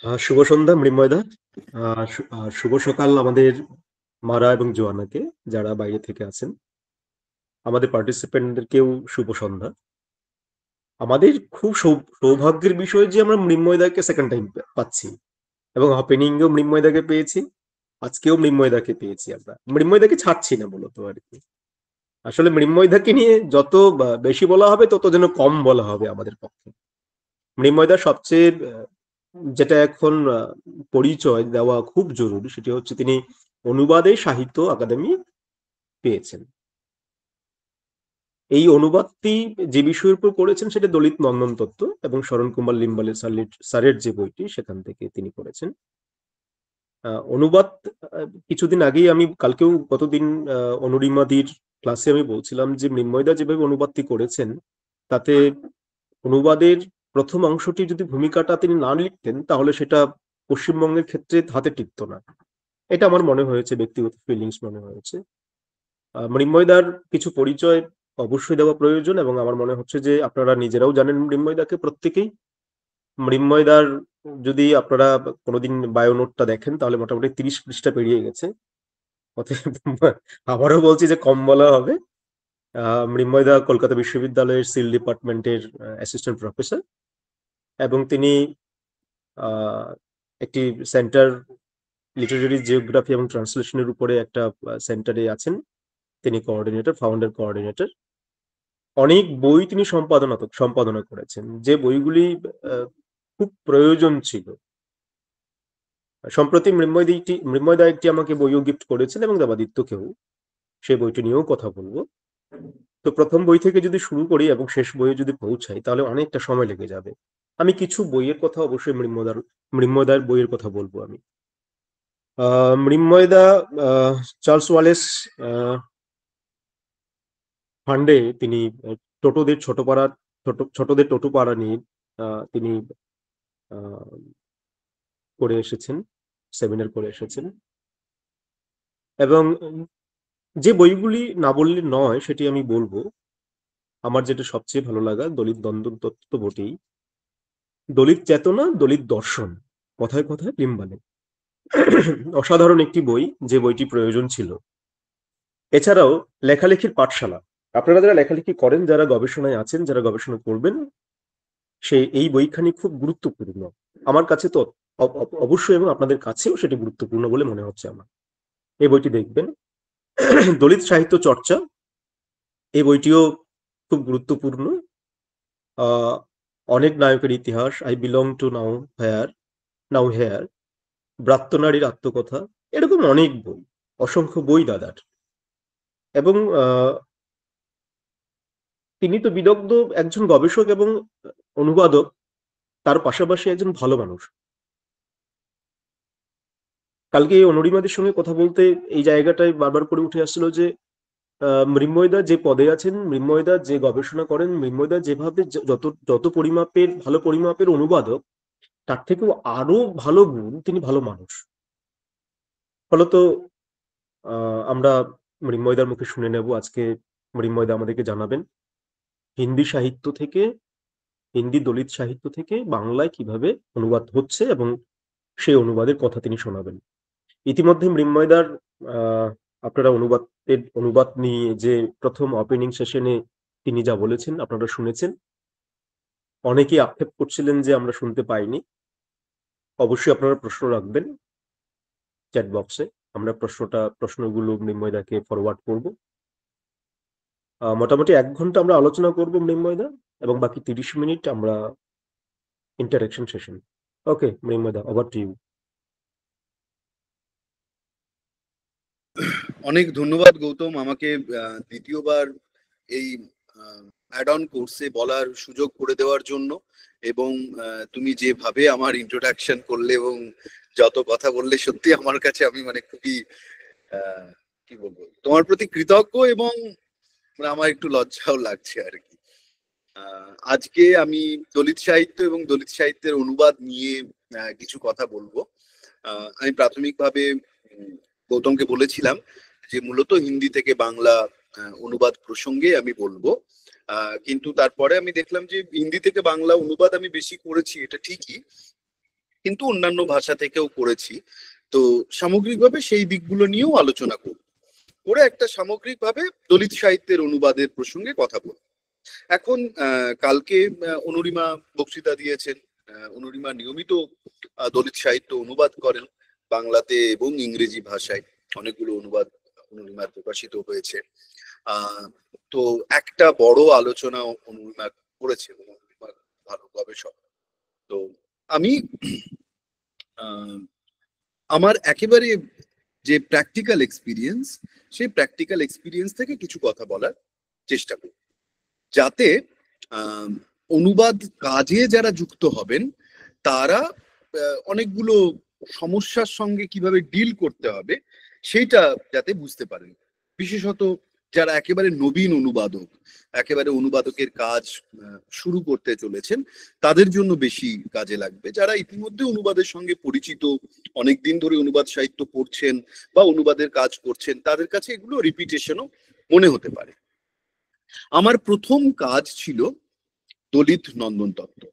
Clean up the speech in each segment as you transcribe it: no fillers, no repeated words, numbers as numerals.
শুভ সন্ধ্যা মৃন্ময়দা। শুভ সকাল আমাদের মারা এবং জোয়ানাকে, যারা বাইরে থেকে আছেন। আমাদের পার্টিসিপেন্টদেরকেও শুভ সন্ধ্যা। আমাদের খুব সৌভাগ্যের বিষয় যে আমরা মৃন্ময়দাকে সেকেন্ড টাইম পাচ্ছি, এবং ওপেনিংয়েও মৃন্ময়দাকে পেয়েছি, আজকেও মৃন্ময়দাকে পেয়েছি। আমরা মৃন্ময়দাকে ছাড়ছি না মূলত আর কি। আসলে মৃন্ময়দাকে নিয়ে যত বেশি বলা হবে তত যেন কম বলা হবে আমাদের পক্ষে। মৃন্ময়দা সবচেয়ে যেটা এখন পরিচয় দেওয়া খুব জরুরি, সেটি হচ্ছে তিনি অনুবাদে সাহিত্য একাডেমি পেয়েছেন। এই অনুবাদটি যে বিষয়ের উপর করেছেন সেটা দলিত নন্দন তত্ত্ব, এবং শরণ কুমার লিম্বালে স্যারের যে বইটি সেখান থেকে তিনি করেছেন অনুবাদ। কিছুদিন আগেই আমি কালকেও গতদিন অনুরিমাদির ক্লাসে আমি বলছিলাম যে মৃন্ময়দা যেভাবে অনুবাদটি করেছেন, তাতে অনুবাদের প্রথম অংশটি যদি ভূমিকাটা তিনি না লিখতেন তাহলে সেটা পশ্চিমবঙ্গের ক্ষেত্রে হাতে টিকতো না। এটা আমার মনে হয়েছে, ব্যক্তিগত ফিলিংস মনে হয়েছে। মৃন্ময়দার কিছু পরিচয় অবশ্যই দেওয়া প্রয়োজন, এবং আমার মনে হচ্ছে যে আপনারা নিজেরাও জানেন মৃন্ময়দাকে প্রত্যেকেই। মৃন্ময়দার যদি আপনারা কোনোদিন বায়োনোটটা দেখেন তাহলে মোটামুটি 30 পৃষ্ঠা পেরিয়ে গেছে। অতএব আবারও বলছি যে কম বলা হবে। মৃন্ময়দা কলকাতা বিশ্ববিদ্যালয়ের সিল ডিপার্টমেন্টের অ্যাসিস্ট্যান্ট প্রফেসর, এবং তিনি একটি সেন্টার লিটারেরি জিওগ্রাফি এবং ট্রান্সলেশনের উপরে একটা সেন্টারে আছেন। তিনি কোঅর্ডিনেটর, ফাউন্ডার কোঅর্ডিনেটর। অনেক বই তিনি সম্পাদনা করেছেন, যে বইগুলি খুব প্রয়োজন ছিল। সম্প্রতি মৃন্ময়দা একটি আমাকে বইও গিফট করেছেন, এবং দেবাদিত্যকেও। সেই বইটি নিয়েও কথা বলবো। তো প্রথম বই থেকে যদি শুরু করি এবং শেষ বইয়ে যদি পৌঁছাই তাহলে অনেকটা সময় লেগে যাবে। আমি কিছু বইয়ের কথা অবশ্যই মৃন্ময়দার বইয়ের কথা বলবো আমি। মৃন্ময়দা চার্লস ওয়ালেস ফান্ডে তিনি টোটোদের ছোটদের টোটো পাড়া নিয়ে তিনি করে এসেছেন, সেমিনার করে এসেছেন। এবং যে বইগুলি না বললে নয় সেটি আমি বলবো। আমার যেটা সবচেয়ে ভালো লাগা, দলিত দ্বন্দ্ব তত্ত্ব তো বটেই, দলিত চেতনা, দলিত দর্শন, কথায় কথায় লিম্বালে। অসাধারণ একটি বই, যে বইটি প্রয়োজন ছিল। এছাড়াও লেখালেখির পাঠশালা, আপনারা যারা লেখালেখি করেন, যারা গবেষণায় আছেন, যারা গবেষণা করবেন, এই বইখানি খুব গুরুত্বপূর্ণ আমার কাছে তো। অবশ্যই, এবং আপনাদের কাছেও সেটি গুরুত্বপূর্ণ বলে মনে হচ্ছে আমার। এই বইটি দেখবেন। দলিত সাহিত্য চর্চা, এই বইটিও খুব গুরুত্বপূর্ণ। অনেক নায়কের ইতিহাস, I belong to nowhere, ব্রাত্যনারীর আত্মকথা, এরকম অনেক বই, অসংখ্য বই দাদার। এবং তিনি তো বিদগ্ধ একজন গবেষক এবং অনুবাদক, তার পাশাপাশি একজন ভালো মানুষ। কালকে এই অনরিমাদের সঙ্গে কথা বলতে এই জায়গাটায় বারবার করে উঠে আসছিল যে মৃন্ময়দা যে পদে আছেন, মৃন্ময়দা যে গবেষণা করেন, মৃন্ময়দা যেভাবে যত যত পরিমাপের ভালো পরিমাপের অনুবাদক, তার থেকেও আরো ভালো গুণ তিনি ভালো মানুষ। ফলত আমরা মৃন্ময়দার মুখে শুনে নেব আজকে। মৃন্ময়দা আমাদেরকে জানাবেন হিন্দি সাহিত্য থেকে, হিন্দি দলিত সাহিত্য থেকে বাংলায় কিভাবে অনুবাদ হচ্ছে, এবং সেই অনুবাদের কথা তিনি শোনাবেন। ইতিমধ্যে মৃন্ময়দার আপনারা অনুবাদ নিয়ে যে প্রথম ওপেনিং সেশনে তিনি যা বলেছেন আপনারা শুনেছেন। অনেকেই আক্ষেপ করছিলেন যে আমরা শুনতে পাইনি। অবশ্যই আপনারা প্রশ্ন রাখবেন চ্যাট বক্সে, আমরা প্রশ্নগুলো মৃন্ময়দাকে ফরওয়ার্ড করব। মোটামুটি 1 ঘন্টা আমরা আলোচনা করব মৃন্ময়দা, এবং বাকি 30 মিনিট আমরা ইন্টারেকশন সেশন। ওকে মৃন্ময়দা, ওভার টু ইউ। অনেক ধন্যবাদ গৌতম, আমাকে দ্বিতীয়বার এই অ্যাড অন কোর্সে বলার সুযোগ করে দেওয়ার জন্য। এবং তুমি যেভাবে আমার ইন্ট্রোডাকশন করলে এবং যত কথা বললে, সত্যি আমার কাছে আমি মানে খুবই কি বলবো, তোমার প্রতি কৃতজ্ঞ, এবং আমার একটু লজ্জাও লাগছে আর কি। আজকে আমি দলিত সাহিত্য এবং দলিত সাহিত্যের অনুবাদ নিয়ে কিছু কথা বলবো। আমি প্রাথমিকভাবে গৌতমকে বলেছিলাম যে মূলত হিন্দি থেকে বাংলা অনুবাদ প্রসঙ্গে আমি বলবো। কিন্তু তারপরে আমি দেখলাম যে হিন্দি থেকে বাংলা অনুবাদ আমি বেশি করেছি, এটা ঠিকই, কিন্তু অন্যান্য ভাষা থেকেও করেছি। তো সামগ্রিকভাবে সেই দিকগুলো নিয়েও আলোচনা করব, করে একটা সামগ্রিকভাবে দলিত সাহিত্যের অনুবাদের প্রসঙ্গে কথা বলব। এখন কালকে অনুরিমা বক্তৃতা দিয়েছেন। অনুরিমা নিয়মিত দলিত সাহিত্য অনুবাদ করেন বাংলাতে এবং ইংরেজি ভাষায়। অনেকগুলো অনুবাদ অনুরিমার প্রকাশিত হয়েছে। তো একটা বড় আলোচনা অনুরিমা করেছে, অনুরিমা ভালো গবেষক। তো আমি আমার একেবারে যে প্র্যাকটিক্যাল এক্সপিরিয়েন্স, সেই প্র্যাকটিক্যাল এক্সপিরিয়েন্স থেকে কিছু কথা বলার চেষ্টা করি, যাতে অনুবাদ কাজে যারা যুক্ত হবেন তারা অনেকগুলো সমস্যার সঙ্গে কিভাবে ডিল করতে হবে সেইটা যাতে বুঝতে পারেন। বিশেষত যারা একেবারে নবীন অনুবাদক, একেবারে অনুবাদকের কাজ শুরু করতে চলেছেন, তাদের জন্য বেশি কাজে লাগবে। যারা ইতিমধ্যে অনুবাদের সঙ্গে পরিচিত, অনেকদিন ধরে অনুবাদ সাহিত্য পড়ছেন বা অনুবাদের কাজ করছেন, তাদের কাছে এগুলো রিপিটেশনও মনে হতে পারে। আমার প্রথম কাজ ছিল দলিত নন্দন তত্ত্ব,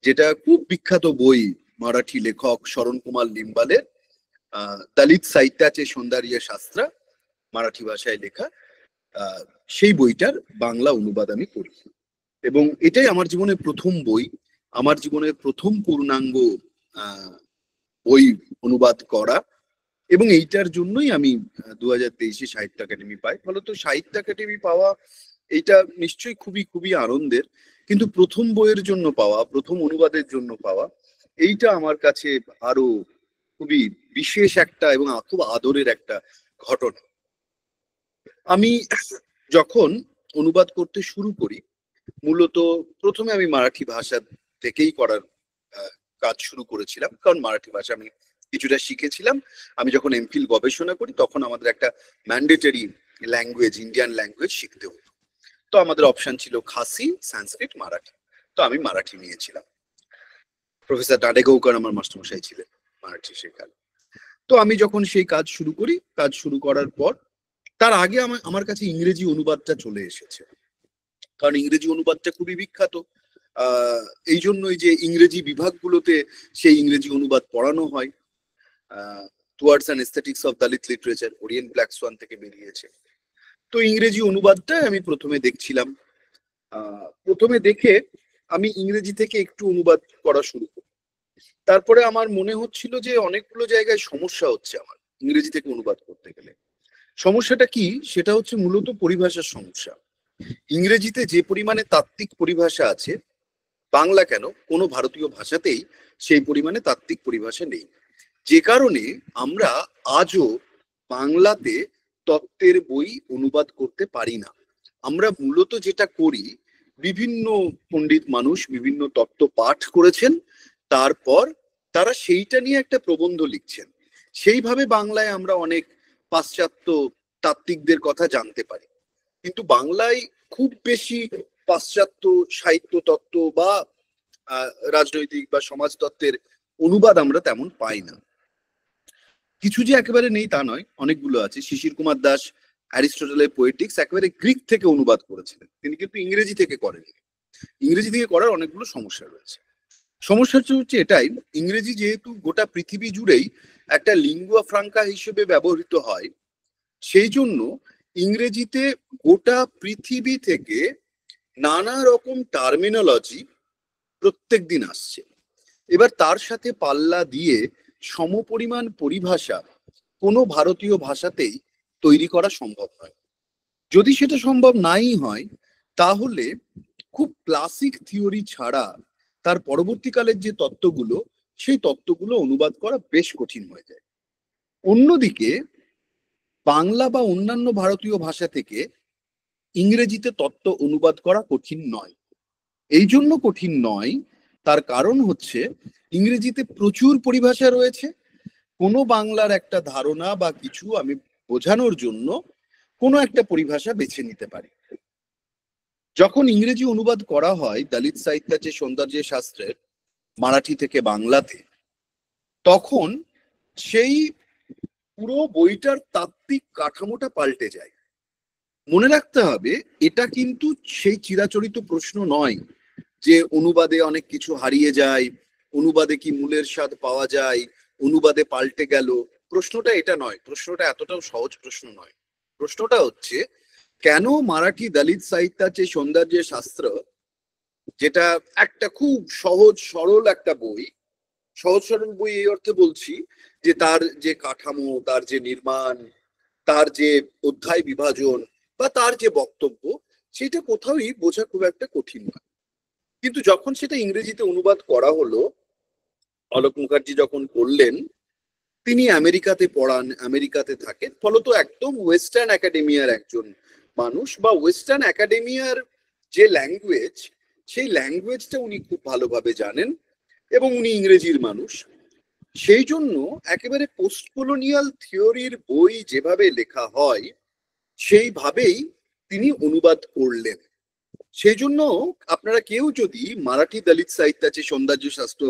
যেটা খুব বিখ্যাত বই, মারাঠি লেখক শরণ কুমার লিম্বালের দলিত সাহিত্যাচে সৌন্দর্য শাস্ত্রা, মারাঠি ভাষায় লেখা। সেই বইটার বাংলা অনুবাদ আমি করি, এবং এটাই আমার জীবনের প্রথম বই, আমার জীবনের প্রথম পূর্ণাঙ্গ বই অনুবাদ করা। এবং এইটার জন্যই আমি 2023 সাহিত্য একাডেমি পাই। ফলত সাহিত্য একাডেমি পাওয়া এইটা নিশ্চয়ই খুবই খুবই আনন্দের, কিন্তু প্রথম বইয়ের জন্য পাওয়া, প্রথম অনুবাদের জন্য পাওয়া, এইটা আমার কাছে আরো খুবই বিশেষ একটা এবং খুব আদরের একটা ঘটনা। আমি যখন অনুবাদ করতে শুরু করি, মূলত প্রথমে আমি মারাঠি ভাষা থেকেই করার কাজ শুরু করেছিলাম, কারণ মারাঠি ভাষা আমি কিছুটা শিখেছিলাম। আমি যখন এমফিল গবেষণা করি তখন আমাদের একটা ম্যান্ডেটরি ল্যাঙ্গুয়েজ, ইন্ডিয়ান ল্যাঙ্গুয়েজ শিখতে হতো। তো আমাদের অপশন ছিল খাসি, সংস্কৃত, মারাঠি। তো আমি মারাঠি নিয়েছিলাম। প্রফেসর দাঁড়েগাঁওকর আমার মাস্টারমশাই ছিলেন মারাঠি শেখার। তো আমি যখন সেই কাজ শুরু করি, কাজ শুরু করার পর তার আগে আমার কাছে ইংরেজি অনুবাদটা চলে এসেছে, কারণ ইংরেজি অনুবাদটা খুবই বিখ্যাত। এই জন্যই যে ইংরেজি বিভাগগুলোতে সেই ইংরেজি অনুবাদ পড়ানো হয়। Towards an aesthetics of Dalit literature Orient black Schwann থেকে বেরিয়েছে। তো ইংরেজি অনুবাদটা আমি প্রথমে দেখছিলাম। প্রথমে দেখে আমি ইংরেজি থেকে একটু অনুবাদ করা শুরু করি। তারপরে আমার মনে হচ্ছিল যে অনেকগুলো জায়গায় সমস্যা হচ্ছে আমার ইংরেজি থেকে অনুবাদ করতে গেলে। সমস্যাটা কি? সেটা হচ্ছে মূলত পরিভাষার সমস্যা। ইংরেজিতে যে পরিমাণে তাত্ত্বিক পরিভাষা আছে, বাংলা কেন, কোনো ভারতীয় ভাষাতেই সেই পরিমাণে তাত্ত্বিক পরিভাষা নেই। যে কারণে আমরা আজও বাংলাতে তত্ত্বের বই অনুবাদ করতে পারি না। আমরা মূলত যেটা করি, বিভিন্ন পণ্ডিত মানুষ বিভিন্ন তত্ত্ব পাঠ করেছেন, তারপর তারা সেইটা নিয়ে একটা প্রবন্ধ লিখছেন। সেইভাবে বাংলায় আমরা অনেক পাশ্চাত্য তাত্ত্বিকদের কথা জানতে পারি, কিন্তু বাংলায় খুব বেশি পাশ্চাত্য সাহিত্য তত্ত্ব বা রাজনৈতিক বা সমাজতত্ত্বের অনুবাদ আমরা তেমন পাই না। কিছু যে একেবারে নেই তা নয়, অনেকগুলো আছে। শিশির কুমার দাস অ্যারিস্টটলের পোয়েটিক্স একেবারে গ্রিক থেকে অনুবাদ করেছিলেন, তিনি কিন্তু ইংরেজি থেকে করেননি। ইংরেজি থেকে করার অনেকগুলো সমস্যা রয়েছে। সমস্যাটা হচ্ছে এটাই, ইংরেজি যেহেতু গোটা পৃথিবী জুড়েই একটা লিঙ্গুয়া ফ্রাঙ্কা হিসেবে ব্যবহৃত হয়, সেই জন্য ইংরেজিতে গোটা পৃথিবী থেকে নানা রকম টার্মিনোলজি প্রত্যেক দিন আসছে। এবার তার সাথে পাল্লা দিয়ে সমপরিমাণ পরিভাষা কোনো ভারতীয় ভাষাতেই তৈরি করা সম্ভব নয়। যদি সেটা সম্ভব নাই হয়, তাহলে খুব ক্লাসিক থিওরি ছাড়া তার পরবর্তীকালের যে তত্ত্বগুলো, সেই তত্ত্বগুলো অনুবাদ করা বেশ কঠিন হয়ে যায়। অন্যদিকে বাংলা বা অন্যান্য ভারতীয় ভাষা থেকে ইংরেজিতে তত্ত্ব অনুবাদ করা কঠিন নয়। এই জন্য কঠিন নয়, তার কারণ হচ্ছে ইংরেজিতে প্রচুর পরিভাষা রয়েছে। কোনো বাংলার একটা ধারণা বা কিছু আমি বোঝানোর জন্য কোনো একটা পরিভাষা বেছে নিতে পারি। যখন ইংরেজি অনুবাদ করা হয় দলিত সাহিত্যাচে সৌন্দর্য শাস্ত্রের মারাঠি থেকে বাংলাতে, তখন সেই পুরো বইটার তাত্ত্বিক কাঠামোটা পাল্টে যায়। মনে রাখতে হবে, এটা কিন্তু সেই চিরাচরিত প্রশ্ন নয় যে অনুবাদে অনেক কিছু হারিয়ে যায়, অনুবাদে কি মূলের স্বাদ পাওয়া যায়, অনুবাদে পাল্টে গেল, প্রশ্নটা এটা নয়, প্রশ্নটা এতটাও সহজ প্রশ্ন নয়। প্রশ্নটা হচ্ছে কেন মারাঠি দলিত সাহিত্যাচে সৌন্দর্যের শাস্ত্র, যেটা একটা খুব সহজ সরল একটা বই, সহজ সরল বই এই অর্থে বলছি যে তার যে কাঠামো, তার যে নির্মাণ, তার যে অধ্যায় বিভাজন বা তার যে বক্তব্য, সেটা কোথাওই বোঝা খুব একটা কঠিন নয়। কিন্তু যখন সেটা ইংরেজিতে অনুবাদ করা হলো, অলোক মুখার্জি যখন করলেন, তিনি আমেরিকাতে পড়ান, আমেরিকাতে থাকেন, ফলত একদম ওয়েস্টার্ন একাডেমিয়ার একজন মানুষ, বা ওয়েস্টার্ন একাডেমিয়ার যে ল্যাঙ্গুয়েজ, সেই ল্যাঙ্গুয়েজটা উনি খুব ভালোভাবে জানেন, এবং উনি ইংরেজির মানুষ। সেই জন্য একেবারে পোস্ট কলোনিয়াল থিওরির বই যেভাবে লেখা হয় সেইভাবেই তিনি অনুবাদ করলেন। সেই জন্য আপনারা কেউ যদি মারাঠি দলিত সাহিত্যাচে সৌন্দর্য শাস্ত্র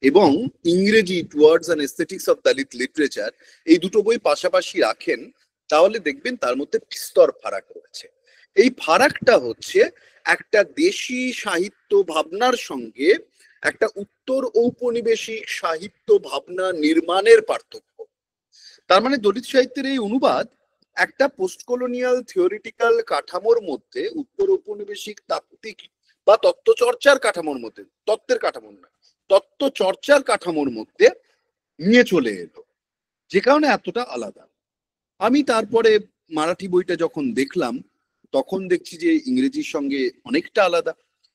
এবং ইংরেজি towards and aesthetics of Dalit literature, এই দুটো বই পাশাপাশি রাখেন, তাহলে দেখবেন তার মধ্যে বিস্তর ফারাক রয়েছে। এই ফারাকটা হচ্ছে একটা দেশি সাহিত্য ভাবনার সঙ্গে একটা উত্তর ঔপনিবেশিক সাহিত্য ভাবনা নির্মাণের পার্থক্য। তার মানে দলিত সাহিত্যের এই অনুবাদ একটা পোস্ট কলোনিয়াল থিওরিটিক্যাল কাঠামোর মধ্যে, উত্তর ঔপনিবেশিক তাত্ত্বিক বা তত্ত্ব চর্চার কাঠামোর মধ্যে, তত্ত্বের কাঠামোর না, তত্ত্ব চর্চার কাঠামোর মধ্যে নিয়ে চলে এলো, যে কারণে এতটা আলাদা। আমি তারপরে মারাঠি বইটা যখন দেখলাম, তখন দেখছি যে ইংরেজির সঙ্গে অনেকটা আলাদা,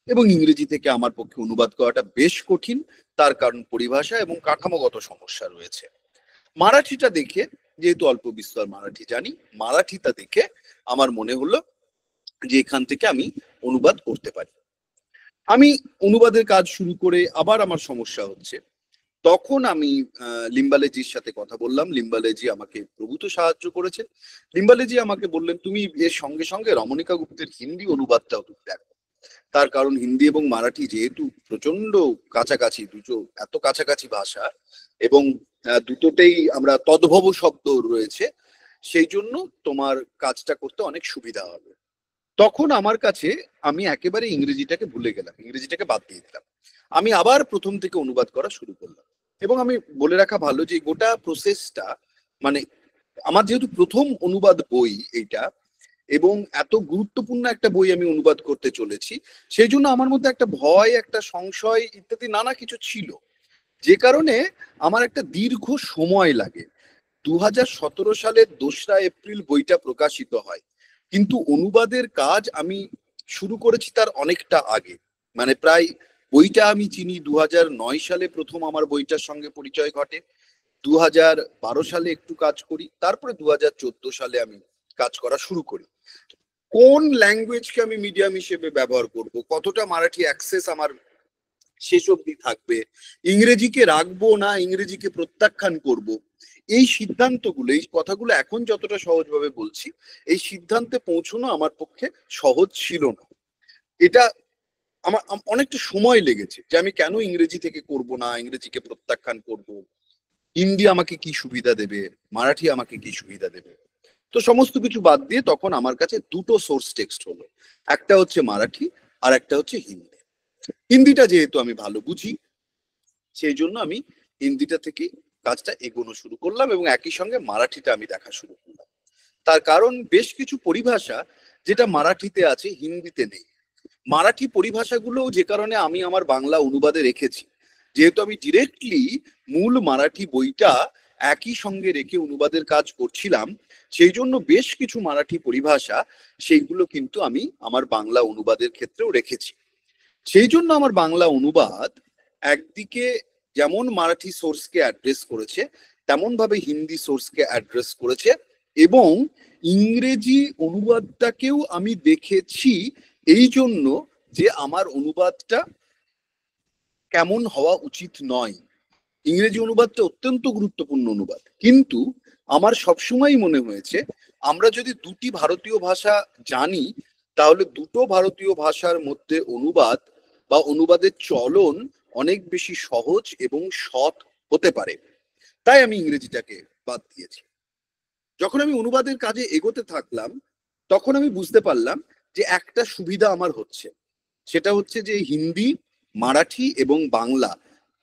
এবং ইংরেজি থেকে আমার পক্ষে অনুবাদ করাটা বেশ কঠিন, তার কারণ পরিভাষা এবং কাঠামোগত সমস্যা রয়েছে। মারাঠিটা দেখে, যেহেতু অল্প বিস্তর মারাঠি জানি, মারাঠিটা দেখে আমার মনে হলো যে এখান থেকে আমি অনুবাদ করতে পারি। আমি অনুবাদের কাজ শুরু করে আবার আমার সমস্যা হচ্ছে। তখন আমি লিম্বালেজির সাথে কথা বললাম, লিম্বালেজি আমাকে প্রভূত সাহায্য করেছে। লিম্বালেজি আমাকে বললেন, তুমি এর সঙ্গে সঙ্গে রমণিকা গুপ্তের হিন্দি অনুবাদটাও তুমি দেখো। তার কারণ হিন্দি এবং মারাঠি যেহেতু প্রচন্ড কাছাকাছি, দুটো এত কাছাকাছি ভাষা, এবং দুটোতেই আমরা তদ্ভব শব্দ রয়েছে, সেই জন্য তোমার কাজটা করতে অনেক সুবিধা হবে। তখন আমার কাছে, আমি একেবারে ইংরেজিটাকে ভুলে গেলাম, ইংরেজিটাকে বাদ দিয়ে দিলাম, আমি আবার প্রথম থেকে অনুবাদ করা শুরু করলাম। এবং আমি বলে রাখা ভালো যে গোটা প্রসেসটা, মানে আমার যেহেতু প্রথম অনুবাদ বই এইটা, এবং এত গুরুত্বপূর্ণ একটা বই আমি অনুবাদ করতে চলেছি, সেই জন্য আমার মধ্যে একটা ভয়, একটা সংশয় ইত্যাদি নানা কিছু ছিল, যে কারণে আমার একটা দীর্ঘ সময় লাগে। 2017 সালের 2রা এপ্রিল বইটা প্রকাশিত হয়, কিন্তু অনুবাদের কাজ আমি শুরু করেছি তার অনেকটা আগে। মানে প্রায়, বইটা আমি চিনি 2009 সালে প্রথম আমার বইটার সঙ্গে পরিচয় ঘটে, 2012 সালে একটু কাজ করি, তারপরে 2014 সালে আমি কাজ করা শুরু করি। কোন ল্যাঙ্গুয়েজকে আমি মিডিয়াম হিসেবে ব্যবহার করব, কতটা মারাঠি অ্যাক্সেস আমার শেষ অবধি থাকবে, ইংরেজিকে রাখবো না ইংরেজিকে প্রত্যাখ্যান করব, এই সিদ্ধান্তগুলো, এই কথাগুলো এখন যতটা সহজভাবে বলছি, এই সিদ্ধান্তে পৌঁছানো আমার পক্ষে সহজ ছিল না। এটা আমার অনেকটা সময় লেগেছে, যে আমি কেন ইংরেজি থেকে করব না, ইংরেজিকে প্রত্যাখ্যান করব, হিন্দি আমাকে কি সুবিধা দেবে, মারাঠি আমাকে কি সুবিধা দেবে। তো সমস্ত কিছু বাদ দিয়ে তখন আমার কাছে দুটো সোর্স টেক্সট হলো, একটা হচ্ছে মারাঠি আর একটা হচ্ছে হিন্দি। হিন্দিটা যেহেতু আমি ভালো বুঝি, সেই জন্য আমি হিন্দিটা থেকে কাজটা এগোনো শুরু করলাম, এবং একই সঙ্গে মারাঠিটা আমি দেখা শুরু করলাম। তার কারণ বেশ কিছু পরিভাষা যেটা মারাঠিতে আছে হিন্দিতে নেই। মারাঠি পরিভাষাগুলো যে কারণে আমি আমার বাংলা অনুবাদে রেখেছি, যেহেতু আমি ডিরেক্টলি মূল মারাঠি বইটা একই সঙ্গে রেখে অনুবাদের কাজ করছিলাম, সেই জন্য বেশ কিছু মারাঠি পরিভাষা, সেইগুলো কিন্তু আমি আমার বাংলা অনুবাদের ক্ষেত্রেও রেখেছি। সেই জন্য আমার বাংলা অনুবাদ একদিকে যেমন মারাঠি সোর্সকে অ্যাড্রেস করেছে, তেমন ভাবে হিন্দি সোর্সকে অ্যাড্রেস করেছে, এবং ইংরেজি অনুবাদটাকেও আমি দেখেছি এই জন্য যে আমার অনুবাদটা কেমন হওয়া উচিত নয়। ইংরেজি অনুবাদটা অত্যন্ত গুরুত্বপূর্ণ অনুবাদ, কিন্তু আমার সবসময় মনে হয়েছে আমরা যদি দুটি ভারতীয় ভাষা জানি, তাহলে দুটো ভারতীয় ভাষার মধ্যে অনুবাদ বা অনুবাদের চলন অনেক বেশি সহজ এবং সৎ হতে পারে। তাই আমি ইংরেজিটাকে বাদ দিয়েছি। যখন আমি অনুবাদের কাজে এগোতে থাকলাম, তখন আমি বুঝতে পারলাম যে একটা সুবিধা আমার হচ্ছে, সেটা হচ্ছে যে হিন্দি, মারাঠি এবং বাংলা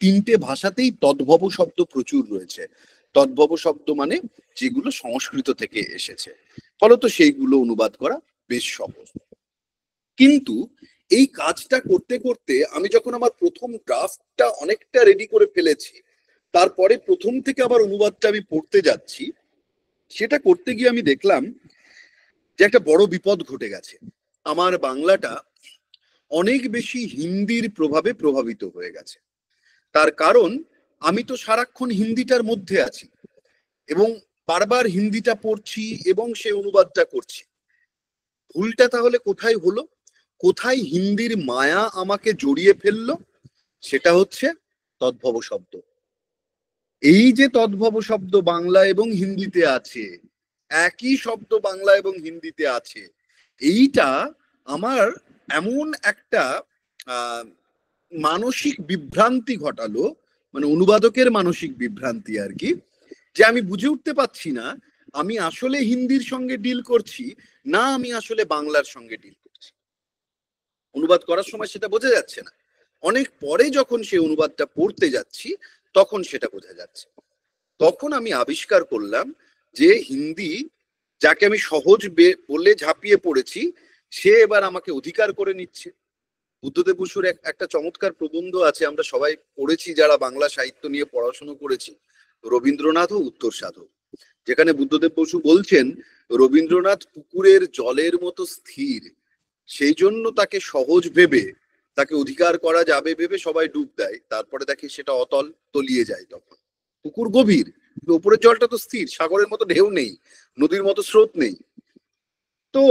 তিনটে ভাষাতেই তদ্ভব শব্দ প্রচুর রয়েছে। তদ্ভব শব্দ মানে যেগুলো সংস্কৃত থেকে এসেছে, ফলত সেইগুলো অনুবাদ করা বেশ সহজ। কিন্তু এই কাজটা করতে করতে আমি যখন আমার প্রথম ড্রাফটটা অনেকটা রেডি করে ফেলেছি, তারপরে প্রথম থেকে আবার অনুবাদটা আমি পড়তে যাচ্ছি, সেটা করতে গিয়ে আমি দেখলাম যে একটা বড় বিপদ ঘটে গেছে। আমার বাংলাটা অনেক বেশি হিন্দির প্রভাবে প্রভাবিত হয়ে গেছে। তার কারণ আমি তো সারাক্ষণ হিন্দিটার মধ্যে আছি এবং বারবার হিন্দিটা পড়ছি এবং সে অনুবাদটা করছি। ভুলটা তাহলে কোথায় হলো? কোথায় হিন্দির মায়া আমাকে জড়িয়ে ফেললো? সেটা হচ্ছে তদ্ভব শব্দ। এই যে তদ্ভব শব্দ বাংলা এবং হিন্দিতে আছে, একই শব্দ বাংলা এবং হিন্দিতে আছে, এইটা আমার এমন একটা আহ মানসিক বিভ্রান্তি ঘটালো, মানে অনুবাদকের মানসিক বিভ্রান্তি আর কি, যে আমি বুঝে উঠতে পারছি না আমি আসলে হিন্দির সঙ্গে ডিল করছি না আমি আসলে বাংলার সঙ্গে ডিল করছি। অনুবাদ করার সময় সেটা বোঝা যাচ্ছে না, অনেক পরে যখন সেই অনুবাদটা পড়তে যাচ্ছি তখন সেটা বোঝা যাচ্ছে। তখন আমি আবিষ্কার করলাম যে হিন্দি, যাকে আমি সহজ বলে ঝাঁপিয়ে পড়েছি, সে এবার আমাকে অধিকার করে নিচ্ছে। বুদ্ধদেব বসুর একটা চমৎকার প্রবন্ধ আছে, আমরা সবাই পড়েছি যারা বাংলা সাহিত্য নিয়ে পড়াশোনা করেছি, রবীন্দ্রনাথ ও উত্তর সাধক, যেখানে বুদ্ধদেব বসু বলছেন রবীন্দ্রনাথ পুকুরের জলের মতো স্থির, সেই জন্য তাকে সহজ ভেবে, তাকে অধিকার করা যাবে ভেবে সবাই ডুব দেয়, তারপরে দেখে সেটা অতল, তলিয়ে যায়। তখন পুকুর গভীর, উপরের জলটা তো স্থির, সাগরের মতো ঢেউ নেই, নদীর মতো স্রোত নেই। তো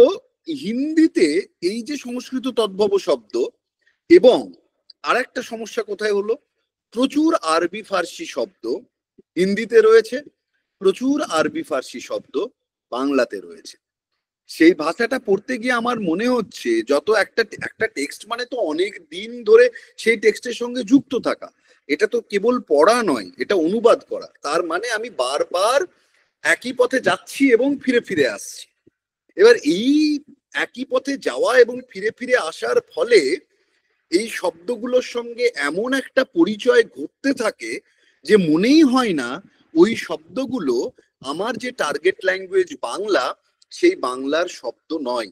হিন্দিতে এই যে সংস্কৃত তদ্ভব শব্দ, এবং আরেকটা সমস্যা কোথায় হলো, প্রচুর আরবি ফার্সি শব্দ হিন্দিতে রয়েছে, প্রচুর আরবি ফার্সি শব্দ বাংলাতে রয়েছে। সেই ভাষাটা পড়তে গিয়ে আমার মনে হচ্ছে যত একটা একটা টেক্সট মানে তো অনেক দিন ধরে সেই টেক্সটের সঙ্গে যুক্ত থাকা, এটা তো কেবল পড়া নয়, এটা অনুবাদ করা। তার মানে আমি বারবার একই পথে যাচ্ছি এবং ফিরে ফিরে আসছি। এবার এই একই পথে যাওয়া এবং ফিরে ফিরে আসার ফলে এই শব্দগুলোর সঙ্গে এমন একটা পরিচয় ঘটতে থাকে যে মনেই হয় না ওই শব্দগুলো আমার যে টার্গেট ল্যাঙ্গুয়েজ বাংলা, সেই বাংলার শব্দ নয়।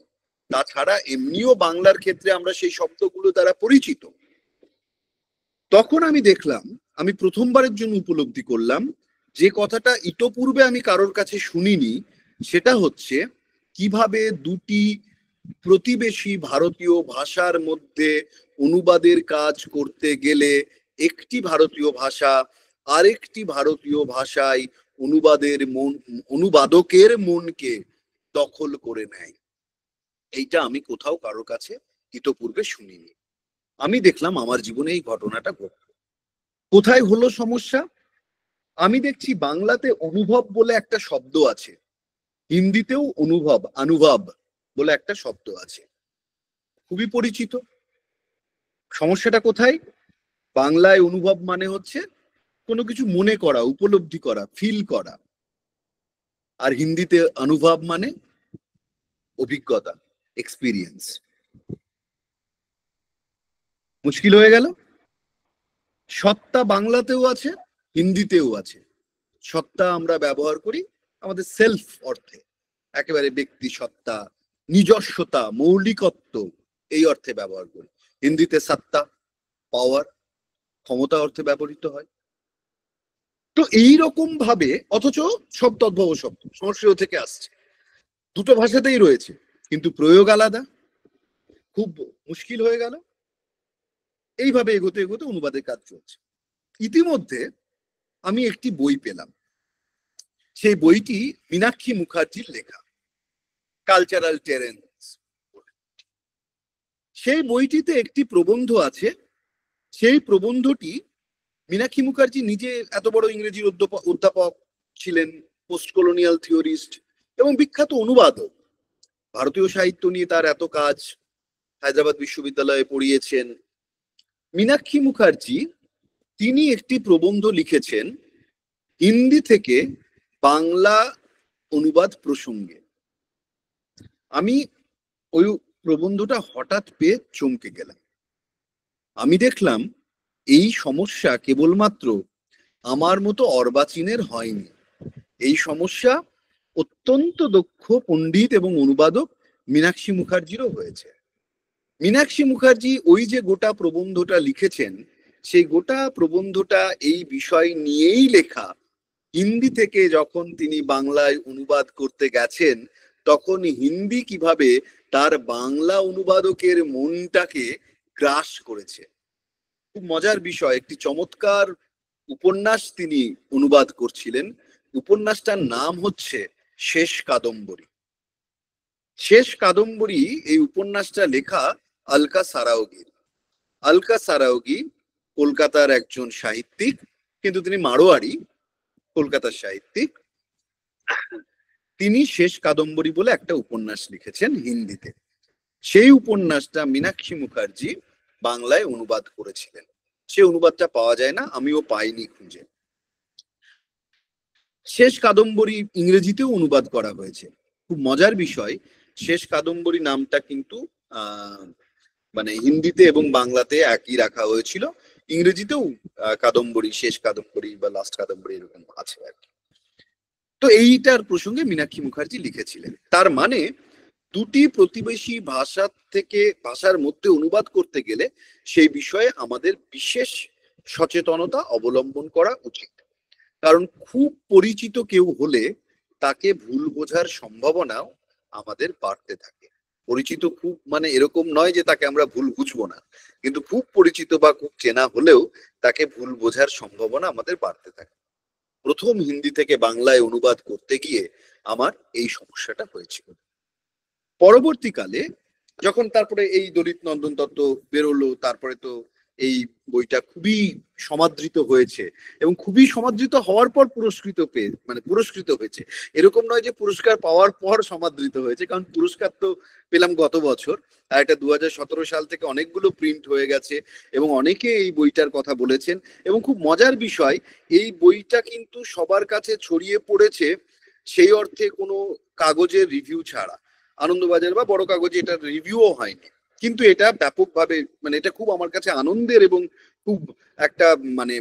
তাছাড়া এমনিও বাংলার ক্ষেত্রে আমরা সেই শব্দগুলো দ্বারা পরিচিত। তখন আমি দেখলাম, আমি প্রথমবারের জন্য উপলব্ধি করলাম যে কথাটা ইতোপূর্বে আমি কারোর কাছে শুনিনি, সেটা হচ্ছে কিভাবে দুটি প্রতিবেশী ভারতীয় ভাষার মধ্যে অনুবাদের কাজ করতে গেলে একটি ভারতীয় ভাষা আরেকটি ভারতীয় ভাষায় অনুবাদকের মনকে দখল করে নেয়। এইটা আমি কোথাও কারোর কাছে ইতোপূর্বে শুনিনি। আমি দেখলাম আমার জীবনে এই ঘটনাটা ঘটল। কোথায় হলো সমস্যা? আমি দেখছি বাংলাতে অনুভব বলে একটা শব্দ আছে, হিন্দিতেও অনুভব বলে একটা শব্দ আছে, খুবই পরিচিত। সমস্যাটা কোথায়? বাংলায় অনুভব মানে হচ্ছে কোনো কিছু মনে করা, উপলব্ধি করা, ফিল করা, আর হিন্দিতে অনুভব মানে অভিজ্ঞতা, এক্সপিরিয়েন্স। মুশকিল হয়ে গেল। সত্তা বাংলাতেও আছে, হিন্দিতেও আছে। সত্তা আমরা ব্যবহার করি আমাদের সেলফ অর্থে, একেবারে ব্যক্তি সত্তা, নিজস্বতা, মৌলিকত্ব, এই অর্থে ব্যবহার করি। হিন্দিতে সত্তা, পাওয়ার, ক্ষমতা অর্থে ব্যবহৃত হয়। তো এইরকম ভাবে, অথচ সব তদ্ভব শব্দ সংস্কৃত থেকে আসছে, দুটো ভাষাতেই রয়েছে, কিন্তু প্রয়োগ আলাদা। খুব মুশকিল হয়ে গেল। এইভাবে এগোতে এগোতে অনুবাদের কাজ চলছে। ইতিমধ্যে আমি একটি বই পেলাম, সেই বইটি মীনাক্ষী মুখার্জির লেখা, কালচারাল টেরেন্স। সেই বইটিতে একটি প্রবন্ধ আছে, সেই প্রবন্ধটি, মীনাক্ষী মুখার্জি নিজে এত বড় ইংরেজির অধ্যাপক ছিলেন, পোস্ট কলোনিয়াল থিওরিস্ট এবং বিখ্যাত অনুবাদক, ভারতীয় সাহিত্য নিয়ে তার এত কাজ, হায়দ্রাবাদ বিশ্ববিদ্যালয়ে পড়িয়েছেন। মীনাক্ষী মুখার্জি তিনি একটি প্রবন্ধ লিখেছেন হিন্দি থেকে বাংলা অনুবাদ প্রসঙ্গে। আমি ওই প্রবন্ধটা হঠাৎ পেয়ে চমকে গেলাম। আমি দেখলাম এই সমস্যা কেবলমাত্র আমার মতো অর্বাচীনের হয়নি, এই সমস্যা অত্যন্ত দক্ষ পণ্ডিত এবং অনুবাদক মীনাক্ষী মুখার্জিরও হয়েছে। মীনাক্ষী মুখার্জি ওই যে গোটা প্রবন্ধটা লিখেছেন, সেই গোটা প্রবন্ধটা এই বিষয় নিয়েই লেখা। হিন্দি থেকে যখন তিনি বাংলায় অনুবাদ করতে গেছেন, তখন হিন্দি কিভাবে তার বাংলা অনুবাদকের মনটাকে গ্রাস করেছে। খুব মজার বিষয়, একটি চমৎকার উপন্যাস তিনি অনুবাদ করছিলেন। উপন্যাসটার নাম হচ্ছে শেষ কাদম্বরী। শেষ কাদম্বরী এই উপন্যাসটা লেখা আলকা সারাওগির। আলকা সারাওগি কলকাতার একজন সাহিত্যিক, কিন্তু তিনি মারোয়ারি, কলকাতার সাহিত্যিক। তিনি শেষ কাদম্বরী বলে একটা উপন্যাস লিখেছেন হিন্দিতে। সেই উপন্যাসটা মীনাক্ষী মুখার্জি বাংলায় অনুবাদ করেছিলেন। সে অনুবাদটা পাওয়া যায় না, আমিও পাইনি খুঁজে। শেষ কাদম্বরী ইংরেজিতেও অনুবাদ করা হয়েছে। খুব মজার বিষয়, শেষ কাদম্বরী নামটা কিন্তু মানে হিন্দিতে এবং বাংলাতে একই রাখা হয়েছিল। ইংরেজিতেও কাদম্বরী, শেষ কাদম্বরী বা লাস্ট কাদম্বরী এরকম আছে আর কি। তো এইটার প্রসঙ্গে মীনাক্ষী মুখার্জি লিখেছিলেন। তার মানে দুটি প্রতিবেশী ভাষা থেকে ভাষার মধ্যে অনুবাদ করতে গেলে সেই বিষয়ে আমাদের বিশেষ সচেতনতা অবলম্বন করা উচিত। কারণ খুব পরিচিত কেউ হলে তাকে ভুল বোঝার সম্ভাবনাও আমাদের বাড়তে থাকে। পরিচিত খুব মানে এরকম নয় যে তাকে আমরা ভুল বুঝবো না, কিন্তু খুব পরিচিত বা খুব চেনা হলেও তাকে ভুল বোঝার সম্ভাবনা আমাদের বাড়তে থাকে। প্রথম হিন্দি থেকে বাংলায় অনুবাদ করতে গিয়ে আমার এই সমস্যাটা হয়েছিল। পরবর্তীকালে যখন তারপরে এই দলিত নন্দন তত্ত্ব বেরোলো, তারপরে তো এই বইটা খুবই সমাদৃত হয়েছে এবং খুবই সমাদৃত হওয়ার পর পুরস্কৃত হয়েছে। এরকম নয় যে পুরস্কার পাওয়ার পর সমাদৃত হয়েছে, কারণ পুরস্কার তো পেলাম গত বছর। আর এটা 2017 সাল থেকে অনেকগুলো প্রিন্ট হয়ে গেছে এবং অনেকে এই বইটার কথা বলেছেন। এবং খুব মজার বিষয়, এই বইটা কিন্তু সবার কাছে ছড়িয়ে পড়েছে সেই অর্থে কোনো কাগজের রিভিউ ছাড়া। আনন্দবাজার বা বড় কাগজে এটার রিভিউও হয়নি, কিন্তু এটা ব্যাপকভাবে মানে এটা খুব আমার কাছে আনন্দের এবং খুব একটা মানে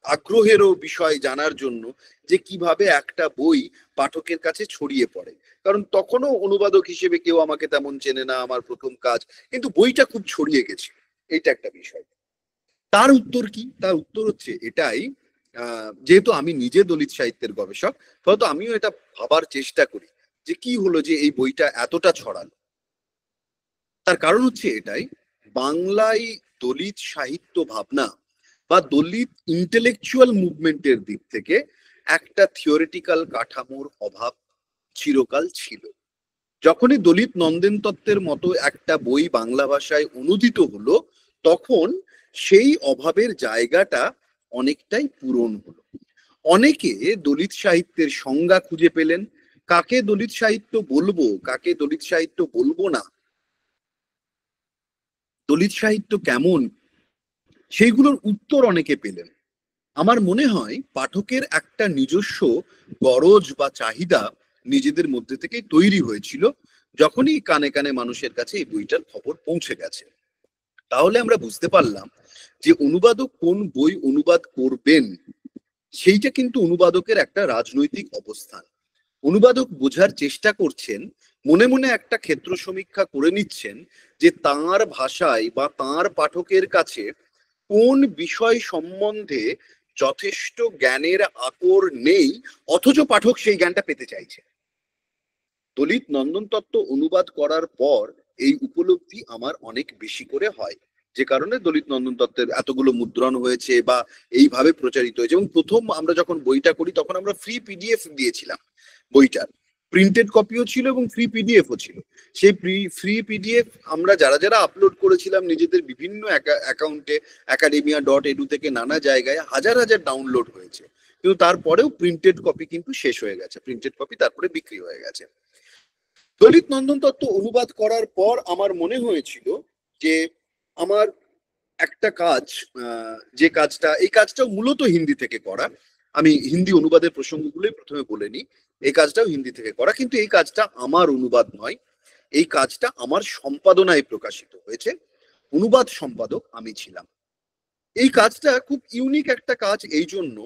আগ্রহেরও বিষয় জানার জন্য যে কিভাবে একটা বই পাঠকের কাছে ছড়িয়ে পড়ে। কারণ তখনও অনুবাদক হিসেবে কেউ আমাকে তেমন চেনে না, আমার প্রথম কাজ, কিন্তু বইটা খুব ছড়িয়ে গেছে। এইটা একটা বিষয়। তার উত্তর কি? তার উত্তর হচ্ছে এটাই, যেহেতু আমি নিজে দলিত সাহিত্যের গবেষক, ফলত আমিও এটা ভাবার চেষ্টা করি যে কি হলো যে এই বইটা এতটা ছড়ালো। তার কারণ হচ্ছে এটাই, বাংলায় দলিত সাহিত্য ভাবনা বা দলিত ইন্টেলেকচুয়াল মুভমেন্টের দিক থেকে একটা থিওরিটিক্যাল কাঠামোর অভাব চিরকাল ছিল। যখনই দলিত নন্দেন তত্ত্বের মতো একটা বই বাংলা ভাষায় অনুদিত হলো, তখন সেই অভাবের জায়গাটা অনেকটাই পূরণ হলো। অনেকে দলিত সাহিত্যের সংজ্ঞা খুঁজে পেলেন, কাকে দলিত সাহিত্য বলবো, কাকে দলিত সাহিত্য বলবো না, দলিত সাহিত্য কেমন, সেইগুলোর উত্তর অনেকে পেলেন। আমার মনে হয় পাঠকের একটা নিজস্ব গরজ বা চাহিদা নিজেদের মধ্যে থেকে তৈরি হয়েছিল যখনই কানে কানে মানুষের কাছে এই বইটার খবর পৌঁছে গেছে। তাহলে আমরা বুঝতে পারলাম যে অনুবাদক কোন বই অনুবাদ করবেন সেইটা কিন্তু অনুবাদকের একটা রাজনৈতিক অবস্থান। অনুবাদক বোঝার চেষ্টা করছেন, মনে মনে একটা ক্ষেত্র সমীক্ষা করে নিচ্ছেন যে তাঁর ভাষায় বা তাঁর পাঠকের কাছে কোন বিষয় সম্বন্ধে যথেষ্ট জ্ঞানের আকর নেই, অথচ পাঠক সেই জ্ঞানটা পেতে চাইছে। দলিত নন্দন তত্ত্ব অনুবাদ করার পর এই উপলব্ধি আমার অনেক বেশি করে হয়, যে কারণে দলিত নন্দন তত্ত্বের এতগুলো মুদ্রণ হয়েছে বা এইভাবে প্রচারিত হয়েছে। এবং প্রথম আমরা যখন বইটা করি তখন আমরা ফ্রি পিডিএফ দিয়েছিলাম বইটার, প্রিন্টেড কপিও ছিল এবং ফ্রি পিডিএফও ছিল। সেই ফ্রি পিডিএফ আমরা যারা যারা আপলোড করেছিলাম নিজেদের বিভিন্ন অ্যাকাউন্টে, academia.edu থেকে নানা জায়গায় হাজার হাজার ডাউনলোড হয়েছে, কিন্তু তারপরেও প্রিন্টেড কপি কিন্তু শেষ হয়ে গেছে, প্রিন্টেড কপি তারপরে বিক্রি হয়ে গেছে। দলিত নন্দন তত্ত্ব অনুবাদ করার পর আমার মনে হয়েছিল যে আমার একটা কাজ, যে কাজটা, এই কাজটাও মূলত হিন্দি থেকে করা, আমি হিন্দি অনুবাদের প্রসঙ্গগুলোই প্রথমে বলে নিই। এই কাজটাও হিন্দি থেকে করা, কিন্তু এই কাজটা আমার অনুবাদ নয়, এই কাজটা আমার সম্পাদনায় প্রকাশিত হয়েছে। অনুবাদ সম্পাদক আমি ছিলাম। এই কাজটা খুব ইউনিক একটা কাজ এই জন্য,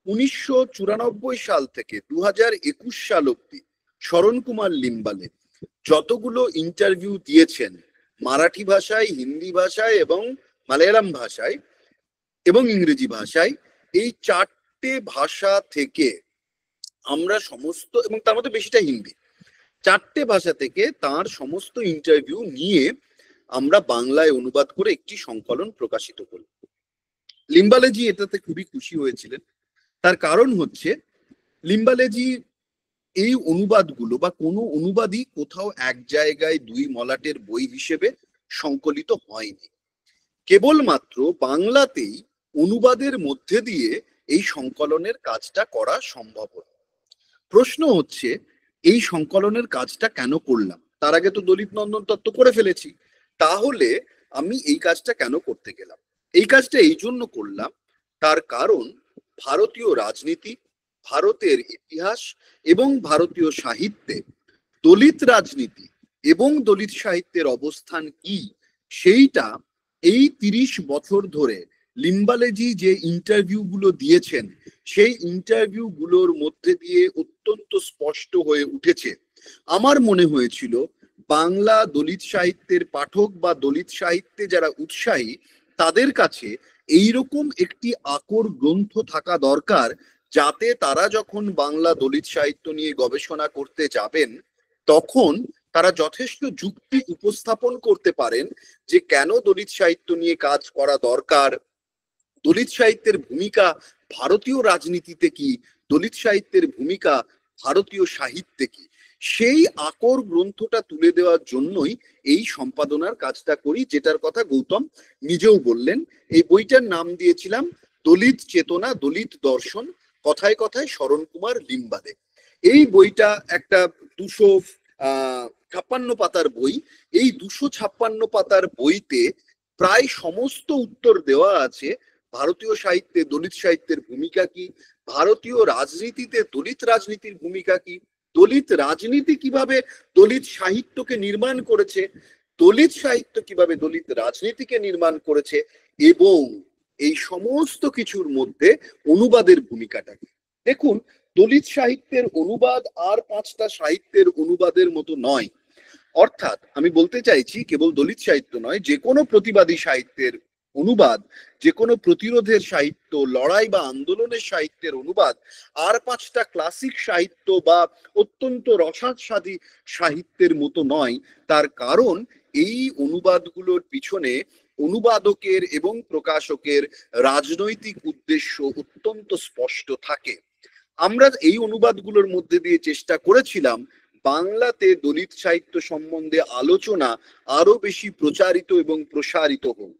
1994 সাল থেকে 2021 সাল অব্দি শরণ কুমার লিম্বালে যতগুলো ইন্টারভিউ দিয়েছেন মারাঠি ভাষায়, হিন্দি ভাষায় এবং মালয়ালম ভাষায় এবং ইংরেজি ভাষায়, এই চারটে ভাষা থেকে আমরা সমস্ত, এবং তার মধ্যে বেশিটা হিন্দি, চারটে ভাষা থেকে তার সমস্ত ইন্টারভিউ নিয়ে আমরা বাংলায় অনুবাদ করে একটি সংকলন প্রকাশিত করি। লিম্বালেজি এটাতে খুবই খুশি হয়েছিলেন। তার কারণ হচ্ছে লিম্বালেজি এই অনুবাদগুলো বা কোনো অনুবাদই কোথাও এক জায়গায় দুই মলাটের বই হিসেবে সংকলিত হয়নি, কেবলমাত্র বাংলাতেই অনুবাদের মধ্যে দিয়ে এই সংকলনের কাজটা করা সম্ভব হলো। প্রশ্ন হচ্ছে এই সংকলনের কাজটা কেন করলাম? তার আগে তো দলিত নন্দন তত্ত্ব করে ফেলেছি, তাহলে আমি এই কাজটা কেন করতে গেলাম? এই কাজটা এই জন্য করলাম, তার কারণ ভারতীয় রাজনীতি, ভারতের ইতিহাস এবং ভারতীয় সাহিত্যে দলিত রাজনীতি এবং দলিত সাহিত্যের অবস্থান কি সেইটা এই 30 বছর ধরে লিম্বালেজি যে ইন্টারভিউ গুলো দিয়েছেন সেই ইন্টারভিউ গুলোর মধ্যে দিয়ে অত্যন্ত স্পষ্ট হয়ে উঠেছে। আমার মনে হয়েছিল বাংলা দলিত সাহিত্যের পাঠক বা দলিত সাহিত্যে যারা উৎসাহী তাদের কাছে এইরকম একটি আকর গ্রন্থ থাকা দরকার, যাতে তারা যখন বাংলা দলিত সাহিত্য নিয়ে গবেষণা করতে যাবেন তখন তারা যথেষ্ট যুক্তি উপস্থাপন করতে পারেন যে কেন দলিত সাহিত্য নিয়ে কাজ করা দরকার, দলিত সাহিত্যের ভূমিকা ভারতীয় রাজনীতিতে কি, দলিত সাহিত্যের ভূমিকা ভারতীয় সাহিত্যে কি। সেই আকর গ্রন্থটা তুলে দেওয়ার জন্যই এই সম্পাদনার কাজটা করি, যেটার কথা গৌতম নিজেও বললেন। এই বইটার নাম দিয়েছিলাম দলিত চেতনা, দলিত দর্শন, কথায় কথায় শরণ কুমার লিম্বালে। এই বইটা একটা 256 পাতার বই। এই 256 পাতার বইতে প্রায় সমস্ত উত্তর দেওয়া আছে ভারতীয় সাহিত্যে দলিত সাহিত্যের ভূমিকা কি, ভারতীয় রাজনীতিতে দলিত রাজনীতির ভূমিকা কি, দলিত রাজনীতি কিভাবে দলিত সাহিত্যকে নির্মাণ করেছে, দলিত সাহিত্য কিভাবে দলিত রাজনীতিকে নির্মাণ করেছে, এবং এই সমস্ত কিছুর মধ্যে অনুবাদের ভূমিকাটা কি। দেখুন, দলিত সাহিত্যের অনুবাদ আর 5টা সাহিত্যের অনুবাদের মতো নয়। অর্থাৎ আমি বলতে চাইছি কেবল দলিত সাহিত্য নয়, যে কোনো প্রতিবাদী সাহিত্যের অনুবাদ, যে কোনো প্রতিরোধের সাহিত্য, লড়াই বা আন্দোলনের সাহিত্যের অনুবাদ আর 5টা ক্লাসিক সাহিত্য বা অত্যন্ত রসাস্বাদী সাহিত্যের মতো নয়। তার কারণ এই অনুবাদগুলোর পিছনে অনুবাদকের এবং প্রকাশকের রাজনৈতিক উদ্দেশ্য অত্যন্ত স্পষ্ট থাকে। আমরা এই অনুবাদগুলোর মধ্যে দিয়ে চেষ্টা করেছিলাম বাংলাতে দলিত সাহিত্য সম্বন্ধে আলোচনা আরো বেশি প্রচারিত এবং প্রসারিত হোক।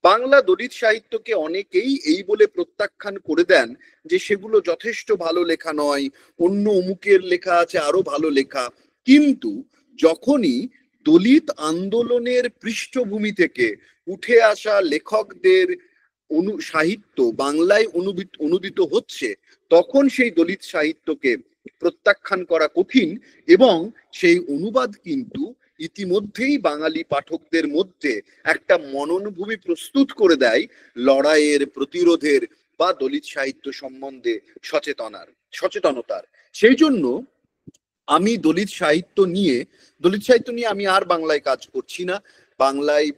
বাংলা দলিত সাহিত্যকে অনেকেই এই বলে প্রত্যাখ্যান করে দেন যে সেগুলো যথেষ্ট ভালো লেখা নয়, অন্য অমুকের লেখা আছে আরো ভালো লেখা। কিন্তু যখনই দলিত আন্দোলনের পৃষ্ঠভূমি থেকে উঠে আসা লেখকদের সাহিত্য বাংলায় অনুদিত হচ্ছে, তখন সেই দলিত সাহিত্যকে প্রত্যাখ্যান করা কঠিন, এবং সেই অনুবাদ কিন্তু ইতিমধ্যেই বাঙালি পাঠকদের মধ্যে একটা মননভূমি প্রস্তুত করে দেয় লড়াইয়ের, প্রতিরোধের বা দলিত সাহিত্য সম্বন্ধে সচেতনতার। সেই জন্য আমি দলিত সাহিত্য নিয়ে আমি আর বাংলায় কাজ করছি না। বাংলায়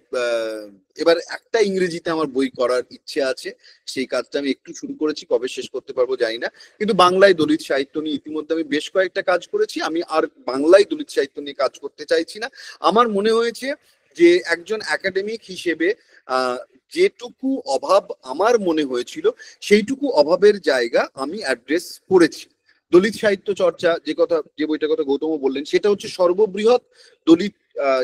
এবার একটা ইংরেজিতে আমার বই করার ইচ্ছে আছে, সেই কাজটা আমি একটু শুরু করেছি, কবে শেষ করতে পারবো জানি না। কিন্তু বাংলায় দলিত সাহিত্য নিয়ে ইতিমধ্যে আমি বেশ কয়েকটা কাজ করেছি, আমি আর বাংলায় দলিত সাহিত্য নিয়ে কাজ করতে চাইছি না। আমার মনে হয়েছে যে একজন একাডেমিক হিসেবে যেটুকু অভাব আমার মনে হয়েছিল সেইটুকু অভাবের জায়গা আমি অ্যাড্রেস করেছি। দলিত সাহিত্য চর্চা, যে বইটার কথা গৌতম বললেন, সেটা হচ্ছে সর্ববৃহৎ দলিত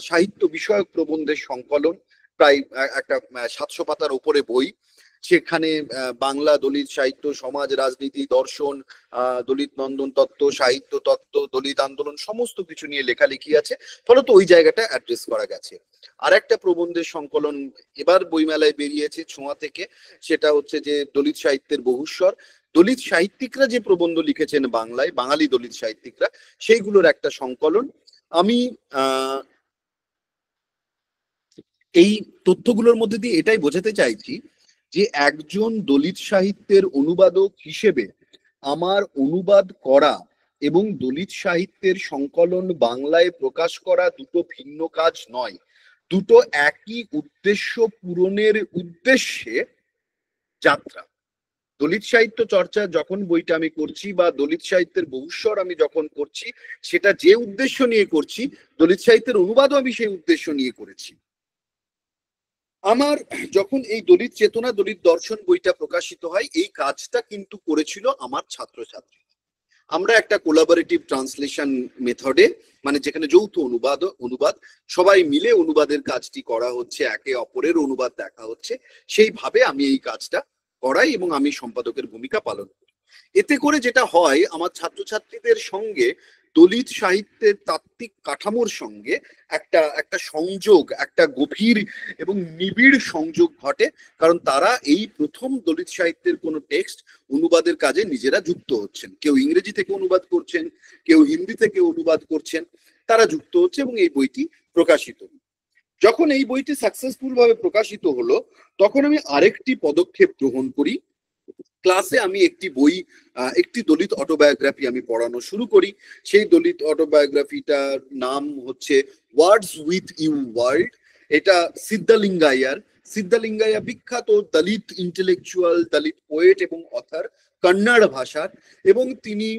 সাহিত্য বিষয়ক প্রবন্ধের সংকলন, প্রায় একটা 700 পাতার উপরে বই। সেখানে বাংলা দলিত সাহিত্য, সমাজ, রাজনীতি, দর্শন, দলিত নন্দন তত্ত্ব, সাহিত্য তত্ত্ব, দলিত আন্দোলন সমস্ত কিছু নিয়ে লেখালেখি আছে, ফলত ওই জায়গাটা অ্যাড্রেস করা গেছে। আর একটা প্রবন্ধের সংকলন এবার বইমেলায় বেরিয়েছে ছোঁয়া থেকে, সেটা হচ্ছে যে দলিত সাহিত্যের বহুস্বর, দলিত সাহিত্যিকরা যে প্রবন্ধ লিখেছেন বাংলায়, বাঙালি দলিত সাহিত্যিকরা, সেইগুলোর একটা সংকলন। আমি এই তথ্যগুলোর মধ্যে দিয়ে এটাই বোঝাতে চাইছি যে একজন দলিত সাহিত্যের অনুবাদক হিসেবে আমার অনুবাদ করা এবং দলিত সাহিত্যের সংকলন বাংলায় প্রকাশ করা দুটো ভিন্ন কাজ নয়, দুটো একই উদ্দেশ্য পূরণের উদ্দেশ্যে যাত্রা। দলিত সাহিত্য চর্চা যখন বইটা আমি করছি বা দলিত সাহিত্যের বহুস্বর আমি যখন করছি, সেটা যে উদ্দেশ্য নিয়ে করছি, দলিত সাহিত্যের অনুবাদও আমি সেই উদ্দেশ্য নিয়ে করেছি। আমার যখন এই দলিত চেতনা দলিত দর্শন বইটা প্রকাশিত হয়, এই কাজটা কিন্তু করেছিল আমার ছাত্রছাত্রী। আমরা একটা কোলাবোরেটিভ ট্রান্সলেশন মেথডে, মানে যেখানে যৌথ অনুবাদ সবাই মিলে অনুবাদের কাজটি করা হচ্ছে, একে অপরের অনুবাদ দেখা হচ্ছে, সেইভাবে আমি এই কাজটা করাই এবং আমি সম্পাদকের ভূমিকা পালন করি। এতে করে যেটা হয়, আমার ছাত্রছাত্রীদের সঙ্গে দলিত সাহিত্যের তাত্ত্বিক কাঠামোর সঙ্গে একটা একটা সংযোগ, একটা গভীর এবং নিবিড় সংযোগ ঘটে, কারণ তারা এই প্রথম দলিত সাহিত্যের কোনো টেক্সট অনুবাদের কাজে নিজেরা যুক্ত হচ্ছেন। কেউ ইংরেজি থেকে অনুবাদ করছেন, কেউ হিন্দি থেকে অনুবাদ করছেন, তারা যুক্ত হচ্ছে এবং এই বইটি প্রকাশিত। যখন এই বইটি সাকসেসফুল ভাবে প্রকাশিত হলো, তখন আমি আরেকটি পদক্ষেপ গ্রহণ করি। ক্লাসে আমি একটি দলিত অটোবায়োগ্রাফি আমি পড়ানো শুরু করি। সেই দলিত অটোবায়োগ্রাফিটার নাম হচ্ছে ওয়ার্ডস উইথ ইউ ওয়ার্ল্ড। এটা সিদ্ধালিঙ্গাইয়া বিখ্যাত দলিত ইন্টেলেকচুয়াল, দলিত পোয়েট এবং অথার, কন্নড় ভাষার, এবং তিনি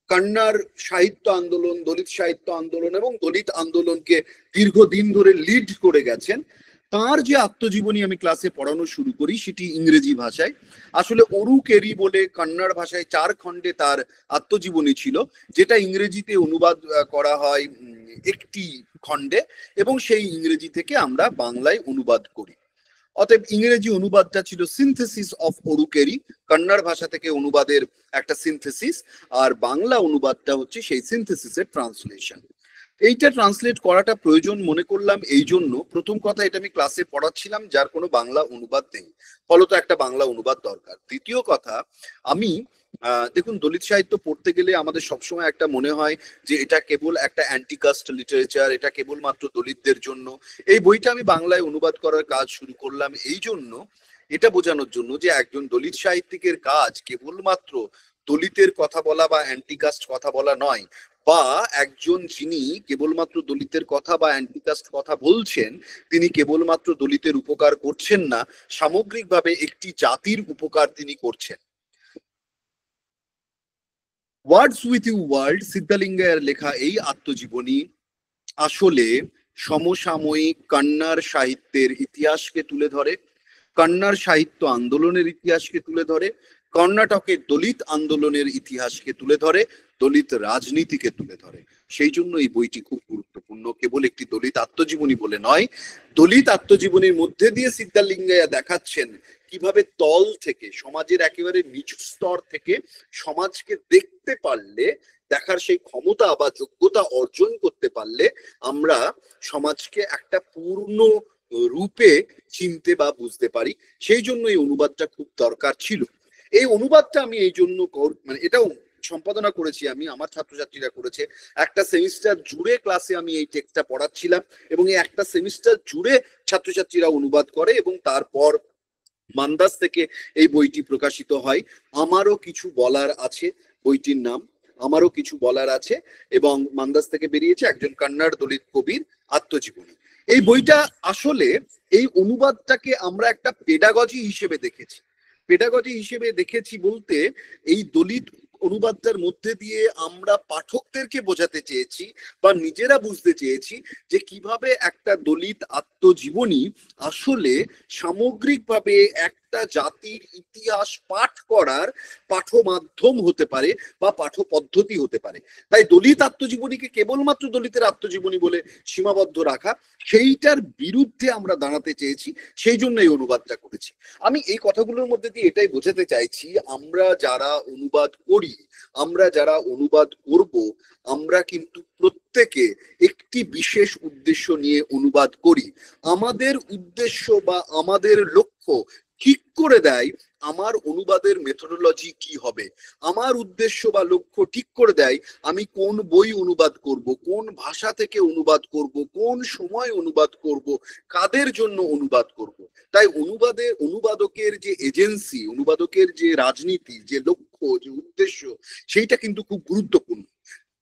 কন্নড় সাহিত্য আন্দোলন, দলিত সাহিত্য আন্দোলন এবং দলিত আন্দোলনকে দীর্ঘদিন ধরে লিড করে গেছেন। তার যে আত্মজীবনী আমি ক্লাসে পড়ানো শুরু করি, সেটি ইংরেজি ভাষায়। আসলে অরু কেরি বলে কন্নড় ভাষায় 4 খণ্ডে তার আত্মজীবনী ছিল, যেটা ইংরেজিতে অনুবাদ করা হয় একটি খণ্ডে, এবং সেই ইংরেজি থেকে আমরা বাংলায় অনুবাদ করি। অতএব ইংরেজি অনুবাদটা ছিল সিনথেসিস অফ অরু কেরি, কন্নড় ভাষা থেকে অনুবাদের একটা সিনথেসিস, আর বাংলা অনুবাদটা হচ্ছে সেই সিনথেসিসের ট্রান্সলেশন। এইটা ট্রান্সলেট করাটা প্রয়োজন মনে করলাম এই জন্য, প্রথম কথা, এটা আমি ক্লাসে পড়াচ্ছিলাম যার কোনো বাংলা অনুবাদ নেই, ফলত একটা বাংলা অনুবাদ দরকার। দ্বিতীয় কথা, আমি দেখুন, দলিত সাহিত্য পড়তে গেলে আমাদের সবসময় একটা মনে হয় যে এটা কেবল একটা অ্যান্টিকাস্ট লিটারেচার, এটা কেবলমাত্র দলিতদের জন্য। এই বইটা আমি বাংলায় অনুবাদ করার কাজ শুরু করলাম এই জন্য, এটা বোঝানোর জন্য যে একজন দলিত সাহিত্যিকের কাজ কেবলমাত্র দলিতের কথা বলা বা অ্যান্টিকাস্ট কথা বলা নয়, বা একজন যিনি কেবলমাত্র দলিতের কথা বা অ্যান্টিকাস্ট কথা বলছেন, তিনি কেবলমাত্র দলিতের উপকার করছেন না, সামগ্রিকভাবে একটি জাতির উপকার তিনি করছেন। ওয়ার্ডস উইথ ইউ ওয়ার্ল্ড, সিদ্ধালিঙ্গায়ের লেখা এই আত্মজীবনী আসলে সমসাময়িক কন্নড় সাহিত্যের ইতিহাসকে তুলে ধরে, কন্নড় সাহিত্য আন্দোলনের ইতিহাসকে তুলে ধরে, কর্ণাটকের দলিত আন্দোলনের ইতিহাসকে তুলে ধরে, দলিত রাজনীতিকে তুলে ধরে। সেই জন্য এই বইটি খুব গুরুত্বপূর্ণ। কেবল একটি দলিত আত্মজীবনী বলে নয়, দলিত আত্মজীবনীর মধ্যে দিয়ে সিদ্ধালিঙ্গাইয়া দেখাচ্ছেন কিভাবে তল থেকে, সমাজের একেবারে নিচু স্তর থেকে সমাজকে দেখতে পারলে, দেখার সেই ক্ষমতা বা যোগ্যতা অর্জন করতে পারলে আমরা সমাজকে একটা পূর্ণ রূপে চিনতে বা বুঝতে পারি। সেই জন্য এই অনুবাদটা খুব দরকার ছিল। এই অনুবাদটা আমি এই জন্য মানে এটাও সম্পাদনা করেছি আমি, আমার ছাত্রছাত্রীরা করেছে। একটা সেমিস্টার জুড়ে ক্লাসে আমি এই টেক্সটটা পড়াচ্ছিলাম এবং এই একটা সেমিস্টার জুড়ে ছাত্রছাত্রীরা অনুবাদ করে, এবং তারপর মান্দাস থেকে এই বইটি প্রকাশিত হয়। আমারও কিছু বলার আছে, বইটির নাম আমারও কিছু বলার আছে, এবং মান্দাস থেকে বেরিয়েছে একজন কন্নড় দলিত কবির আত্মজীবনী। এই বইটা আসলে, এই অনুবাদটাকে আমরা একটা পেডাগজি হিসেবে দেখেছি। পেডাগজি হিসেবে দেখেছি বলতে, এই দলিত অনুবাদটার মধ্যে দিয়ে আমরা পাঠকদেরকে বোঝাতে চেয়েছি বা নিজেরা বুঝতে চেয়েছি যে কিভাবে একটা দলিত আত্মজীবনী আসলে সামগ্রিকভাবে একটা জাতির ইতিহাস পাঠ করার পাঠ মাধ্যম হতে পারে বা পাঠ পদ্ধতি হতে পারে। তাই দলিত আত্মজীবনীকে কেবলমাত্র দলিতের আত্মজীবনী বলে সীমাবদ্ধ রাখা, সেইটার বিরুদ্ধে আমরা দাঁড়াতে চেয়েছি, সেই জন্য এই অনুবাদটা করেছি। আমি এই কথাগুলোর মধ্যে দিয়ে এটাই বোঝাতে চাইছি, আমরা যারা অনুবাদ করি, আমরা যারা অনুবাদ করব, আমরা কিন্তু প্রত্যেকে একটি বিশেষ উদ্দেশ্য নিয়ে অনুবাদ করি। আমাদের উদ্দেশ্য বা আমাদের লক্ষ্য ঠিক করে দেয় আমার অনুবাদের মেথোডোলজি কি হবে, আমার উদ্দেশ্য বা লক্ষ্য ঠিক করে দেয় আমি কোন বই অনুবাদ করব, কোন ভাষা থেকে অনুবাদ করব, কোন সময় অনুবাদ করব, কাদের জন্য অনুবাদ করব। তাই অনুবাদকের যে এজেন্সি, অনুবাদকের যে রাজনীতি, যে লক্ষ্য, যে উদ্দেশ্য, সেইটা কিন্তু খুব গুরুত্বপূর্ণ।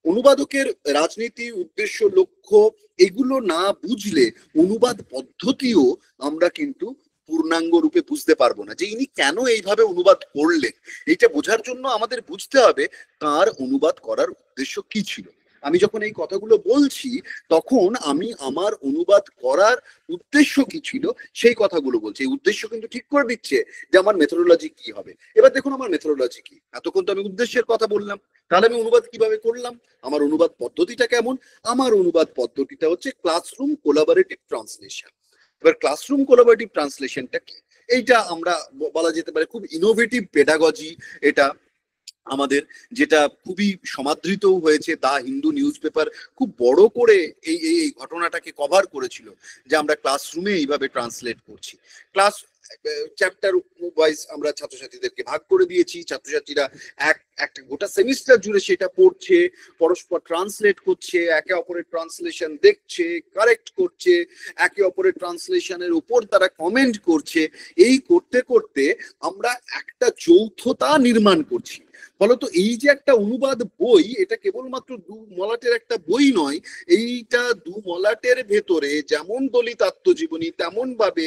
অনুবাদকের রাজনীতি, উদ্দেশ্য, লক্ষ্য এগুলো না বুঝলে অনুবাদ পদ্ধতিও আমরা কিন্তু পূর্ণাঙ্গ রূপে বুঝতে পারবো না, যে ইনি কেন এইভাবে অনুবাদ করলেন। এটা বোঝার জন্য আমাদের বুঝতে হবে তার অনুবাদ করার উদ্দেশ্য কি ছিল। আমি যখন এই কথাগুলো বলছি তখন আমি আমার অনুবাদ করার উদ্দেশ্য কি ছিল সেই কথাগুলো বলছি। এই উদ্দেশ্য কিন্তু ঠিক করে দিচ্ছে যে আমার মেথোডোলজি কি হবে। এবার দেখুন আমার মেথোডোলজি কি। এতক্ষণ তো আমি উদ্দেশ্যের কথা বললাম, তাহলে আমি অনুবাদ কিভাবে করলাম, আমার অনুবাদ পদ্ধতিটা কেমন। আমার অনুবাদ পদ্ধতিটা হচ্ছে ক্লাসরুম কোলাবোরেটিভ ট্রান্সলেশন। এবার ক্লাসরুম কোলাবোরেটিভ ট্রান্সলেশনটা কি, এইটা আমরা বলা যেতে পারে খুব ইনোভেটিভ পেডাগজি এটা আমাদের, যেটা খুবই সমাদৃত হয়েছে। দা হিন্দু নিউজ পেপার খুব বড় করে এই ঘটনাটাকে কভার করেছিল যে আমরা ক্লাসরুমে এইভাবে ট্রান্সলেট করছি। ক্লাস চ্যাপ্টার ওয়াইজ আমরা ছাত্রছাত্রীদেরকে ভাগ করে দিয়েছি, ছাত্রছাত্রীরা একটা গোটা সেমিস্টার জুড়ে সেটা পড়ছে, পরস্পর ট্রান্সলেট করছে, একে অপরের ট্রান্সলেশন দেখছে, কারেক্ট করছে, একে অপরের ট্রান্সলেশনের উপর তারা কমেন্ট করছে। এই করতে করতে আমরা একটা যৌথতা নির্মাণ করছি। ফলত এই যে একটা অনুবাদ বই, এটা কেবলমাত্র দু মলাটের একটা বই নয়, এইটা দু মলাটের ভেতরে যেমন দলিত আত্মজীবনী তেমন ভাবে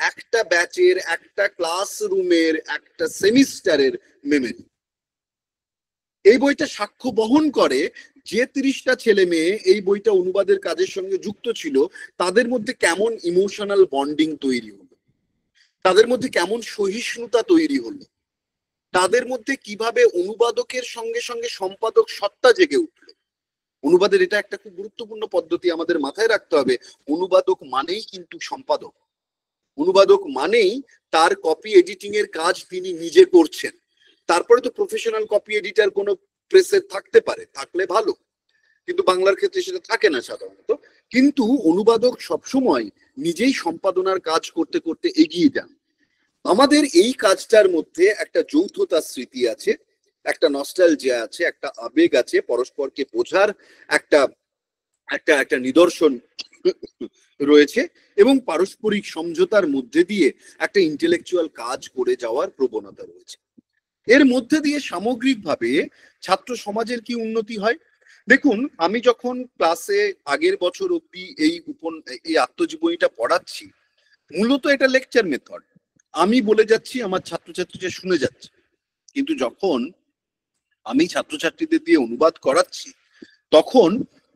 একটা ব্যাচের, একটা ক্লাসরুমের, একটা সেমিস্টারের মেমরি। এই বইটা সাক্ষ্য বহন করে যে 30টা ছেলে মেয়ে এই বইটা অনুবাদের কাজের সঙ্গে যুক্ত ছিল, তাদের মধ্যে কেমন ইমোশনাল বন্ডিং তৈরি হলো, তাদের মধ্যে কেমন সহিষ্ণুতা তৈরি হলো, তাদের মধ্যে কিভাবে অনুবাদকের সঙ্গে সঙ্গে সম্পাদক সত্তা জেগে উঠল। অনুবাদের এটা একটা খুব গুরুত্বপূর্ণ পদ্ধতি আমাদের মাথায় রাখতে হবে। অনুবাদক মানেই কিন্তু সম্পাদক, অনুবাদক মানেই তার কপি এডিটিং এর কাজ তিনি নিজে করছেন। তারপরে তো প্রফেশনাল কপি এডিটর কোনো প্রেসে থাকতে পারে, থাকলে ভালো, কিন্তু বাংলার ক্ষেত্রে সেটা থাকে না সাধারণত। কিন্তু অনুবাদক সবসময় নিজেই সম্পাদনার কাজ করতে করতে এগিয়ে যান। আমাদের এই কাজটার মধ্যে একটা যৌথতা স্মৃতি আছে, একটা নস্টালজিয়া আছে, একটা আবেগ আছে, পরস্পরকে বোঝার একটা একটা একটা নিদর্শন রয়েছে, এবং পারস্পরিক সমঝোতার মধ্যে দিয়ে একটা ইন্টেলেকচুয়াল কাজ করে যাওয়ার প্রবণতা রয়েছে। এর মধ্যে দিয়ে সামগ্রিকভাবে ছাত্র সমাজের কি উন্নতি হয়। দেখুন, আমি যখন ক্লাসে আগের বছর অব্দি এই আত্মজীবনীটা পড়াচ্ছি, মূলত এটা লেকচার মেথড, আমি বলে যাচ্ছি, আমার ছাত্রছাত্রীরা শুনে যাচ্ছে। কিন্তু যখন আমি ছাত্রছাত্রীদের দিয়ে অনুবাদ করাচ্ছি, তখন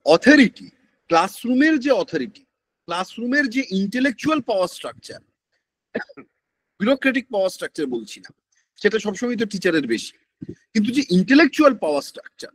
অথরিটি, ক্লাসরুমের যে অথরিটি, ক্লাসরুমের যে ইন্টেলেকচুয়াল পাওয়ার স্ট্রাকচার, বিউরোক্রেটিক পাওয়ার স্ট্রাকচার বলছি না, সেটা সবসময় তো টিচারের বেশি, কিন্তু যে ইন্টেলেকচুয়াল পাওয়ার স্ট্রাকচার,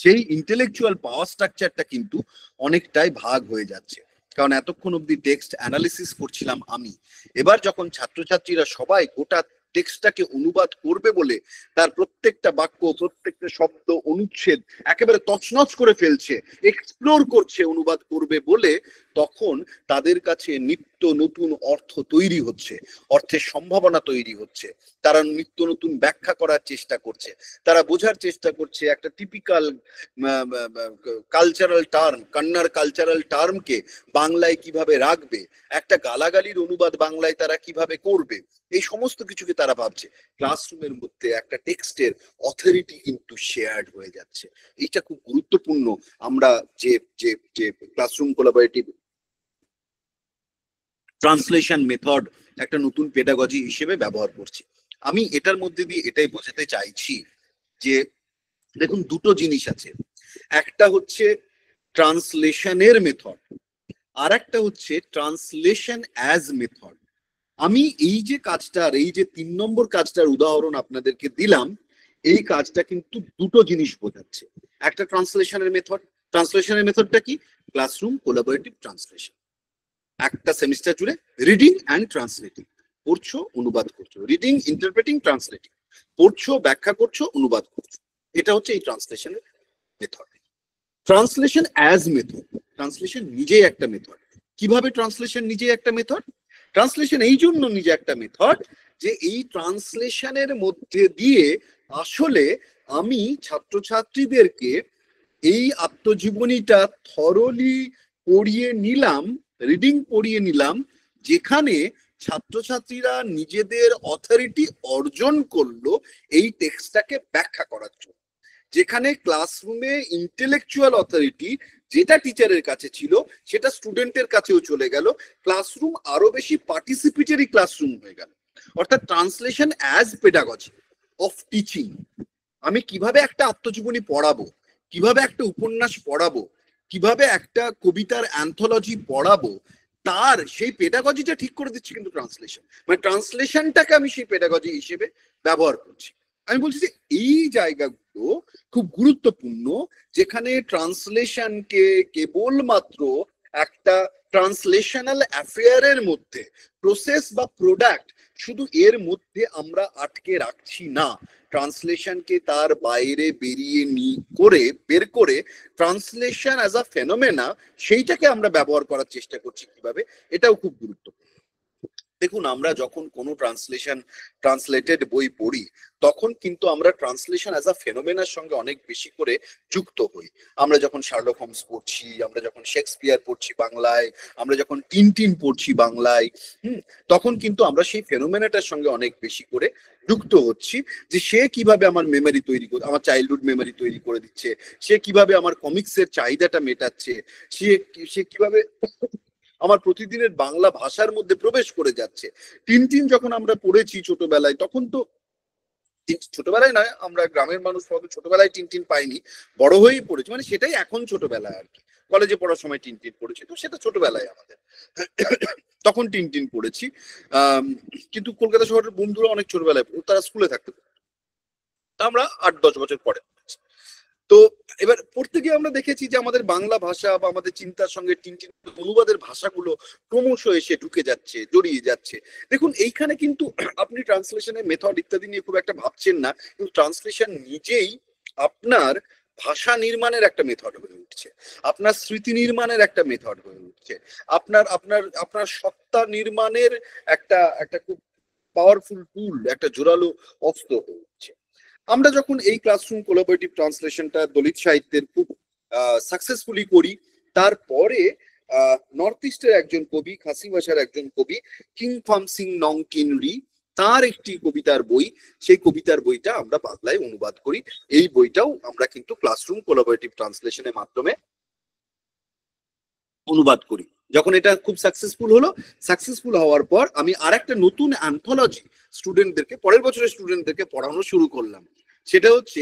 সেই ইন্টেলেকচুয়াল পাওয়ার স্ট্রাকচারটা কিন্তু অনেকটাই ভাগ হয়ে যাচ্ছে। কারণ এতক্ষণ অব্দি টেক্সট অ্যানালিসিস করছিলাম আমি, এবার যখন ছাত্রছাত্রীরা সবাই গোটা টেক্সটটাকে অনুবাদ করবে বলে তার প্রত্যেকটা বাক্য, প্রত্যেকটা শব্দ, অনুচ্ছেদ একেবারে তছনছ করে ফেলছে, এক্সপ্লোর করছে অনুবাদ করবে বলে, তখন তাদের কাছে নিত্য নতুন অর্থ তৈরি হচ্ছে, অর্থের সম্ভাবনা তৈরি হচ্ছে। তারা নিত্য নতুন ব্যাখ্যা করার চেষ্টা করছে, তারা বোঝার চেষ্টা করছে একটা typical cultural term, Kannada cultural টার্মকে বাংলায় কিভাবে রাখবে, একটা গালাগালির অনুবাদ বাংলায় তারা কিভাবে করবে, এই সমস্ত কিছুকে তারা ভাবছে। ক্লাসরুমের মধ্যে একটা টেক্সটের অথরিটি কিন্তু শেয়ার্ড হয়ে যাচ্ছে। এইটা খুব গুরুত্বপূর্ণ। আমরা যে যে যে ক্লাসরুম কোলাবোরেটিভ ট্রান্সলেশন মেথড একটা নতুন পেডাগজি হিসেবে ব্যবহার করছি। আমি এটার মধ্যে দিয়ে এটাই বোঝাতে চাইছি যে দেখুন, দুটো জিনিস আছে, একটা হচ্ছে ট্রান্সলেশনের মেথড, আর একটা হচ্ছে ট্রান্সলেশন অ্যাজ মেথড। আমি এই যে কাজটার, এই যে 3 নম্বর কাজটার উদাহরণ আপনাদেরকে দিলাম, এই কাজটা কিন্তু দুটো জিনিস বোঝাচ্ছে। একটা ট্রান্সলেশনের মেথড, ট্রান্সলেশনের মেথডটা কি, ক্লাসরুম কোলাবোরেটিভ ট্রান্সলেশন। একটা সেমিস্টার জুড়ে রিডিং অ্যান্ড ট্রান্সলেটিং, পড়ছো অনুবাদ করছো, রিডিং, ইন্টারপ্রেটিং, ট্রান্সলেটিং, পড়ছো, ব্যাখ্যা করছো, অনুবাদ করছো। এটা হচ্ছে এই ট্রান্সলেশনের method. Translation as method, translation নিজেই একটা মেথড। কিভাবে ট্রান্সলেশন নিজেই একটা মেথড? ট্রান্সলেশন এই জন্য নিজে একটা মেথড যে এই ট্রান্সলেশনের মধ্যে দিয়ে আসলে আমি ছাত্রছাত্রীদেরকে এই আত্মজীবনীটা থরলি পড়িয়ে নিলাম, রিডিং পড়িয়ে নিলাম, যেখানে ছাত্রছাত্রীরা নিজেদের অথরিটি অর্জন করলো এই টেক্সটটাকে ব্যাখ্যা করার জন্য। যেখানে ক্লাসরুমে ইন্টেলেকচুয়াল অথরিটি যেটা টিচারের কাছে ছিল সেটা স্টুডেন্টের কাছেও চলে গেল, ক্লাসরুম আরো বেশি পার্টিসিপেটরি ক্লাসরুম হয়ে গেল। অর্থাৎ translation as pedagogy of teaching. আমি কিভাবে একটা আত্মজীবনী পড়াবো, কিভাবে একটা উপন্যাস পড়াবো, কিভাবে একটা কবিতার অ্যান্থোলজি পড়াবো, তার সেই পেডাগজিটা ঠিক করে দিচ্ছে কিন্তু ট্রান্সলেশন। মানে ট্রান্সলেশনটাকে আমি সেই পেডাগজি হিসেবে ব্যবহার করছি। আমি বলছি যে এই জায়গাগুলো খুব গুরুত্বপূর্ণ, যেখানে ট্রান্সলেশনকে কেবলমাত্র একটা ট্রান্সলেশনাল অ্যাফেয়ারের মধ্যে, প্রসেস বা প্রোডাক্ট শুধু এর মধ্যে আমরা আটকে রাখছি না, ট্রান্সলেশনকে তার বাইরে বের করে ট্রান্সলেশন অ্যাজ আ ফেনোমেনা সেইটাকে আমরা ব্যবহার করার চেষ্টা করছি কিভাবে, এটাও খুব গুরুত্বপূর্ণ। দেখুন, আমরা যখন কোনো ট্রান্সলেটেড বই পড়ি তখন কিন্তু আমরা ট্রান্সলেশন অ্যাজ আ ফেনোমেনার সঙ্গে অনেক বেশি করে যুক্ত হই। আমরা যখন শার্লক হোমস পড়ছি, আমরা যখন শেক্সপিয়ার পড়ছি বাংলায়, আমরা যখন টিনটিন পড়ছি বাংলায়, তখন কিন্তু আমরা সেই ফেনোমেনাটার সঙ্গে অনেক বেশি করে যুক্ত হচ্ছি, যে সে কিভাবে আমার মেমোরি তৈরি করে, আমার চাইল্ডহুড মেমোরি তৈরি করে দিচ্ছে, সে কিভাবে আমার কমিক্সের চাহিদাটা মেটাচ্ছে, সে কিভাবে আমার প্রতিদিনের বাংলা ভাষার মধ্যে প্রবেশ করে যাচ্ছে। টিনটিন যখন আমরা পড়েছি ছোটবেলায়, তখন তো ছোটবেলায় নয়, আমরা গ্রামের মানুষ ছোটবেলায় টিনটিন পাইনি, বড় হয়েই পড়েছি, মানে সেটাই এখন ছোটবেলায় আর কি। কলেজে পড়ার সময় টিনটিন পড়েছি, তো সেটা ছোটবেলায় আমাদের তখন টিনটিন পড়েছি। কিন্তু কলকাতা শহরের বন্ধুরা অনেক ছোটবেলায়, তারা স্কুলে থাকতে, আমরা 8-10 বছর পরে। তো এবার পড়তে গিয়ে আমরা দেখেছি যে আমাদের বাংলা ভাষা বা আমাদের চিন্তার সঙ্গে টিনটিন অনুবাদের ভাষাগুলো ক্রমশ এসে ঢুকে যাচ্ছে, জড়িয়ে যাচ্ছে। দেখুন, এইখানে কিন্তু আপনি ট্রান্সলেশনের মেথড ইত্যাদি নিয়ে খুব একটা ভাবছেন না, কিন্তু ট্রান্সলেশন নিজেই আপনার ভাষা নির্মাণের একটা মেথড হয়ে উঠছে, আপনার স্মৃতি নির্মাণের একটা মেথড হয়ে উঠছে, আপনার আপনার আপনার সত্তা নির্মাণের একটা একটা খুব পাওয়ারফুল টুল, একটা জোরালো অস্ত্র হয়ে উঠছে। আমরা যখন এই ক্লাসরুম কোলাবোরেটিভ ট্রান্সলেশনটা দলিত সাহিত্যের খুব সাকসেসফুলি করি, তারপরে নর্থ ইস্টের একজন কবি, খাসি ভাষার একজন কবি, কিংফাম সিং নংকিনরি, তার একটি কবিতার বই, সেই কবিতার বইটা আমরা বাংলায় অনুবাদ করি। এই বইটাও আমরা কিন্তু ক্লাসরুম কোলাবোরেটিভ ট্রান্সলেশনের মাধ্যমে অনুবাদ করি। যখন এটা খুব সাকসেসফুল হলো, সাকসেসফুল হওয়ার পর আমি আরেকটা নতুন অ্যান্থোলজি স্টুডেন্টদেরকে, পরের বছরের স্টুডেন্টদেরকে পড়ানো শুরু করলাম। সেটা হচ্ছে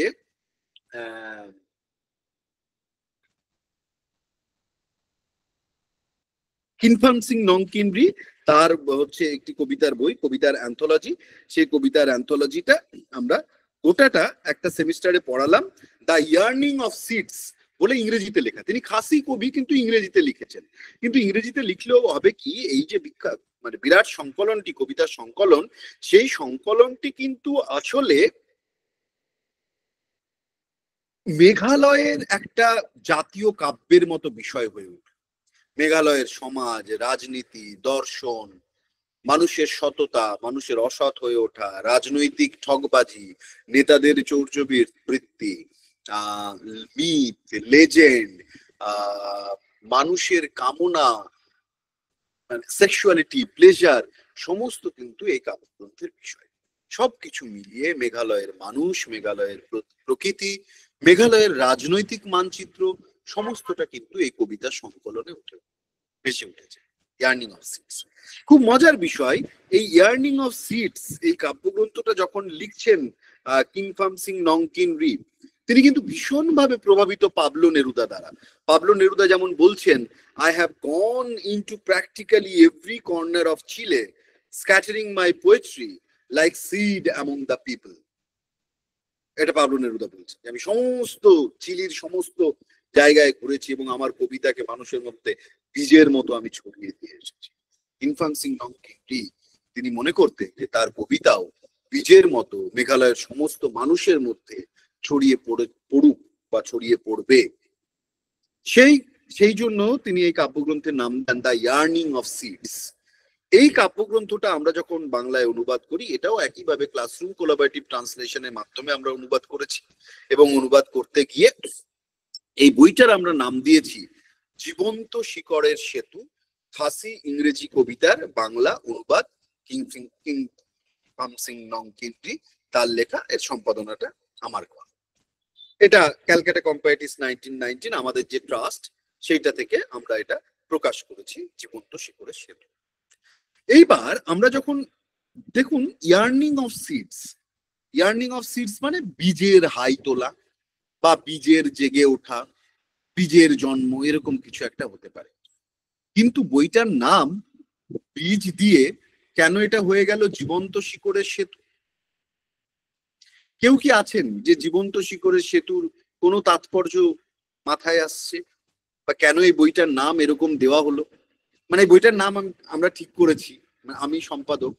কিনফাম সিং নংকিনরি, তার হচ্ছে একটি কবিতার বই, কবিতার অ্যান্থোলজি। সেই কবিতার অ্যান্থোলজিটা আমরা গোটাটা একটা সেমিস্টারে পড়ালাম। দ্য ইয়ার্নিং অফ সিডস বলে ইংরেজিতে লেখা, তিনি খাসি কবি কিন্তু ইংরেজিতে লিখেছেন। কিন্তু ইংরেজিতে লিখলেও হবে কি, এই যে বিখ্যাত মানে বিরাট সংকলনটি, কবিতার সংকলন, সেই সংকলনটি কিন্তু আসলে মেঘালয়ের একটা জাতীয় কাব্যের মতো বিষয় হয়ে ওঠে। মেঘালয়ের সমাজ, রাজনীতি, দর্শন, মানুষের সততা, মানুষের অসৎ হয়ে ওঠা, রাজনৈতিক ঠগবাজি, নেতাদের চৌর্যবৃত্তি, মিথ, লেজেন্ড, মানুষের কামনা, সেক্সুয়ালিটি, প্লেজার, সমস্ত কিন্তু এই কাব্যগ্রন্থের বিষয়। সবকিছু মিলিয়ে মেঘালয়ের মানুষ, মেঘালয়ের প্রকৃতি, মেঘালয়ের রাজনৈতিক মানচিত্র, সমস্তটা কিন্তু এই কবিতা সংকলনে ভেসে উঠেছে। ইয়ার্নিং অফ সিডস খুব মজার বিষয়। এই ইয়ার্নিং অফ সিডস এই কাব্যগ্রন্থটা যখন লিখছেন কিংফাম সিং নংকিনরি, তিনি কিন্তু ভীষণভাবে প্রভাবিত পাবলো নেরুদা দ্বারা। পাবলো নেরুদা যেমন বলছেন, I have gone into practically every corner of Chile, scattering my poetry like seed among the people. এটা পাবলো নেরুদা বলছেন, আমি সমস্ত চিলির সমস্ত জায়গায় ঘুরেছি এবং আমার কবিতাকে মানুষের মধ্যে বীজের মতো আমি ছড়িয়ে দিয়ে এসেছি। কিংফাম সিং নংকিনরি তিনি মনে করতেন যে তার কবিতাও বীজের মতো মেঘালয়ের সমস্ত মানুষের মধ্যে ছড়িয়ে পড়ুক বা ছড়িয়ে পড়বে। সেই জন্য তিনি এই কাব্যগ্রন্থের নাম দেন দ্য ইয়ার্নিং অফ সিডস। এই কাব্যগ্রন্থটা আমরা যখন বাংলায় অনুবাদ করি, এটাও একইভাবে ক্লাসরুম কোলাবোরেটিভ ট্রান্সলেশনের মাধ্যমে আমরা অনুবাদ করেছি, এবং অনুবাদ করতে গিয়ে এই বইটার আমরা নাম দিয়েছি জীবন্ত শিকড়ের সেতু, ফাসি ইংরেজি কবিতার বাংলা অনুবাদ, কিং পামসিং নং কিন্ডি তার লেখা, এর সম্পাদনাটা আমার করা। এটা ক্যালকাটা কম্পারেটিভ 1919 আমাদের যে ট্রাস্ট সেইটা থেকে আমরা এটা প্রকাশ করেছি, জীবন্ত শিকড়ের সেতু। এইবার আমরা যখন দেখুন earning of seeds, earning of seeds মানে বীজের হাই তোলা বা বীজের জেগে ওঠা, বীজের জন্ম, এরকম কিছু একটা হতে পারে। কিন্তু বইটার নাম বীজ দিয়ে কেন এটা হয়ে গেল জীবন্ত শিকড়ের সেতু? কেউ কি আছেন যে জীবন্ত শিকড়ের সেতুর কোনো তাৎপর্য মাথায় আসছে, বা কেন এই বইটার নাম এরকম দেওয়া হলো? মানে বইটার নাম আমরা ঠিক করেছি, মানে আমি সম্পাদক,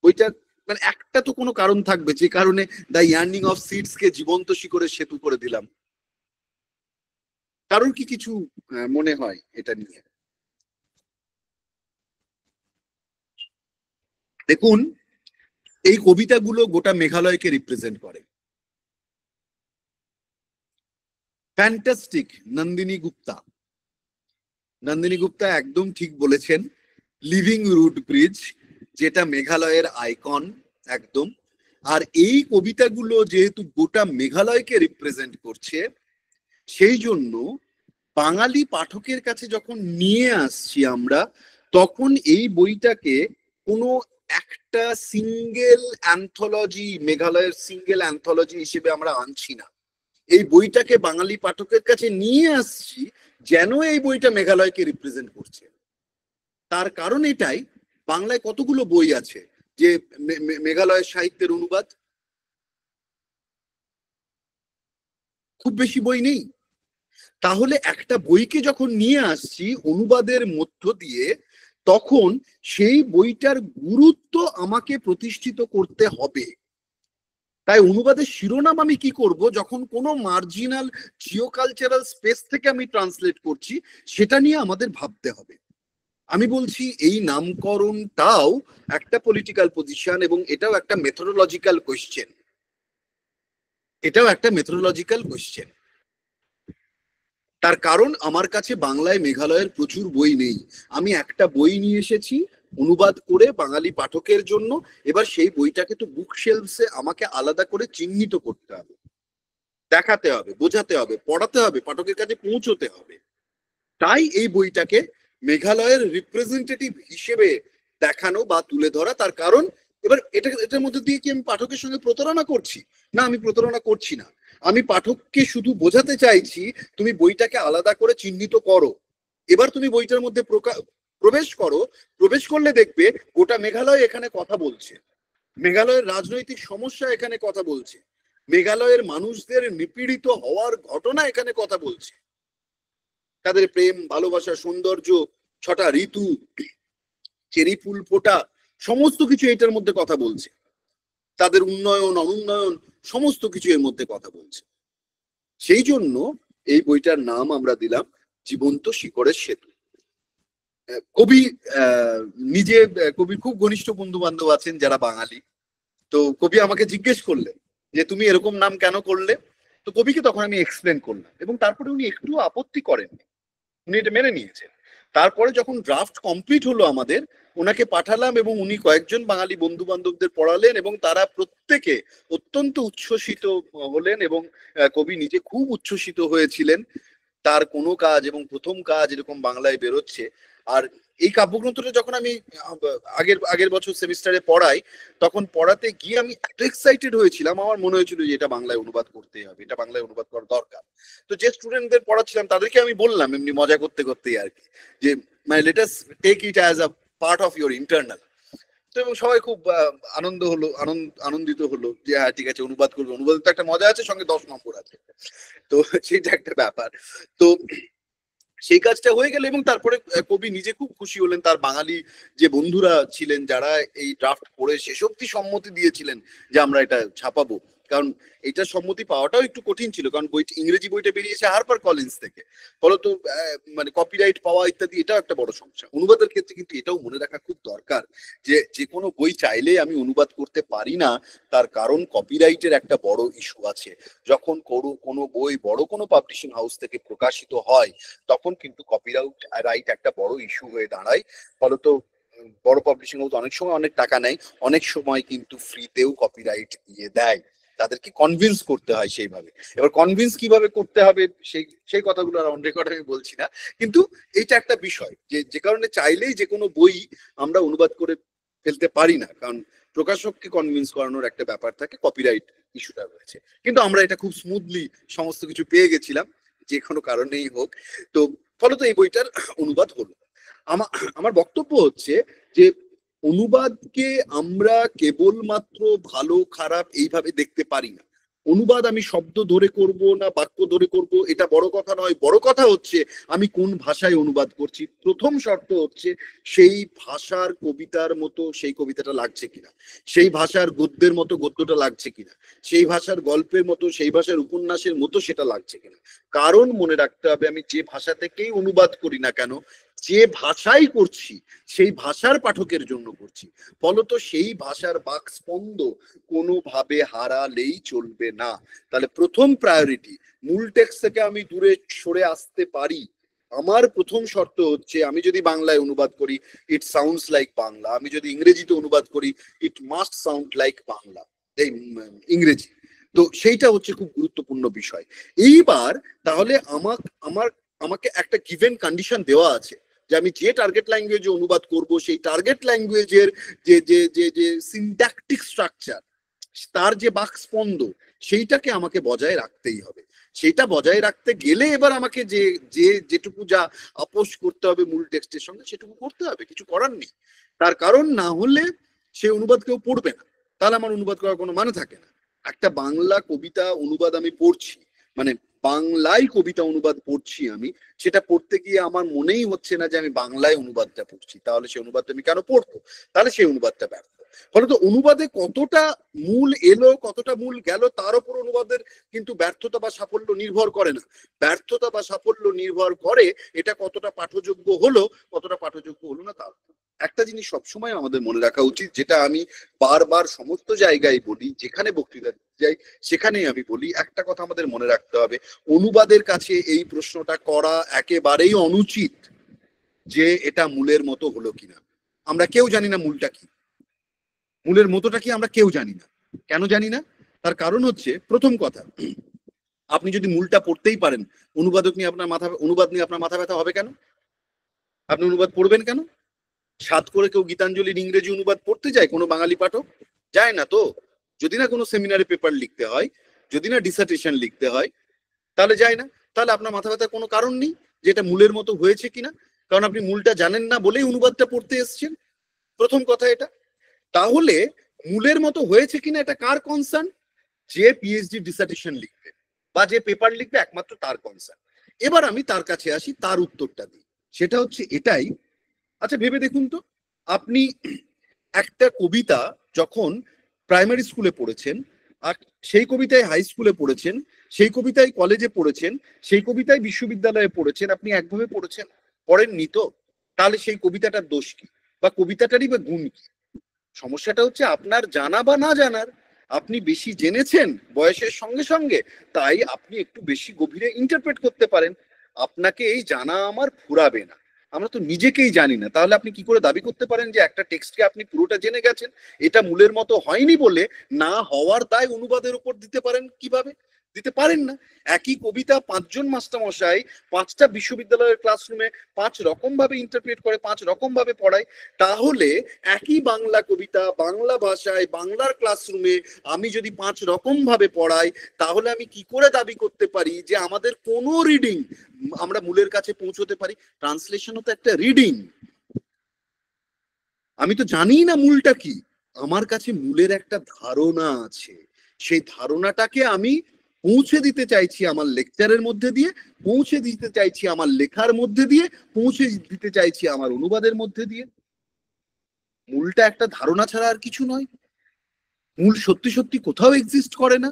বইটা মানে একটা তো কোনো কারণ থাকবে যে কারণে দ্য ইয়ার্নিং অফ সিডস কে জীবন্ত শিকড়ের সেতু করে দিলাম। কারোর কি কিছু মনে হয় এটা নিয়ে? দেখুন, এই কবিতাগুলো গোটা মেঘালয়কে রিপ্রেজেন্ট করে। ফ্যান্টাস্টিক নন্দিনী গুপ্তা, নন্দিনী গুপ্তা একদম ঠিক বলেছেন, লিভিং রুট ব্রিজ, যেটা মেঘালয়ের আইকন একদম। আর এই কবিতাগুলো যেহেতু গোটা মেঘালয়কে রিপ্রেজেন্ট করছে, সেই জন্য বাঙালি পাঠকের কাছে যখন নিয়ে আসছি আমরা, তখন এই বইটাকে কোনো একটা সিঙ্গেল অ্যান্থোলজি, মেঘালয়ের সিঙ্গেল অ্যান্থোলজি হিসেবে আমরা আনছি না। এই বইটাকে বাঙালি পাঠকের কাছে নিয়ে আসছি যেন এই বইটা মেঘালয়কে রিপ্রেজেন্ট করছে। তার কারণ এটাই, বাংলায় কতগুলো বই আছে যে মেঘালয়ের সাহিত্যের অনুবাদ? খুব বেশি বই নেই। তাহলে একটা বইকে যখন নিয়ে আসছি অনুবাদের মধ্য দিয়ে, তখন সেই বইটার গুরুত্ব আমাকে প্রতিষ্ঠিত করতে হবে। তাই অনুবাদের শিরোনাম আমি কি করব, যখন কোনো মার্জিনাল জিওকালচারাল স্পেস থেকে আমি ট্রান্সলেট করছি, সেটা নিয়ে আমাদের ভাবতে হবে। আমি বলছি এই নামকরণটাও একটা পলিটিক্যাল পজিশন, এবং এটাও একটা মেথোডোলজিক্যাল কোয়েশ্চেন, এটাও একটা মেথোডোলজিক্যাল কোয়েশ্চেন। তার কারণ আমার কাছে বাংলায় মেঘালয়ের প্রচুর বই নেই। আমি একটা বই নিয়ে এসেছি অনুবাদ করে বাঙালি পাঠকের জন্য। এবার সেই বইটাকে তো বুক শেলফসে আমাকে আলাদা করে চিহ্নিত করতে হবে, দেখাতে হবে, বোঝাতে হবে, পড়াতে হবে, পাঠকের কাছে পৌঁছতে হবে। তাই এই বইটাকে মেঘালয়ের রিপ্রেজেন্টেটিভ হিসেবে দেখানো বা তুলে ধরা। তার কারণ এবার এটার মধ্যে দিয়ে কি আমি পাঠকের সঙ্গে প্রতারণা করছি? না, আমি প্রতারণা করছি না। আমি পাঠককে শুধু বোঝাতে চাইছি তুমি বইটাকে আলাদা করে চিহ্নিত করো। এবার তুমি বইটার মধ্যে প্রবেশ করো, প্রবেশ করলে দেখবে গোটা মেঘালয় এখানে কথা বলছে, মেঘালয়ের রাজনৈতিক সমস্যা এখানে কথা বলছে, মেঘালয়ের মানুষদের নিপীড়িত হওয়ার ঘটনা এখানে কথা বলছে, তাদের প্রেম, ভালোবাসা, সৌন্দর্য, 6টা ঋতু, চেরি ফুল ফোটা, সমস্ত কিছু এটার মধ্যে কথা বলছে, তাদের উন্নয়ন অনুন্নয়ন সমস্ত কিছু এর মধ্যে কথা বলছে। সেই জন্য এই বইটার নাম আমরা দিলাম জীবন্ত শিকড়ের সেতু। কবি নিজে, কবির খুব ঘনিষ্ঠ বন্ধু বান্ধব আছেন যারা বাঙালি। তো কবি আমাকে জিজ্ঞেস করলেন যে তুমি এরকম নাম কেন করলে? তো কবিকে তখন আমি এক্সপ্লেন করলাম, এবং তারপরে উনি একটু আপত্তি করেননি, উনি এটা মেনে নিয়েছেন। তারপরে যখন ড্রাফট কমপ্লিট হলো আমাদের, ওনাকে পাঠালাম, এবং উনি কয়েকজন বাঙালি বন্ধু বান্ধবদের পড়ালেন, এবং তারা প্রত্যেকে অত্যন্ত উচ্ছ্বসিত হলেন, এবং কবি নিজে খুব উচ্ছ্বসিত হয়েছিলেন। তার কোনো কাজ এবং প্রথম কাজ এরকম বাংলায় বেরোচ্ছে। আর এই কাব্যগ্রন্থটা যখন আমি আগের বছর সেমিস্টারে পড়াই, তখন পড়াতে গিয়ে আমি এত এক্সাইটেড হয়েছিলাম, আমার মনে হয়েছিল যে এটা বাংলায় অনুবাদ করতেই হবে, এটা বাংলায় অনুবাদ করা দরকার। তো যে স্টুডেন্টদের পড়াচ্ছিলাম তাদেরকে আমি বললাম এমনি মজা করতে করতেই আর কি, যে মানে let us take it as a part of your internal. তো এবং সবাই খুব আনন্দিত হলো যে হ্যাঁ ঠিক আছে অনুবাদ করবে, অনুবাদের তো একটা মজা আছে, সঙ্গে 10 নম্বর আছে। তো সেটা একটা ব্যাপার। তো সেই কাজটা হয়ে গেল, এবং তারপরে কবি নিজে খুব খুশি হলেন। তার বাঙালি যে বন্ধুরা ছিলেন যারা এই ড্রাফট পড়ে শেষ অব্দি সম্মতি দিয়েছিলেন যে আমরা এটা ছাপাবো, কারণ এটা সম্মতি পাওয়াটাও একটু কঠিন ছিল, কারণ বইটা ইংরেজি বইটা বেরিয়েছে হারপার কলিন্স থেকে, ফলত মানে কপিরাইট পাওয়া ইত্যাদি এটাও একটা বড় সমস্যা। অনুবাদের ক্ষেত্রে কিন্তু এটাও মনে রাখা খুব দরকার যে যে কোনো বই চাইলে আমি অনুবাদ করতে পারি না, তার কারণ কপিরাইটের একটা বড় ইস্যু আছে। যখন কোনো বই বড় কোনো পাবলিশিং হাউস থেকে প্রকাশিত হয় তখন কিন্তু কপিরাইট একটা বড় ইস্যু হয়ে দাঁড়ায়। ফলত বড় পাবলিশিং হাউস অনেক সময় অনেক টাকা নেয়, অনেক সময় কিন্তু ফ্রিতেও কপিরাইট দিয়ে দেয়, তাদেরকে কনভিন্স করতে হয় সেইভাবে। এবার কনভিন্স কিভাবে করতে হবে সেই সেই কথাগুলো আর অন রেকর্ড আমি বলছি না, কিন্তু এইটা একটা বিষয় যে যে কারণে চাইলেই যে কোনো বই আমরা অনুবাদ করে ফেলতে পারি না, কারণ প্রকাশককে কনভিন্স করানোর একটা ব্যাপার থাকে, কপিরাইট ইস্যুটা রয়েছে। কিন্তু আমরা এটা খুব স্মুথলি সমস্ত কিছু পেয়ে গেছিলাম যে কোনো কারণেই হোক, তো ফলত এই বইটার অনুবাদ হলো। আমার বক্তব্য হচ্ছে যে অনুবাদকে আমরা কেবলমাত্র ভালো খারাপ এইভাবে দেখতে পারি না। অনুবাদ আমি শব্দ ধরে করব না বাক্য ধরে করব এটা বড় কথা নয়, বড় কথা হচ্ছে আমি কোন ভাষায় অনুবাদ করছি। প্রথম শর্ত হচ্ছে সেই ভাষার কবিতার মতো সেই কবিতাটা লাগছে কিনা, সেই ভাষার গদ্যের মতো গদ্যটা লাগছে কিনা, সেই ভাষার গল্পের মতো সেই ভাষার উপন্যাসের মতো সেটা লাগছে কিনা। কারণ মনে রাখতে হবে আমি যে ভাষা থেকেই অনুবাদ করি না কেন, যে ভাষাই করছি সেই ভাষার পাঠকের জন্য করছি, ফলত সেই ভাষার বাকস্পন্দ কোনোভাবে হারালেই চলবে না। তাহলে প্রথম প্রায়োরিটি, মূল টেক্সট থেকে আমি দূরে সরে আসতে পারি। আমার প্রথম শর্ত হচ্ছে আমি যদি বাংলায় অনুবাদ করি ইট সাউন্ডস লাইক বাংলা, আমি যদি ইংরেজিতে অনুবাদ করি it must sound like Bangla, এই ইংরেজি। তো সেইটা হচ্ছে খুব গুরুত্বপূর্ণ বিষয়। এইবার তাহলে আমাকে একটা গিভেন কন্ডিশন দেওয়া আছে যে আমি যে টার্গেট ল্যাঙ্গুয়েজে অনুবাদ করব সেই টার্গেট ল্যাঙ্গুয়েজের যে যে যে যে সিনট্যাকটিক স্ট্রাকচার, তার যে বাকস্পন্দ সেইটাকে আমাকে বজায় রাখতেই হবে। সেটা বজায় রাখতে গেলে এবার আমাকে যে যে যেটুকু যা আপোষ করতে হবে মূল টেক্সটের সঙ্গে সেটুকু করতে হবে, কিছু করার নেই। তার কারণ না হলে সে অনুবাদ কেউ পড়বে না, তাহলে আমার অনুবাদ করার কোনো মানে থাকে না। একটা বাংলা কবিতা অনুবাদ আমি পড়ছি, মানে বাংলায় কবিতা অনুবাদ পড়ছি আমি, সেটা পড়তে গিয়ে আমার মনেই হচ্ছে না যে আমি বাংলায় অনুবাদটা পড়ছি, তাহলে সেই অনুবাদটা আমি কেন পড়বো? তাহলে সেই অনুবাদটা ব্যর্থ। ফলত অনুবাদে কতটা মূল এলো কতটা মূল গেল তার উপর অনুবাদের কিন্তু ব্যর্থতা বা সাফল্য নির্ভর করে না। ব্যর্থতা বা সাফল্য নির্ভর করে এটা কতটা পাঠযোগ্য হলো কতটা পাঠযোগ্য হলো না তার। একটা জিনিস সবসময় আমাদের মনে রাখা উচিত, যেটা আমি বারবার সমস্ত জায়গায় বলি, যেখানে বক্তৃতা যাই সেখানেই আমি বলি, একটা কথা আমাদের মনে রাখতে হবে, অনুবাদের কাছে এই প্রশ্নটা করা একেবারেই অনুচিত যে এটা মূলের মতো হলো কিনা। আমরা কেউ জানি না মূলটা কি, মূলের মতোটা কি আমরা কেউ জানি না। কেন জানি না? তার কারণ হচ্ছে প্রথম কথা, আপনি যদি মূলটা পড়তেই পারেন অনুবাদ নিয়ে আপনার মাথা ব্যথা হবে কেন? আপনি অনুবাদ পড়বেন কেন? সাত করে কেউ গীতাঞ্জলির ইংরেজি অনুবাদ পড়তে যায় কোনো বাঙালি পাঠক? যায় না তো। যদি না কোনো সেমিনারে পেপার লিখতে হয়, যদি না ডিসার্টেশন লিখতে হয়, তাহলে যায় না। তাহলে আপনার মাথা ব্যথার কোনো কারণ নেই যে এটা মূলের মতো হয়েছে কিনা, কারণ আপনি মূলটা জানেন না বলেই অনুবাদটা পড়তে এসছেন। প্রথম কথা এটা। তাহলে মূলের মতো হয়েছে কিনা এটা কার কনসার্ন? যে পিএইচডি ডিসার্টেশন লিখবে বা যে পেপার লিখবে একমাত্র তার কনসার্ন। এবার আমি তার কাছে আসি, তার উত্তরটা দিই। সেটা হচ্ছে এটাই, আচ্ছা ভেবে দেখুন তো, আপনি একটা কবিতা যখন প্রাইমারি স্কুলে পড়েছেন, আর সেই কবিতায় হাই স্কুলে পড়েছেন, সেই কবিতায় কলেজে পড়েছেন, সেই কবিতায় বিশ্ববিদ্যালয়ে পড়েছেন, আপনি একভাবে পড়েছেন? পড়েননি তো। তাহলে সেই কবিতাটার দোষ কি বা কবিতাটারই বা গুণ কি? সমস্যাটা হচ্ছে আপনার জানা বা না জানার। আপনি বেশি জেনেছেন বয়সের সঙ্গে সঙ্গে, তাই আপনি একটু বেশি গভীরে ইন্টারপ্রেট করতে পারেন। আপনাকে এই জানা আমার ফুরাবে না। আমরা তো নিজেকেই জানি না, তাহলে আপনি কি করে দাবি করতে পারেন যে একটা টেক্সটকে আপনি পুরোটা জেনে গেছেন? এটা মূলের মতো হয়নি বলে না হওয়ার দায় অনুবাদের উপর দিতে পারেন কিভাবে? দিতে পারেন না। একই কবিতা পাঁচজন মাস্টারমশাই পাঁচটা বিশ্ববিদ্যালয়ের ক্লাসরুমে পাঁচ রকম ভাবে ইন্টারপ্রেট করে, পাঁচ রকম ভাবে পড়ায়। তাহলে একই বাংলা কবিতা বাংলা ভাষায় বাংলার ক্লাসরুমে আমি যদি পাঁচ রকম ভাবে পড়াই, তাহলে আমি কি করে দাবি করতে পারি যে আমাদের কোনো রিডিং আমরা মূলের কাছে পৌঁছতে পারি? ট্রান্সলেশনও তো একটা রিডিং। আমি তো জানি না মূলটা কি, আমার কাছে মূলের একটা ধারণা আছে, সেই ধারণাটাকে আমি পৌঁছে দিতে চাইছি আমার লেকচারের মধ্যে দিয়ে, পৌঁছে দিতে চাইছি আমার লেখার মধ্যে দিয়ে, পৌঁছে দিতে চাইছি আমার অনুবাদের মধ্যে দিয়ে। মূলটা একটা ধারণা ছাড়া আর কিছু নয়। মূল সত্যি সত্যি কোথাও এক্সিস্ট করে না,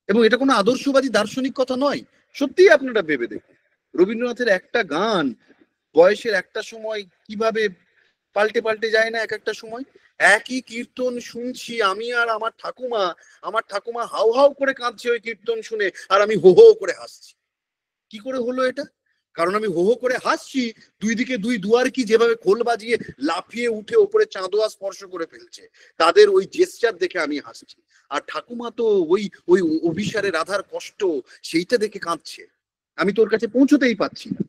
এবং এটা কোনো আদর্শবাদী দার্শনিক কথা নয়। সত্যিই আপনারা ভেবে দেখুন, রবীন্দ্রনাথের একটা গান বয়সের একটা সময় কিভাবে পাল্টে পাল্টে যায় না, এক একটা সময় একই কীর্তন শুনছি আমি আর আমার ঠাকুমা হাউ হাউ করে কাঁদছে ওই কীর্তন শুনে, আর আমি হো হো করে হাসছি। কি করে হলো এটা? কারণ আমি হো হো করে হাসছি, দুই দিকে দুই দুয়ার কি যেভাবে খোল বাজিয়ে লাফিয়ে উঠে ওপরে চাঁদোয়া স্পর্শ করে ফেলছে, তাদের ওই জেস্টার দেখে আমি হাসছি। আর ঠাকুমা তো ওই ওই অভিসারে রাধার কষ্ট, সেইটা দেখে কাঁদছে। আমি তোর কাছে পৌঁছতেই পারছি না।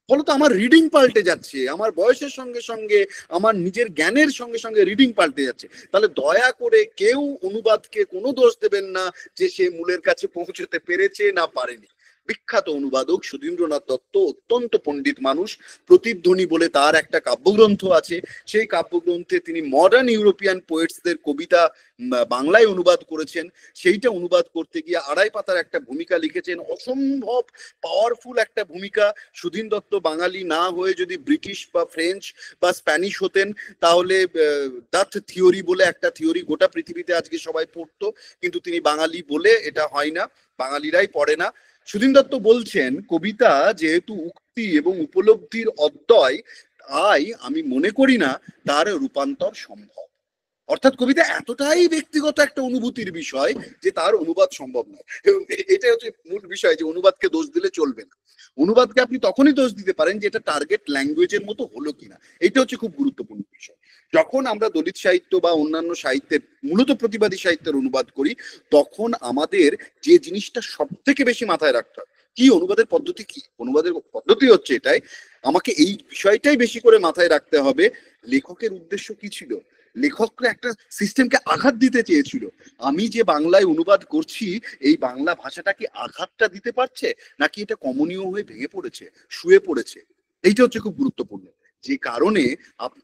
ফলত আমার রিডিং পাল্টে যাচ্ছে, আমার বয়সের সঙ্গে সঙ্গে, আমার নিজের জ্ঞানের সঙ্গে সঙ্গে রিডিং পাল্টে যাচ্ছে। তাহলে দয়া করে কেউ অনুবাদকে কোনো দোষ দেবেন না যে সে মূলের কাছে পৌঁছতে পেরেছে না পারেনি। বিখ্যাত অনুবাদক সুধীন্দ্রনাথ দত্ত অত্যন্ত পণ্ডিত মানুষ। প্রতিধ্বনি বলে তার একটা কাব্যগ্রন্থ আছে, সেই কাব্যগ্রন্থে তিনি মডার্ন ইউরোপিয়ান পোয়েটসদের কবিতা বাংলায় অনুবাদ করেছেন। সেইটা অনুবাদ করতে গিয়ে 2.5 পাতার একটা ভূমিকা লিখেছেন, অসম্ভব পাওয়ারফুল একটা ভূমিকা। সুধীন দত্ত বাঙালি না হয়ে যদি ব্রিটিশ বা ফ্রেঞ্চ বা স্প্যানিশ হতেন, তাহলে ডাথ থিওরি বলে একটা থিওরি গোটা পৃথিবীতে আজকে সবাই পড়তো, কিন্তু তিনি বাঙালি বলে এটা হয় না, বাঙালিরাই পড়ে না। সুধীন দত্ত বলছেন, কবিতা যেহেতু উক্তি এবং উপলব্ধির অদ্বয়, তাই আমি মনে করি না তার রূপান্তর সম্ভব। অর্থাৎ কবিতা এতটাই ব্যক্তিগত একটা অনুভূতির বিষয় যে তার অনুবাদ সম্ভব নয়। এটাই হচ্ছে মূল বিষয়, যে অনুবাদকে দোষ দিলে চলবে না। অনুবাদকে আপনি তখনই দোষ দিতে পারেন যে এটা টার্গেট ল্যাঙ্গুয়েজের মতো হলো কিনা। এটা হচ্ছে খুব গুরুত্বপূর্ণ বিষয়। যখন আমরা দলিত সাহিত্য বা অন্যান্য সাহিত্যের, মূলত প্রতিবাদী সাহিত্যের অনুবাদ করি, তখন আমাদের যে জিনিসটা সব থেকে বেশি মাথায় রাখতে হয়, কি অনুবাদের পদ্ধতি, কি অনুবাদের পদ্ধতি হচ্ছে এটাই, আমাকে এই বিষয়টাই বেশি করে মাথায় রাখতে হবে। লেখকের উদ্দেশ্য কি ছিল? লেখকরা একটা সিস্টেমকে আঘাত দিতে চেয়েছিল। আমি যে বাংলায় অনুবাদ করছি, এই বাংলা ভাষাটা কি আঘাতটা দিতে পারছে, নাকি এটা কমনীয় হয়ে ভেঙে পড়েছে, শুয়ে পড়েছে? এইটা হচ্ছে খুব গুরুত্বপূর্ণ। যে কারণে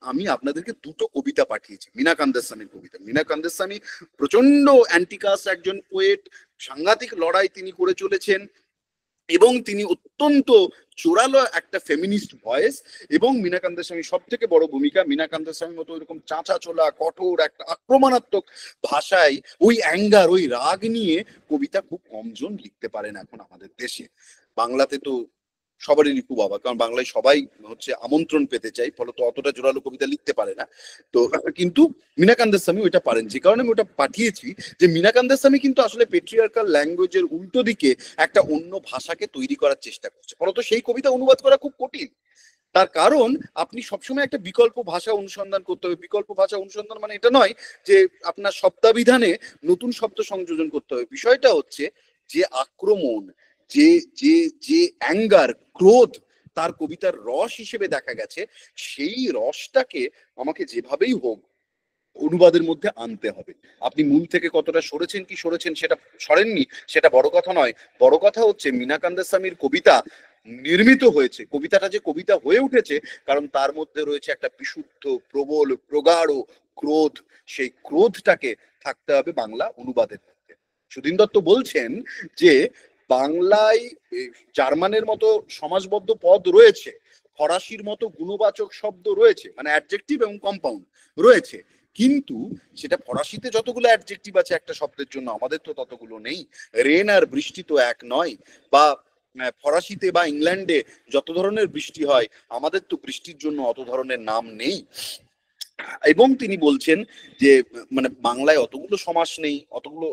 আমি আপনাদেরকে দুটো কবিতা পাঠিয়েছি, মীনা কান্দাস্বামীর কবিতা। মীনা কান্দাস্বামী প্রচন্ড অ্যান্টিকাস্ট একজন পোয়েট, সাংঘাতিক লড়াই তিনি করে চলেছেন, এবং তিনি অত্যন্ত জোরালো একটা ফেমিনিস্ট ভয়েস। এবং মীনা কান্দাস্বামী সব থেকে বড় ভূমিকা, মীনা কান্দাস্বামীর মতো এরকম চাঁচা চোলা কঠোর একটা আক্রমণাত্মক ভাষায় ওই অ্যাঙ্গার, ওই রাগ নিয়ে কবিতা খুব কমজন লিখতে পারেন এখন আমাদের দেশে। বাংলাতে তো সবারই খুব অবাক, কারণ বাংলায় সবাই হচ্ছে আমন্ত্রণ পেতে চাই, ফলত অতটা জোরালো কবিতা লিখতে পারে না। তো কিন্তু মীনা কান্দাস্বামী ওইটা পারেন, যে কারণে আমি ওটা পাঠিয়েছি। যে মীনা কান্দাস্বামী কিন্তু আসলে পেট্রিয়ার্কাল ল্যাঙ্গুয়েজের উল্টো দিকে একটা অন্য ভাষাকে তৈরি করার চেষ্টা করছে, ফলত সেই কবিতা অনুবাদ করা খুব কঠিন। তার কারণ আপনি সবসময় একটা বিকল্প ভাষা অনুসন্ধান করতে হবে। বিকল্প ভাষা অনুসন্ধান মানে এটা নয় যে আপনার শব্দাভিধানে নতুন শব্দ সংযোজন করতে হবে। বিষয়টা হচ্ছে যে আক্রমণ, যে যে যে অ্যাঙ্গার, ক্রোধ তার কবিতার রস হিসেবে দেখা গেছে, সেই রসটাকে আমাকে যেভাবেই হোক অনুবাদের মধ্যে আনতে হবে। আপনি মূল থেকে কতটা সরেছেন কি সরেছেন সেটা সরেননি সেটা বড় কথা নয়। বড় কথা হচ্ছে মীনা কান্দাস্বামীর কবিতা নির্মিত হয়েছে, কবিতাটা যে কবিতা হয়ে উঠেছে, কারণ তার মধ্যে রয়েছে একটা বিশুদ্ধ, প্রবল, প্রগাঢ় ক্রোধ। সেই ক্রোধটাকে থাকতে হবে বাংলা অনুবাদের মধ্যে। সুধীন দত্ত বলছেন যে বাংলায় জার্মানের মতো সমাজবদ্ধ পদ রয়েছে, ফরাসির মতো গুণবাচক শব্দ রয়েছে, মানে অ্যাডজেক্টিভ এবং কম্পাউন্ড রয়েছে, কিন্তু সেটা ফরাসিতে যতগুলো অ্যাডজেক্টিভ আছে একটা শব্দের জন্য, আমাদের তো ততগুলো নেই। রেন আর বৃষ্টি তো এক নয়। বা ফরাসিতে বা ইংল্যান্ডে যত ধরনের বৃষ্টি হয়, আমাদের তো বৃষ্টির জন্য অত ধরনের নাম নেই। এবং তিনি বলছেন যে মানে বাংলায় অতগুলো সমাস নেই,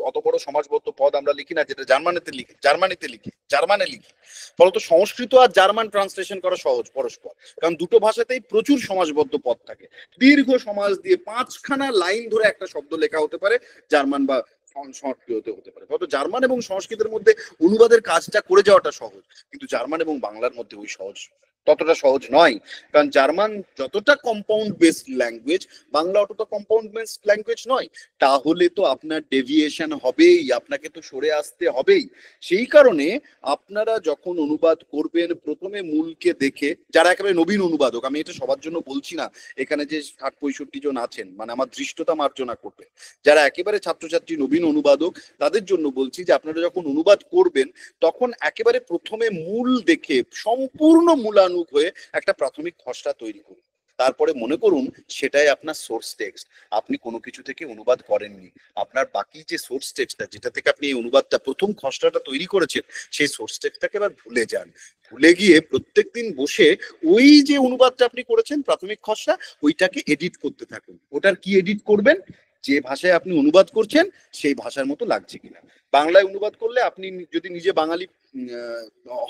অত বড় সমাজবদ্ধ পদ আমরা লিখি না, যেটা জার্মানে লিখি। ফলত সংস্কৃত আর জার্মান ট্রান্সলেশন করা সহজ পরস্পর, কারণ দুটো ভাষাতেই প্রচুর সমাজবদ্ধ পদ থাকে। দীর্ঘ সমাস দিয়ে 5খানা লাইন ধরে একটা শব্দ লেখা হতে পারে, জার্মান বা সংস্কৃত হতে পারে। ফলত জার্মান এবং সংস্কৃতের মধ্যে অনুবাদের কাজটা করে যাওয়াটা সহজ, কিন্তু জার্মান এবং বাংলার মধ্যে ওই সহজ ততটা সহজ নয়। কারণ জার্মান যতটা কম্পাউন্ড বেসড ল্যাঙ্গুয়েজ, বাংলা অতটা কম্পাউন্ড বেসড ল্যাঙ্গুয়েজ নয়। তাহলে তো আপনার ডেভিয়েশন হবেই, আপনাকে তো সরে আসতে হবেই। সেই কারণে আপনারা যখন অনুবাদ করবেন, প্রথমে মূলকে দেখে, যারা একেবারে নবীন অনুবাদক, আমি এটা সবার জন্য বলছি না, এখানে যে 60-65 জন আছেন, মানে আমার দৃষ্টতা মার্জনা করবে, যারা একেবারে ছাত্রছাত্রী নবীন অনুবাদক, তাদের জন্য বলছি যে আপনারা যখন অনুবাদ করবেন, তখন একেবারে প্রথমে মূল দেখে সম্পূর্ণ মূলানুগ হয়ে একটা প্রাথমিক খসড়া তৈরি করুন। তারপরে মনে করুন সেটাই আপনার সোর্স টেক্সট, আপনি কোনো কিছু থেকে অনুবাদ করেননি, আপনার বাকি যে সোর্স টেক্সটটা যেটা থেকে আপনি এই অনুবাদটা প্রথম খসড়াটা তৈরি করেছেন সেই সোর্স টেক্সটটাকে এবার ভুলে যান, ভুলে গিয়ে প্রত্যেকদিন বসে ওই যে অনুবাদটা আপনি করেছেন প্রাথমিক খসড়া ওইটাকে এডিট করতে থাকুন। ওটার কি এডিট করবেন? যে ভাষায় আপনি অনুবাদ করছেন সেই ভাষার মতো লাগছে কিনা। বাংলায় অনুবাদ করলে আপনি যদি নিজে বাঙালি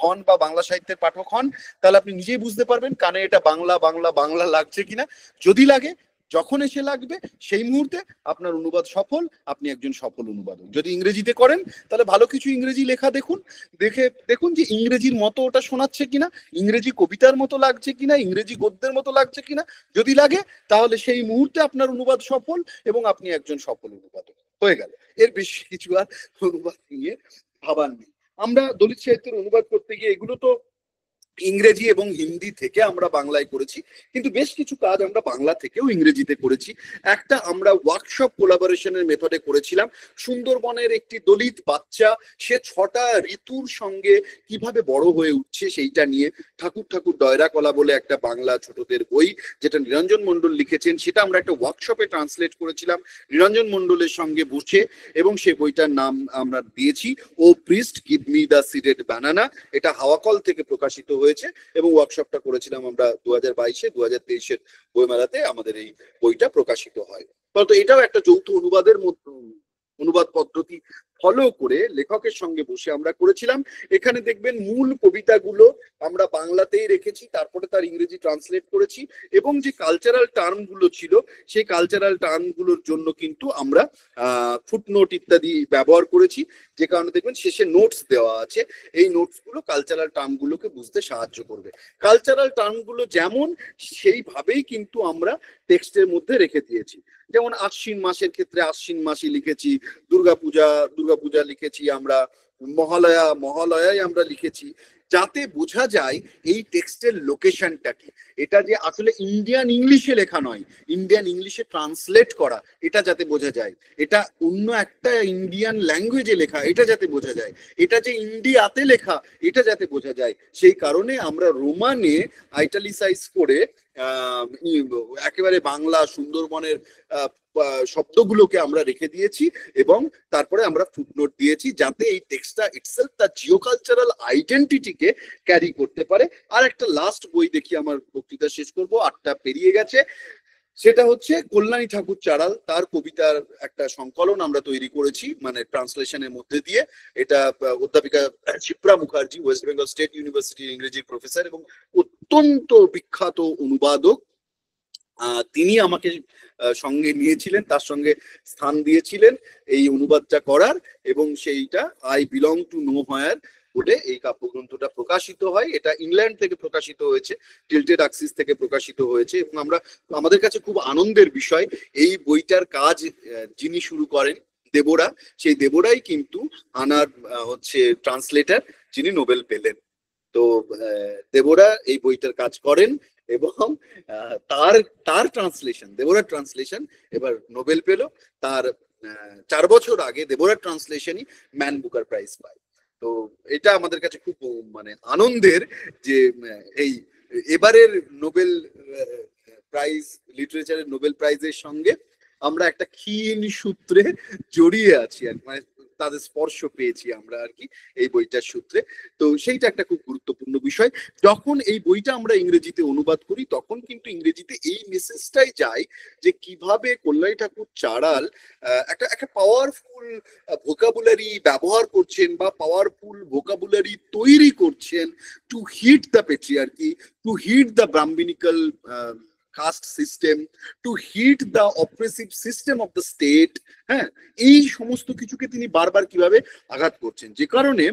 হন বা বাংলা সাহিত্যের পাঠক হন তাহলে আপনি নিজেই বুঝতে পারবেন কানে এটা বাংলা বাংলা বাংলা লাগছে কিনা। যদি লাগে, যখন এসে লাগবে সেই মুহূর্তে আপনার অনুবাদ সফল, আপনি একজন সফল অনুবাদক। যদি ইংরেজিতে করেন তাহলে ভালো কিছু ইংরেজি লেখা দেখুন, দেখুন যে ইংরেজির মতো ওটা শোনাচ্ছে কিনা, ইংরেজি কবিতার মতো লাগছে কিনা, ইংরেজি গদ্যের মতো লাগছে কিনা। যদি লাগে তাহলে সেই মুহূর্তে আপনার অনুবাদ সফল এবং আপনি একজন সফল অনুবাদক হয়ে গেল। এর বেশি কিছু আর অনুবাদ নিয়ে ভাবার নেই। আমরা দলিত সাহিত্যের অনুবাদ করতে গিয়ে এগুলো তো ইংরেজি এবং হিন্দি থেকে আমরা বাংলায় করেছি, কিন্তু বেশ কিছু কাজ আমরা বাংলা থেকেও ইংরেজিতে করেছি। একটা আমরা ওয়ার্কশপ কোলাবোরেশনের মেথডে করেছিলাম। সুন্দরবনের একটি দলিত বাচ্চা, সে 6টা ঋতুর সঙ্গে কিভাবে বড় হয়ে উঠছে সেইটা নিয়ে ঠাকুর ঠাকুর ডয়রা কলা বলে একটা বাংলা ছোটদের বই যেটা নিরঞ্জন মণ্ডল লিখেছেন, সেটা আমরা একটা ওয়ার্কশপে ট্রান্সলেট করেছিলাম নিরঞ্জন মণ্ডলের সঙ্গে বসে, এবং সেই বইটার নাম আমরা দিয়েছি O priest give me the seeded banana. এটা হাওয়াকল থেকে প্রকাশিত হয়েছে এবং ওয়ার্কশপটা করেছিলাম আমরা 2022-এ, 2023-এর বইমেলাতে আমাদের এই বইটা প্রকাশিত হয়। তো এটাও একটা যৌথ অনুবাদের মধ্যে অনুবাদ পদ্ধতি ফলো করে লেখকের সঙ্গে বসে আমরা করেছিলাম। এখানে দেখবেন মূল কবিতাগুলো আমরা বাংলাতেই রেখেছি, তারপরে তার ইংরেজি ট্রান্সলেট করেছি, এবং যে কালচারাল টার্ম গুলো ছিল সেই কালচারাল টার্ম গুলোর জন্য কিন্তু আমরা ফুটনোট ইত্যাদি ব্যবহার করেছি, যে কারণে দেখবেন শেষে নোটস দেওয়া আছে। এই নোটস গুলো কালচারাল টার্ম গুলোকে বুঝতে সাহায্য করবে। কালচারাল টার্ম গুলো যেমন সেইভাবেই কিন্তু আমরা টেক্সটের মধ্যে রেখে দিয়েছি। যেমন আশ্বিন মাসের ক্ষেত্রে আশ্বিন মাসই লিখেছি, দুর্গাপূজা লিখেছি আমরা, মহালয়ায় আমরা লিখেছি, যাতে বোঝা যায় এই টেক্সটের লোকেশনটা কি। এটা যে আসলে ইন্ডিয়ান ইংলিশে লেখা নয়, ইন্ডিয়ান ইংলিশে ট্রান্সলেট করা, এটা যাতে বোঝা যায়। এটা অন্য একটা ইন্ডিয়ান ল্যাঙ্গুয়েজে লেখা, এটা যাতে বোঝা যায়। এটা যে ইন্ডিয়াতে লেখা, এটা যাতে বোঝা যায়। সেই কারণে আমরা রোমানে আইটালিসাইজ করে একেবারে বাংলা সুন্দরবনের শব্দগুলোকে আমরা রেখে দিয়েছি, এবং তারপরে আমরা ফুটনোট দিয়েছি যাতে এই টেক্সটটা ইটসেলফ তার জিওকালচারাল আইডেন্টিটিকে ক্যারি করতে পারে। আর একটা লাস্ট বই দেখি, আমার বক্তৃতা শেষ করব, 8টা পেরিয়ে গেছে। সেটা হচ্ছে কল্যাণী ঠাকুর চাড়াল, তার কবিতার একটা সংকলন আমরা তৈরি করেছি, মানে ট্রান্সলেশনের মধ্যে দিয়ে। এটা অধ্যাপিকা শিপ্রা মুখার্জি, ওয়েস্ট বেঙ্গল স্টেট ইউনিভার্সিটির ইংরেজির প্রফেসর এবং অত্যন্ত বিখ্যাত অনুবাদক, তিনি আমাকে সঙ্গে নিয়েছিলেন, তার সঙ্গে স্থান দিয়েছিলেন এই অনুবাদটা করার, এবং সেইটা I belong to know where বলে এই কাব্যগ্রন্থটা প্রকাশিত হয়। এটা ইংল্যান্ড থেকে প্রকাশিত হয়েছে, টিল্টেড অ্যাক্সিস থেকে প্রকাশিত হয়েছে, এবং আমাদের কাছে খুব আনন্দের বিষয় এই বইটার কাজ যিনি শুরু করেন দেবরা, সেই দেবরাই কিন্তু আনার হচ্ছে ট্রান্সলেটার, যিনি নোবেল পেলেন। তো দেবরা এই বইটার কাজ করেন এবং তার ট্রান্সলেশন, দেবরার ট্রান্সলেশন এবার নোবেল পেল। তার 4 বছর আগে দেবরার ট্রান্সলেশনই ম্যান বুকার প্রাইজ পায়। তো এটা আমাদের কাছে খুব মানে আনন্দের যে এই এবারের নোবেল প্রাইজ, লিটারেচারের নোবেল প্রাইজের সঙ্গে আমরা একটা ক্ষীণ সূত্রে জড়িয়ে আছি, মানে তাদের স্পর্শ পেয়েছি আমরা আর কি এই বইটার সূত্রে। তো সেইটা একটা খুব গুরুত্বপূর্ণ বিষয়। যখন এই বইটা আমরা ইংরেজিতে অনুবাদ করি তখন কিন্তু ইংরেজিতে এই মেসেজটাই যায় যে কিভাবে কল্যাণী ঠাকুর চাড়াল একটা পাওয়ারফুল ভোকাবুলারি ব্যবহার করছেন বা পাওয়ারফুল ভোকাবুলারি তৈরি করছেন to hit the patriarchy, to hit the Brahminical caste system, to hit the oppressive system of the state. হ্যাঁ, এই সমস্ত কিছুকে তিনি বারবার কিভাবে আঘাত করছেন, যে কারণে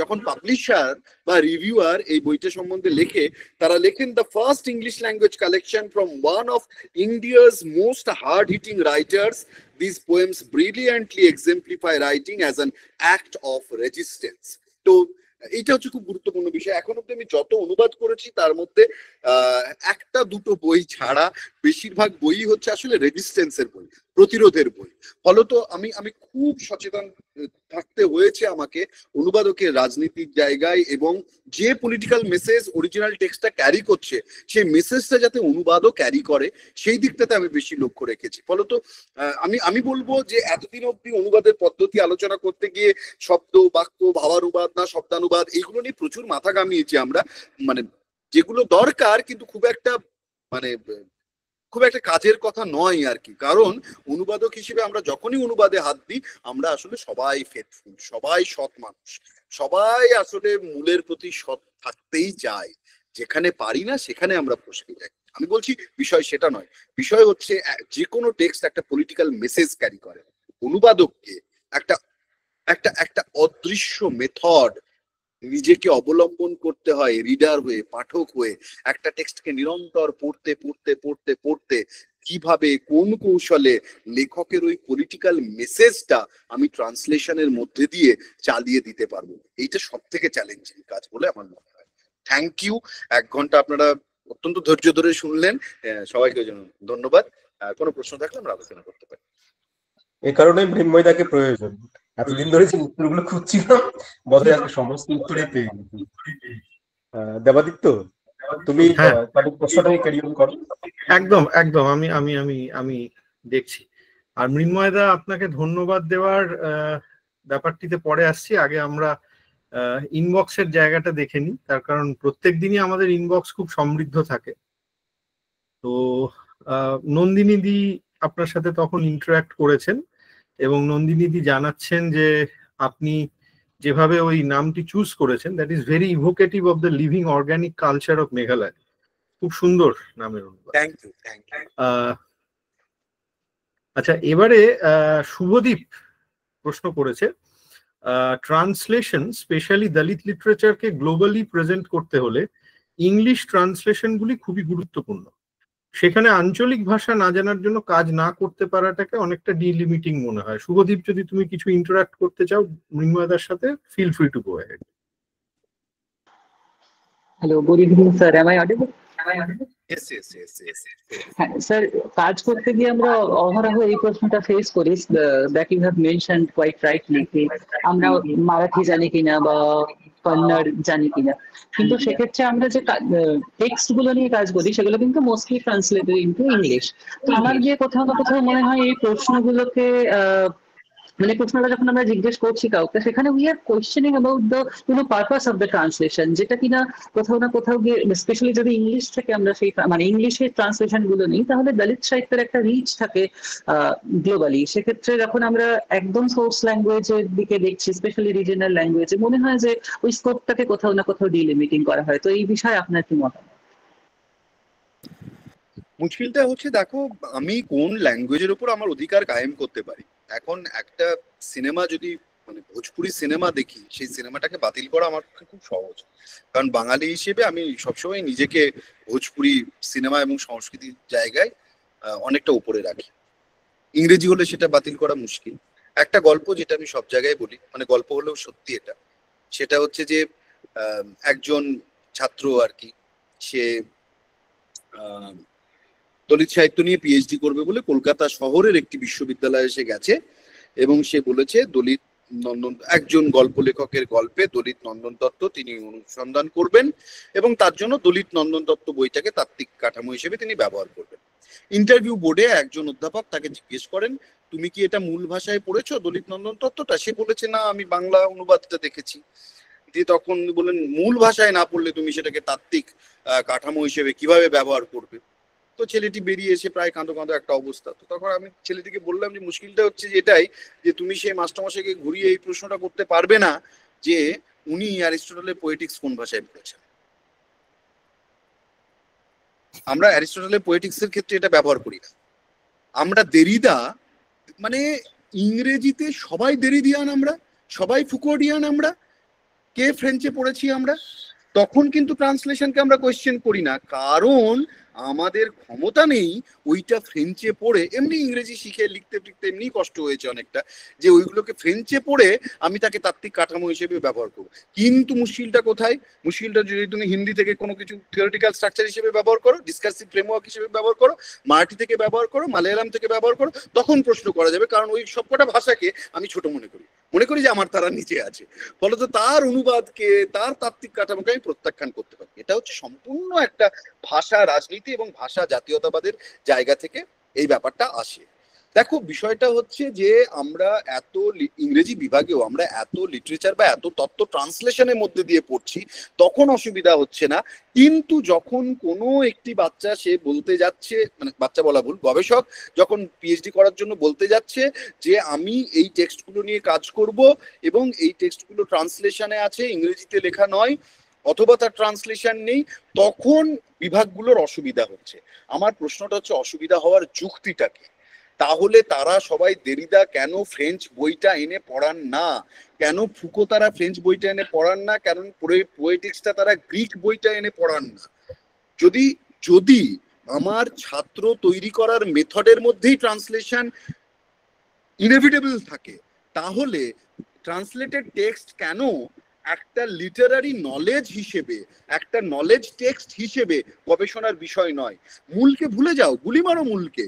যখন পাবলিশার বা রিভিউয়ার এই বইটা সম্বন্ধে লেখে, তারা লেখেন the first English language collection from one of India's most hard hitting writers, this poems brilliantly exemplify writing as an act of resistance. তো এইটা হচ্ছে খুব গুরুত্বপূর্ণ বিষয়। এখন অব্দি আমি যত অনুবাদ করেছি তার মধ্যে একটা দুটো বই ছাড়া বেশিরভাগ বই হচ্ছে আসলে রেজিস্ট্যান্সের বই। প্রতিরোধের বই। ফলত আমি আমি খুব সচেতন থাকতে হয়েছে আমাকে অনুবাদকের রাজনীতির জায়গায়, এবং যে পলিটিক্যাল মেসেজ অরিজিনাল টেক্সটটা ক্যারি করছে সেই মেসেজটা যাতে অনুবাদও ক্যারি করে সেই দিকটাতে আমি বেশি লক্ষ্য রেখেছি। ফলত আমি আমি বলবো যে এতদিন অব্দি অনুবাদের পদ্ধতি আলোচনা করতে গিয়ে শব্দ, বাক্য, ভাবানুবাদ না শব্দানুবাদ এইগুলো নিয়ে প্রচুর মাথা ঘামিয়েছি আমরা, মানে যেগুলো দরকার কিন্তু খুব একটা মানে খুব একটা কাজের কথা নয় আর কি। কারণ অনুবাদক হিসেবে আমরা যখনই অনুবাদে হাত দিই আমরা আসলে সবাই ফেথফুল, সবাই সৎ মানুষ, সবাই আসলে মূলের প্রতি সৎ থাকতেই চাই, যেখানে পারি না সেখানে আমরা ফসকে যাই। আমি বলছি বিষয় সেটা নয়, বিষয় হচ্ছে যে কোনো টেক্সট একটা পলিটিক্যাল মেসেজ ক্যারি করে। অনুবাদককে একটা একটা একটা অদৃশ্য মেথড নিজেকে অবলম্বন করতে হয়, রিডার হয়ে, পাঠক হয়ে একটা টেক্সটকে নিরন্তর পড়তে পড়তে পড়তে পড়তে কিভাবে কোন কৌশলে লেখকের ওই পলিটিক্যাল মেসেজটা আমি ট্রান্সলেশনের মধ্যে দিয়ে চালিয়ে দিতে পারবো, এইটা সব থেকে চ্যালেঞ্জিং কাজ বলে আমার মনে হয়। থ্যাংক ইউ, 1 ঘন্টা আপনারা অত্যন্ত ধৈর্য ধরে শুনলেন, সবাইকে ধন্যবাদ। কোনো প্রশ্ন থাকলে আমরা আলোচনা করতে পারি। এই কারণে মৃন্ময়দাকে প্রয়োজন, এতদিন ধরে যে উত্তরগুলো খুঁজছিলাম বোধহয় আজকে সমস্ত উত্তরই পেয়ে গেছি। দেবাদিত্য, তুমি প্রশ্নটাই ক্যারি অন করো। একদম একদম, আমি আমি আমি আমি দেখছি। আর মৃন্ময়দা, আপনাকে ধন্যবাদ দেওয়ার ব্যাপারটিতে পরে আসছি। আগে আমরা ইনবক্সের জায়গাটা দেখে নিই, তার কারণ প্রত্যেক দিনই আমাদের ইনবক্স খুব সমৃদ্ধ থাকে। তো নন্দিনী দি আপনার সাথে তখন ইন্টারঅ্যাক্ট করেছেন এবং নন্দিনী দি জানাচ্ছেন যে আপনি যেভাবে ওই নামটি চুজ করেছেন, that is very evocative of the living organic culture of Meghalaya. খুব সুন্দর নামের অনুবাদ। Thank you, thank you. আচ্ছা, এবারে শুভদীপ প্রশ্ন করেছে, ট্রান্সলেশন স্পেশালি দলিত লিটারেচারকে গ্লোবালি প্রেজেন্ট করতে হলে ইংলিশ ট্রান্সলেশনগুলি খুবই গুরুত্বপূর্ণ। সেখানে আঞ্চলিক ভাষা না জানার জন্য কাজ না করতে পারাটাকে অনেকটা ডিলিমিটিং মনে হয়। শুভদীপ, যদি তুমি কিছু ইন্টারঅ্যাক্ট করতে চাও মৃন্ময়দার সাথে, feel free to go ahead. Hello, good evening sir, am I audible? Yes, yes, yes, yes, yes. হ্যাঁ স্যার, কাজ করতে গিয়ে আমরা অহরহ এই প্রশ্নটা ফেস করি, that you have mentioned quite rightly, আমরা মারাঠি জানি কিনা বা কন্নড় জানি কিনা, কিন্তু সেক্ষেত্রে আমরা যে টেক্সট গুলো নিয়ে কাজ করি সেগুলো কিন্তু মোস্টলি ট্রান্সলেটেড ইনটু ইংলিশ। তো আমার গিয়ে কোথাও না কোথাও মনে হয় এই প্রশ্নগুলোকে মানে প্রশ্নটা যখন আমরা জিজ্ঞেস করছি কাউকে, সেখানে we are questioning about the purpose of the translation, যেটা কিনা কোথাও না কোথাও গিয়ে, স্পেশালি যদি ইংলিশ থেকে আমরা সেই মানে ইংলিশের ট্রান্সলেশন গুলো নিই, তাহলে দলিত সাহিত্যের একটা রিচ থাকে গ্লোবালি। সেক্ষেত্রে যখন আমরা একদম সোর্স ল্যাঙ্গুয়েজের দিকে দেখছি, স্পেশালি রিজিয়নাল ল্যাঙ্গুয়েজে, মনে হয় যে ওই স্কোপটাকে কোথাও না কোথাও ডিলিমিটিং করা হয়। তো এই বিষয়ে আপনার কি মতামত? মুশকিলটা হচ্ছে, দেখো আমি কোন ল্যাঙ্গুয়েজের উপর আমার অধিকার কায়েম করতে পারি। এখন একটা সিনেমা যদি মানে ভোজপুরি সিনেমা দেখি, সেই সিনেমাটাকে বাতিল করা আমার পক্ষে খুব সহজ, কারণ বাঙালি হিসেবে আমি সবসময় নিজেকে ভোজপুরি সিনেমা এবং সংস্কৃতির জায়গায় অনেকটা উপরে রাখি। ইংরেজি হলে সেটা বাতিল করা মুশকিল। একটা গল্প যেটা আমি সব জায়গায় বলি, মানে গল্প হলেও সত্যি এটা, সেটা হচ্ছে যে একজন ছাত্র আর কি, সে দলিত সাহিত্য নিয়ে পিএইচডি করবে বলে কলকাতা শহরের একটি বিশ্ববিদ্যালয়ে এসে গেছে, এবং সে বলেছে দলিত নন্দন, একজন গল্প লেখকের গল্পে দলিত নন্দন দত্ত তিনি অনুসন্ধান করবেন এবং তার জন্য দলিত নন্দন দত্ত বইটাকে তাত্ত্বিক কাঠামো হিসেবে তিনি ব্যবহার করবেন। ইন্টারভিউ বোর্ডে একজন অধ্যাপক তাকে জিজ্ঞেস করেন, তুমি কি এটা মূল ভাষায় পড়েছো দলিত নন্দন তত্ত্বটা? সে বলেছে, না, আমি বাংলা অনুবাদটা দেখেছি। দিয়ে তখন বলেন, মূল ভাষায় না পড়লে তুমি সেটাকে তাত্ত্বিক কাঠামো হিসেবে কিভাবে ব্যবহার করবে? তো ছেলেটি বেরিয়ে এসে প্রায় কাঁদো কাঁদো একটা অবস্থা। তো তখন আমি ছেলেটিকে বললাম যে মুশকিলটা হচ্ছে যে এটাই, যে তুমি সেই মাস্টারমশাইকে ঘুরিয়ে এই প্রশ্নটা করতে পারবে না যে উনি অ্যারিস্টটলের পোয়েটিক্স কোন ভাষায় পড়েছেন। আমরা অ্যারিস্টটলের পোয়েটিক্সের ক্ষেত্রে এটা ব্যবহার করি না। আমরা দেরিদা, মানে ইংরেজিতে সবাই দেরিদিয়ান, আমরা সবাই ফুকোডিয়ান, আমরা কে ফ্রেঞ্চে পড়েছি আমরা, তখন কিন্তু ট্রান্সলেশনকে আমরা কোয়েশ্চেন করি না, কারণ আমাদের ক্ষমতা নেই ওইটা ফ্রেঞ্চে পড়ে, এমনি ইংরেজি শিখে লিখতে লিখতে এমনি কষ্ট হয়েছে অনেকটা, যে ওইগুলোকে ফ্রেঞ্চে পড়ে আমি তাকে তাত্ত্বিক কাঠামো হিসেবে ব্যবহার করবো। কিন্তু মুশকিলটা কোথায়? মুশকিলটা যদি তুমি হিন্দি থেকে কোনো কিছু থিওরিটিক্যাল স্ট্রাকচার হিসেবে ব্যবহার করো, ডিসকাসিভ ফ্রেমওয়ার্ক হিসেবে ব্যবহার করো, মারাঠি থেকে ব্যবহার করো, মালায়ালাম থেকে ব্যবহার করো, তখন প্রশ্ন করা যাবে। কারণ ওই সবকটা ভাষাকে আমি ছোট মনে করি যে আমার তারা নিচে আছে, ফলত তার অনুবাদকে, তার তাত্ত্বিক কাঠামোকে আমি প্রত্যাখ্যান করতে পারি। এটা হচ্ছে সম্পূর্ণ একটা ভাষা রাজনীতি এবং ভাষা জাতীয়তাবাদের জায়গা থেকে এই ব্যাপারটা আসে। দেখো, বিষয়টা হচ্ছে যে আমরা এত ইংরেজি বিভাগেও আমরা এত লিটারেচার বা এত তত্ত্ব ট্রান্সলেশনের মধ্যে দিয়ে পড়ছি, তখন অসুবিধা হচ্ছে না। কিন্তু যখন কোনো একটি বাচ্চা সে বলতে যাচ্ছে, মানে বাচ্চা বলা ভুল, গবেষক যখন পিএইচডি করার জন্য বলতে যাচ্ছে যে আমি এই টেক্সটগুলো নিয়ে কাজ করব এবং এই টেক্সটগুলো ট্রান্সলেশনে আছে, ইংরেজিতে লেখা নয়, অথবা তার ট্রান্সলেশন নেই, তখন বিভাগগুলোর অসুবিধা হচ্ছে। আমার প্রশ্নটা হচ্ছে অসুবিধা হওয়ার যুক্তিটা কি? তাহলে তারা সবাই দেরিদা কেন ফ্রেঞ্চ বইটা এনে পড়ান না? কেন ফুকো তারা ফ্রেঞ্চ বইটা এনে পড়ান না? কেন পোয়েটিক্সটা তারা গ্রিক বইটা এনে পড়ান না? যদি যদি আমার ছাত্র তৈরি করার মেথডের মধ্যেই ট্রান্সলেশন ইনএভিটেবল থাকে, তাহলে ট্রান্সলেটেড টেক্সট কেন একটা লিটারারি নলেজ হিসেবে, একটা নলেজ টেক্সট হিসেবে গবেষণার বিষয় নয়? মূলকে ভুলে যাও, গুলি মারো মূলকে।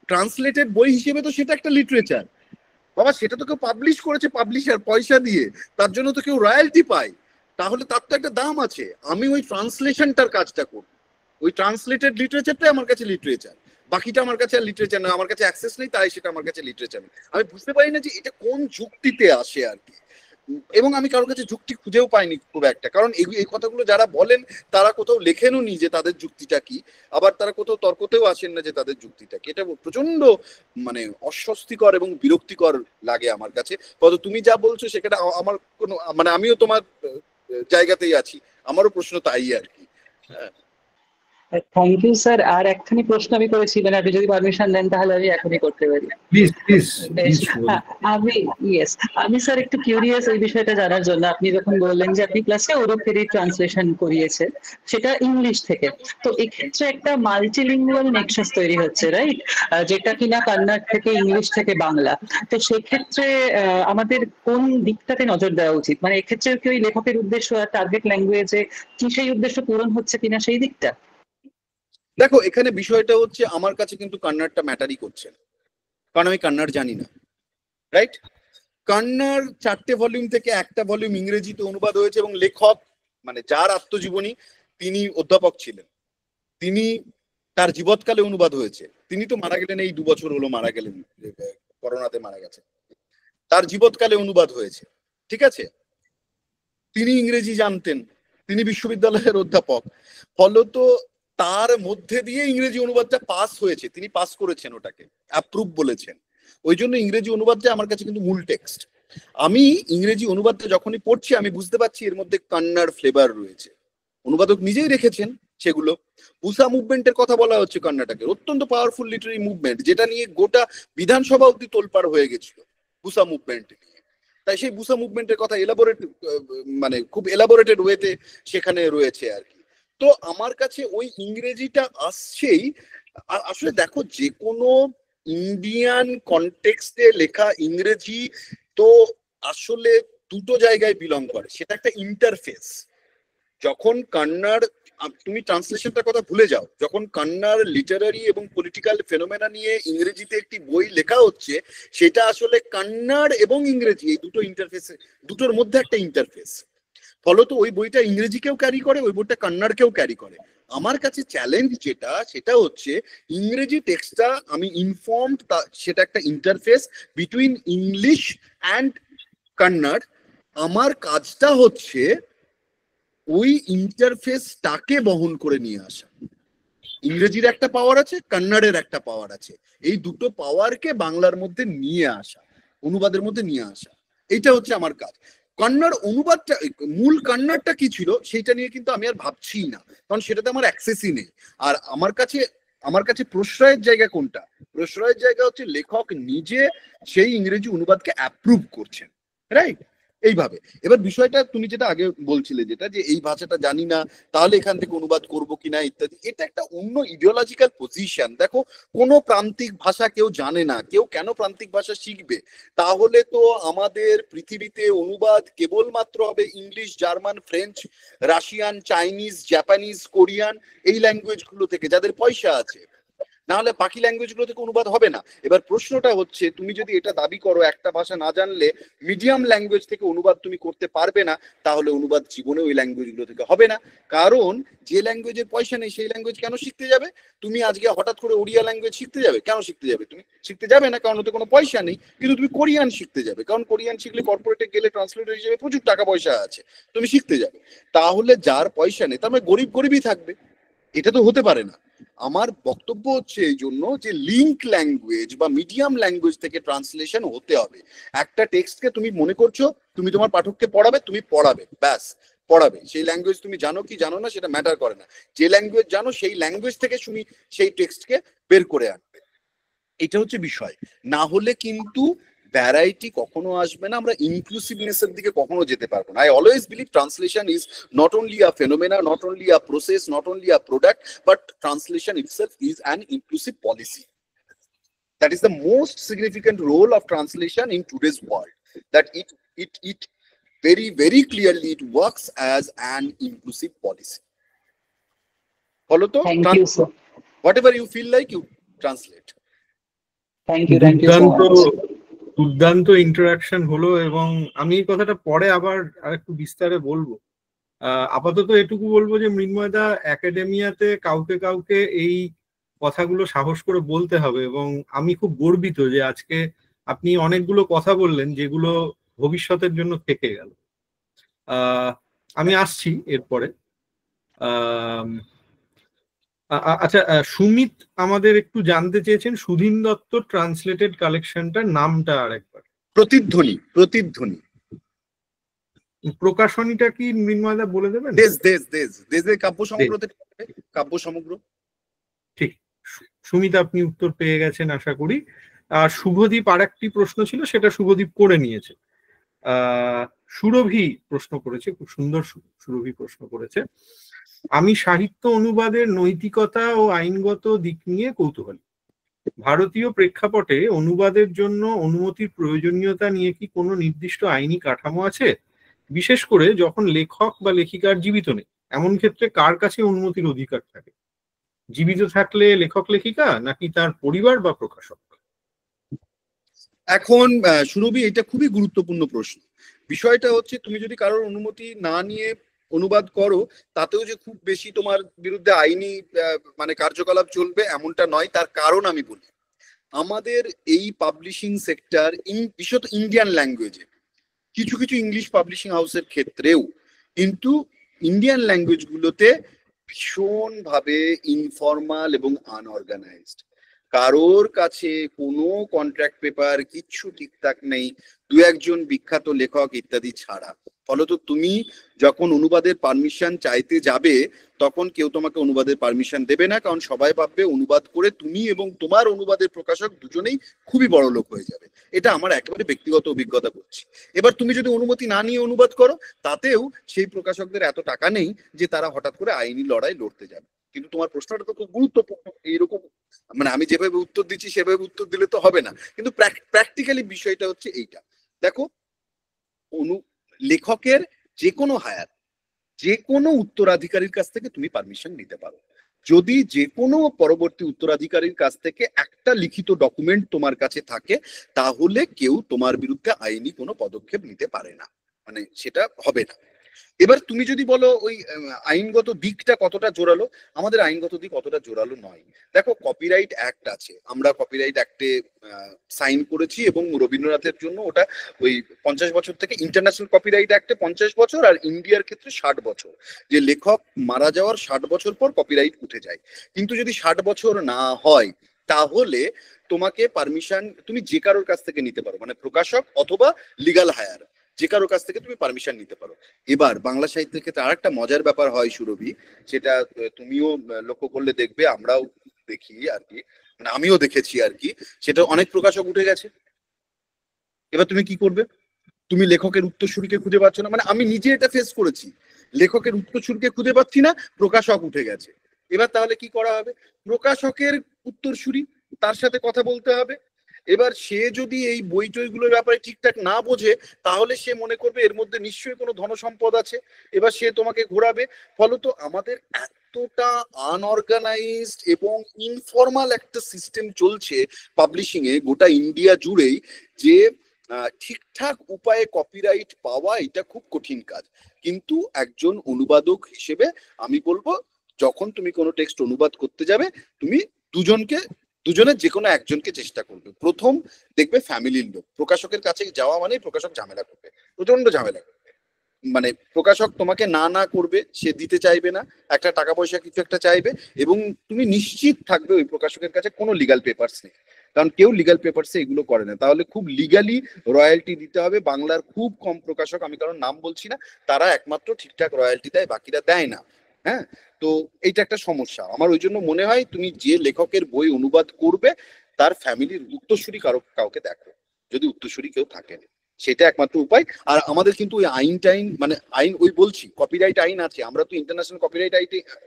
ট্রান্সলেটেড বই হিসেবে তো সেটা একটা লিটারেচার বাবা, সেটা তো কেউ পাবলিশ করেছে পাবলিশার পয়সা দিয়ে, তার জন্য তো কেউ রয়্যালটি পায়, তাহলে তার তো একটা দাম আছে। আমি ওই ট্রান্সলেশনটার কাজটা করব, ওই ট্রান্সলেটেড লিটারেচারটাই আমার কাছে লিটারেচার, বাকিটা আমার কাছে আর লিটারেচার না, আমার কাছে অ্যাক্সেস নেই, তাই সেটা আমার কাছে লিটারেচার নেই। আমি বুঝতে পারি না যে এটা কোন যুক্তিতে আসে আর কি, এবং আমি কারোর কাছে যুক্তি খুঁজেও পাইনি খুব একটা। কারণ এই কথাগুলো যারা বলেন তারা কোথাও লেখেনও নি যে তাদের যুক্তিটা কি, আবার তারা কোথাও তর্কতেও আসেন না যে তাদের যুক্তিটা কি। এটা প্রচন্ড মানে অস্বস্তিকর এবং বিরক্তিকর লাগে আমার কাছে। কত তুমি যা বলছো সেটা আমার কোনো, মানে আমিও তোমার জায়গাতেই আছি, আমারও প্রশ্ন তাই আর কি। Thank you sir. আর একখানি প্রশ্ন আমি করেছিলেন, আপনি যদি পারমিশন দেন তাহলে আমি এখনই করতে পারি। প্লিজ প্লিজ বেশ, আমি স্যার একটু কিউরিয়াস এই বিষয়টা জানার জন্য। আপনি যখন বললেন যে আপনি ক্লাসে ওরফেরি ট্রান্সলেশন করিয়েছেন, সেটা ইংলিশ থেকে, তো এক্ষেত্রে একটা মাল্টিলিঙ্গুয়াল নেক্সাস তৈরি হচ্ছে, রাইট? যেটা কিনা কন্নড় থেকে ইংলিশ থেকে বাংলা। তো সেক্ষেত্রে আমাদের কোন দিকটাতে নজর দেওয়া উচিত? মানে এক্ষেত্রে কি ওই লেখকের উদ্দেশ্য আর টার্গেট ল্যাঙ্গুয়েজে কি সেই উদ্দেশ্য পূরণ হচ্ছে কিনা সেই দিকটা? দেখো, এখানে বিষয়টা হচ্ছে আমার কাছে কিন্তু কন্নড়টা ম্যাটারই করছে না, কারণ আমি কন্নড় জানি না, রাইট? কন্নড় 4টে ভলিউম থেকে একটা ভলিউম ইংরেজিতে অনুবাদ হয়েছে এবং লেখক, মানে যার আত্মজীবনী, তিনি অধ্যাপক ছিলেন, তিনি তার জীবৎকালে অনুবাদ হয়েছে। তিনি তো মারা গেলেন, এই 2 বছর হলো মারা গেলেন, করোনাতে মারা গেছে। তার জীবৎকালে অনুবাদ হয়েছে, ঠিক আছে? তিনি ইংরেজি জানতেন, তিনি বিশ্ববিদ্যালয়ের অধ্যাপক, ফলত তার মধ্যে দিয়ে ইংরেজি অনুবাদটা পাস হয়েছে, তিনি পাস করেছেন, ওটাকে অ্যাপ্রুভ বলেছেন। ওই জন্য ইংরেজি অনুবাদটা আমার কাছে কিন্তু মূল টেক্সট। আমি ইংরেজি অনুবাদটা যখনই পড়ছি আমি বুঝতে পারছি এর মধ্যে কন্নড় ফ্লেভার রয়েছে, অনুবাদক নিজেই রেখেছেন সেগুলো। বুসা মুভমেন্টের কথা বলা হচ্ছে কর্ণাটকের, অত্যন্ত পাওয়ারফুল লিটারি মুভমেন্ট, যেটা নিয়ে গোটা বিধানসভা অব্দি তোলপাড় হয়ে গেছিল বুসা মুভমেন্ট নিয়ে। তাই সেই বুসা মুভমেন্টের কথা এলাবোরেট, মানে খুব এলাবোরেটেড ওয়েতে সেখানে রয়েছে আর কি। তো আমার কাছে ওই ইংরেজিটা আসছেই। আসলে দেখো, যে কোনো ইন্ডিয়ান কনটেক্সটে লেখা ইংরেজি তো আসলে দুটো জায়গায় বিলং করে, সেটা একটা ইন্টারফেস। যখন কন্নড়, তুমি ট্রান্সলেশনটার কথা ভুলে যাও, যখন কন্নড় লিটারারি এবং পলিটিক্যাল ফেনোমেনা নিয়ে ইংরেজিতে একটি বই লেখা হচ্ছে, সেটা আসলে কন্নড় এবং ইংরেজি এই দুটো ইন্টারফেস, দুটোর মধ্যে একটা ইন্টারফেস। ফলত ওই বইটা ইংরেজিকেও ক্যারি করে, ওই বইটা কন্নড়কেও ক্যারি করে। আমার কাছে চ্যালেঞ্জ যেটা, সেটা হচ্ছে ইংরেজি টেক্সটটা আমি ইনফর্মড, সেটা একটা interface between English and Kannada. আমার কাজটা হচ্ছে ওই ইন্টারফেসটাকে বহন করে নিয়ে আসা। ইংরেজির একটা পাওয়ার আছে, কন্নড়ের একটা পাওয়ার আছে, এই দুটো পাওয়ারকে বাংলার মধ্যে নিয়ে আসা, অনুবাদের মধ্যে নিয়ে আসা, এইটা হচ্ছে আমার কাজ। কন্নড় অনুবাদটা, মূল কন্নড়টা কি ছিল সেইটা নিয়ে কিন্তু আমি আর ভাবছি না, কারণ সেটাতে আমার অ্যাক্সেসই নেই। আর আমার কাছে প্রশ্রয়ের জায়গা কোনটা? প্রশ্রয়ের জায়গা হচ্ছে লেখক নিজে সেই ইংরেজি অনুবাদকে অ্যাপ্রুভ করছেন, রাইট? এইভাবে। এবার বিষয়টা তুমি যেটা আগে বলছিলে, যেটা যে এই ভাষাটা জানি না তাহলে এখান থেকে অনুবাদ করব কিনা ইত্যাদি, এটা একটা অন্য ইডিওলজিক্যাল পজিশন। দেখো, কোনো প্রান্তিক ভাষা কেউ জানে না, কেউ কেন প্রান্তিক ভাষা শিখবে? তাহলে তো আমাদের পৃথিবীতে অনুবাদ কেবলমাত্র হবে English, German, French, Russian, Chinese, Japanese, Korean, এই ল্যাঙ্গুয়েজ গুলো থেকে, যাদের পয়সা আছে। না হলে বাকি ল্যাঙ্গুয়েজ গুলো থেকে অনুবাদ হবে না। এবার প্রশ্নটা হচ্ছে, তুমি যদি এটা দাবি করো একটা ভাষা না জানলে মিডিয়াম ল্যাঙ্গুয়েজ থেকে অনুবাদ তুমি করতে পারবে না, তাহলে অনুবাদ জীবনে ওই ল্যাঙ্গুয়েজ গুলো থেকে হবে না। কারণ যে ল্যাঙ্গুয়েজের পয়সা নেই সেই ল্যাঙ্গুয়েজ কেন শিখতে যাবে? তুমি আজকে হঠাৎ করে ওড়িয়া ল্যাঙ্গুয়েজ শিখতে যাবে, কেন শিখতে যাবে? তুমি শিখতে যাবে না, কারণ ওতে কোনো পয়সা নেই। কিন্তু তুমি কোরিয়ান শিখতে যাবে, কারণ কোরিয়ান শিখলে কর্পোরেটে গেলে ট্রান্সলেটর হিসেবে প্রচুর টাকা পয়সা আছে, তুমি শিখতে যাবে। তাহলে যার পয়সা নেই তার মানে গরিব গরিবই থাকবে, এটা তো হতে পারে না। আমার বক্তব্য হচ্ছে এই জন্য যে লিঙ্ক ল্যাঙ্গুয়েজ বা মিডিয়াম ল্যাঙ্গুয়েজ থেকে ট্রান্সলেশন হতে হবে। একটা টেক্সটকে তুমি মনে করছো তুমি তোমার পাঠককে পড়াবে, তুমি পড়াবে, ব্যাস পড়াবে। সেই ল্যাঙ্গুয়েজ তুমি জানো কি জানো না সেটা ম্যাটার করে না, যে ল্যাঙ্গুয়েজ জানো সেই ল্যাঙ্গুয়েজ থেকে তুমি সেই টেক্সটকে বের করে আনবে, এটা হচ্ছে বিষয়। না হলে কিন্তু ভ্যারাইটি কখনো আসবে না, আমরা ইনক্লুসিভনেস এর দিকে কখনো যেতে পারবো না। I always believe translation is not only a phenomena, not only a process, not only a product, but translation itself is an inclusive policy. That is the most significant role of translation in today's world, that it very very clearly it works as an inclusive policy. Follow to Thank you, sir. whatever you feel like you translate. Thank you so দুর্দান্ত much. দুর্দান্ত interaction হলো, এবং আমি এই কথাটা পরে আবার আরেকটু বিস্তারে বলবো। আপাতত এটুকু বলবো যে মৃন্ময়দা, একাডেমিয়াতে কাউকে কাউকে এই কথাগুলো সাহস করে বলতে হবে, এবং আমি খুব গর্বিত যে আজকে আপনি অনেকগুলো কথা বললেন যেগুলো ভবিষ্যতের জন্য থেকে গেল। আমি আসছি এরপরে। আচ্ছা, সুমিত আমাদের একটু জানতে চেয়েছেন সুধীন দত্ত ট্রান্সলেটেড কালেকশনটার নামটা আরেকবার। প্রতিধ্বনি, প্রতিধ্বনি। প্রকাশনীটা কি মৃন্ময়দা বলে দেবেন? দেশ দেশ দেশ দেশের কাব্য সমগ্র থেকে, কাব্য সমগ্র। ঠিক, সুমিত আপনি উত্তর পেয়ে গেছেন আশা করি। আর শুভদীপ আর একটি প্রশ্ন ছিল, সেটা শুভদীপ করে নিয়েছে। সুরভি প্রশ্ন করেছে, খুব সুন্দর সুরভি প্রশ্ন করেছে, আমি সাহিত্য অনুবাদের নৈতিকতা ও আইনগত দিক নিয়ে কৌতূহলী। ভারতীয় প্রেক্ষাপটে অনুবাদের জন্য অনুমতির প্রয়োজনীয়তা নিয়ে কি কোনো নির্দিষ্ট আইনি কাঠামো আছে? বিশেষ করে যখন লেখক বা লেখিকার জীবিত নেই, এমন ক্ষেত্রে কার কাছে অনুমতির অধিকার থাকে? জীবিত থাকলে লেখক লেখিকা, নাকি তার পরিবার বা প্রকাশক? এখন সুরভি, এটা খুবই গুরুত্বপূর্ণ প্রশ্ন। বিষয়টা হচ্ছে, তুমি যদি কারোর অনুমতি না নিয়ে অনুবাদ করো, তাতেও যে খুব বেশি তোমার বিরুদ্ধে আইনি মানে কার্যকলাপ চলবে এমনটা নয়। তার কারণ আমি বলি, আমাদের এই পাবলিশিং সেক্টর বিশেষত ইন্ডিয়ান ল্যাঙ্গুয়েজে, কিছু কিছু ইংলিশ পাবলিশিং হাউসের ক্ষেত্রেও কিন্তু ইন্ডিয়ান ল্যাঙ্গুয়েজ গুলোতে ভীষণভাবে ইনফর্মাল এবং আনঅর্গানাইজড। কারোর কাছে কোনো কন্ট্রাক্ট পেপার কিচ্ছু ঠিকঠাক নেই, দু একজন বিখ্যাত লেখক ইত্যাদি ছাড়া। ফলত তুমি যখন অনুবাদের পারমিশন চাইতে যাবে, তখন কেউ তোমাকে অনুবাদের পারমিশন দেবে না, কারণ সবাই ভাববে অনুবাদ করে তুমি এবং তোমার অনুবাদের প্রকাশক দুজনেই খুবই বড় লোক হয়ে যাবে। এটা আমার একেবারে ব্যক্তিগত অভিজ্ঞতা বলছি। এবার তুমি যদি অনুমতি না নিয়ে অনুবাদ করো, তাতেও সেই প্রকাশকদের এত টাকা নেই যে তারা হঠাৎ করে আইনি লড়াই লড়তে যাবে। কিন্তু তোমার প্রশ্নটা তো খুব গুরুত্বপূর্ণ। এইরকম মানে আমি যেভাবে উত্তর দিচ্ছি সেভাবে উত্তর দিলে তো হবে না, কিন্তু প্র্যাকটিক্যালি বিষয়টা হচ্ছে এইটা। দেখো, লেখকের যে কোনো হায়ার, যে কোনো উত্তরাধিকারীর কাছ থেকে তুমি পারমিশন নিতে পারো। যদি যে কোনো পরবর্তী উত্তরাধিকারীর কাছ থেকে একটা লিখিত ডকুমেন্ট তোমার কাছে থাকে, তাহলে কেউ তোমার বিরুদ্ধে আইনি কোনো পদক্ষেপ নিতে পারে না, মানে সেটা হবে না। এবার তুমি যদি বলো ওই আইনগত দিকটা কতটা জোরালো, আমাদের আইনগত দিক অতটা জোরালো নয়। দেখো, কপিরাইট অ্যাক্ট আছে, আমরা কপিরাইট অ্যাক্টে সাইন করেছি, এবং রবীন্দ্রনাথের জন্য ওটা ওই 50 বছর থেকে, ইন্টারন্যাশনাল কপিরাইট অ্যাক্টে 50 বছর, আর ইন্ডিয়ার ক্ষেত্রে 60 বছর, যে লেখক মারা যাওয়ার 60 বছর পর কপিরাইট উঠে যায়। কিন্তু যদি 60 বছর না হয়, তাহলে তোমাকে পারমিশন তুমি যে কারোর কাছ থেকে নিতে পারো, মানে প্রকাশক অথবা লিগাল হায়ার, যে কারোর কাছ থেকে তুমি পারমিশন নিতে পারো। এবার বাংলা সাহিত্যের ক্ষেত্রে আরেকটা মজার ব্যাপার হয় সুরভি, সেটা তুমিও লক্ষ্য করলে দেখবে, আমরাও দেখি আর কি, মানে আমিও দেখেছি আর কি, সেটা অনেক প্রকাশক উঠে গেছে। এবার তুমি কি করবে? তুমি লেখকের উত্তরসূরিকে খুঁজে পাচ্ছ না, মানে আমি নিজে এটা ফেস করেছি, লেখকের উত্তরসূরিকে খুঁজে পাচ্ছি না, প্রকাশক উঠে গেছে। এবার তাহলে কি করা হবে? প্রকাশকের উত্তরসূরি, তার সাথে কথা বলতে হবে। এবার সে যদি এই বই টইগুলোর ব্যাপারে ঠিকঠাক না বোঝে, তাহলে সে মনে করবে এর মধ্যে নিশ্চয়ই কোনো ধনসম্পদ আছে, এবার সে তোমাকে ঘোরাবে। ফলত আমাদের এতটা আনঅর্গানাইজড এবং ইনফর্মাল একটা সিস্টেম চলছে পাবলিশিং এ গোটা ইন্ডিয়া জুড়েই, যে ঠিকঠাক উপায়ে কপিরাইট পাওয়া এটা খুব কঠিন কাজ। কিন্তু একজন অনুবাদক হিসেবে আমি বলবো, যখন তুমি কোনো টেক্সট অনুবাদ করতে যাবে, তুমি দুজনের যে কোনো একজনকে চেষ্টা করবে। প্রথম দেখবে ফ্যামিলির লোক, প্রকাশকের কাছে যাওয়া মানে প্রকাশক ঝামেলা করবে, প্রচন্ড ঝামেলা করবে। মানে প্রকাশক তোমাকে না করবে, সে দিতে চাইবে না, একটা টাকা পয়সা কিছু একটা চাইবে, এবং তুমি নিশ্চিত থাকবে ওই প্রকাশকের কাছে কোনো লিগাল পেপারস নেই, কারণ কেউ লিগাল পেপারসে এগুলো করে না। তাহলে খুব লিগালি রয়্যালটি দিতে হবে। বাংলার খুব কম প্রকাশক, আমি কারণ নাম বলছি না, তারা একমাত্র ঠিকঠাক রয়্যালটি দেয়, বাকিরা দেয় না। হ্যাঁ, তো এইটা একটা সমস্যা আমার। ওই জন্য মনে হয় তুমি যে লেখকের বই অনুবাদ করবে, তার ফ্যামিলির উত্তরসূরি কাউকে দেখো, যদি উত্তরসূরি কেউ থাকেন, সেটা একমাত্র উপায়। আর আমাদের কিন্তু ওই আইন মানে আইন, ওই বলছি কপিরাইট আইন আছে, আমরা তো ইন্টারন্যাশনাল কপিরাইট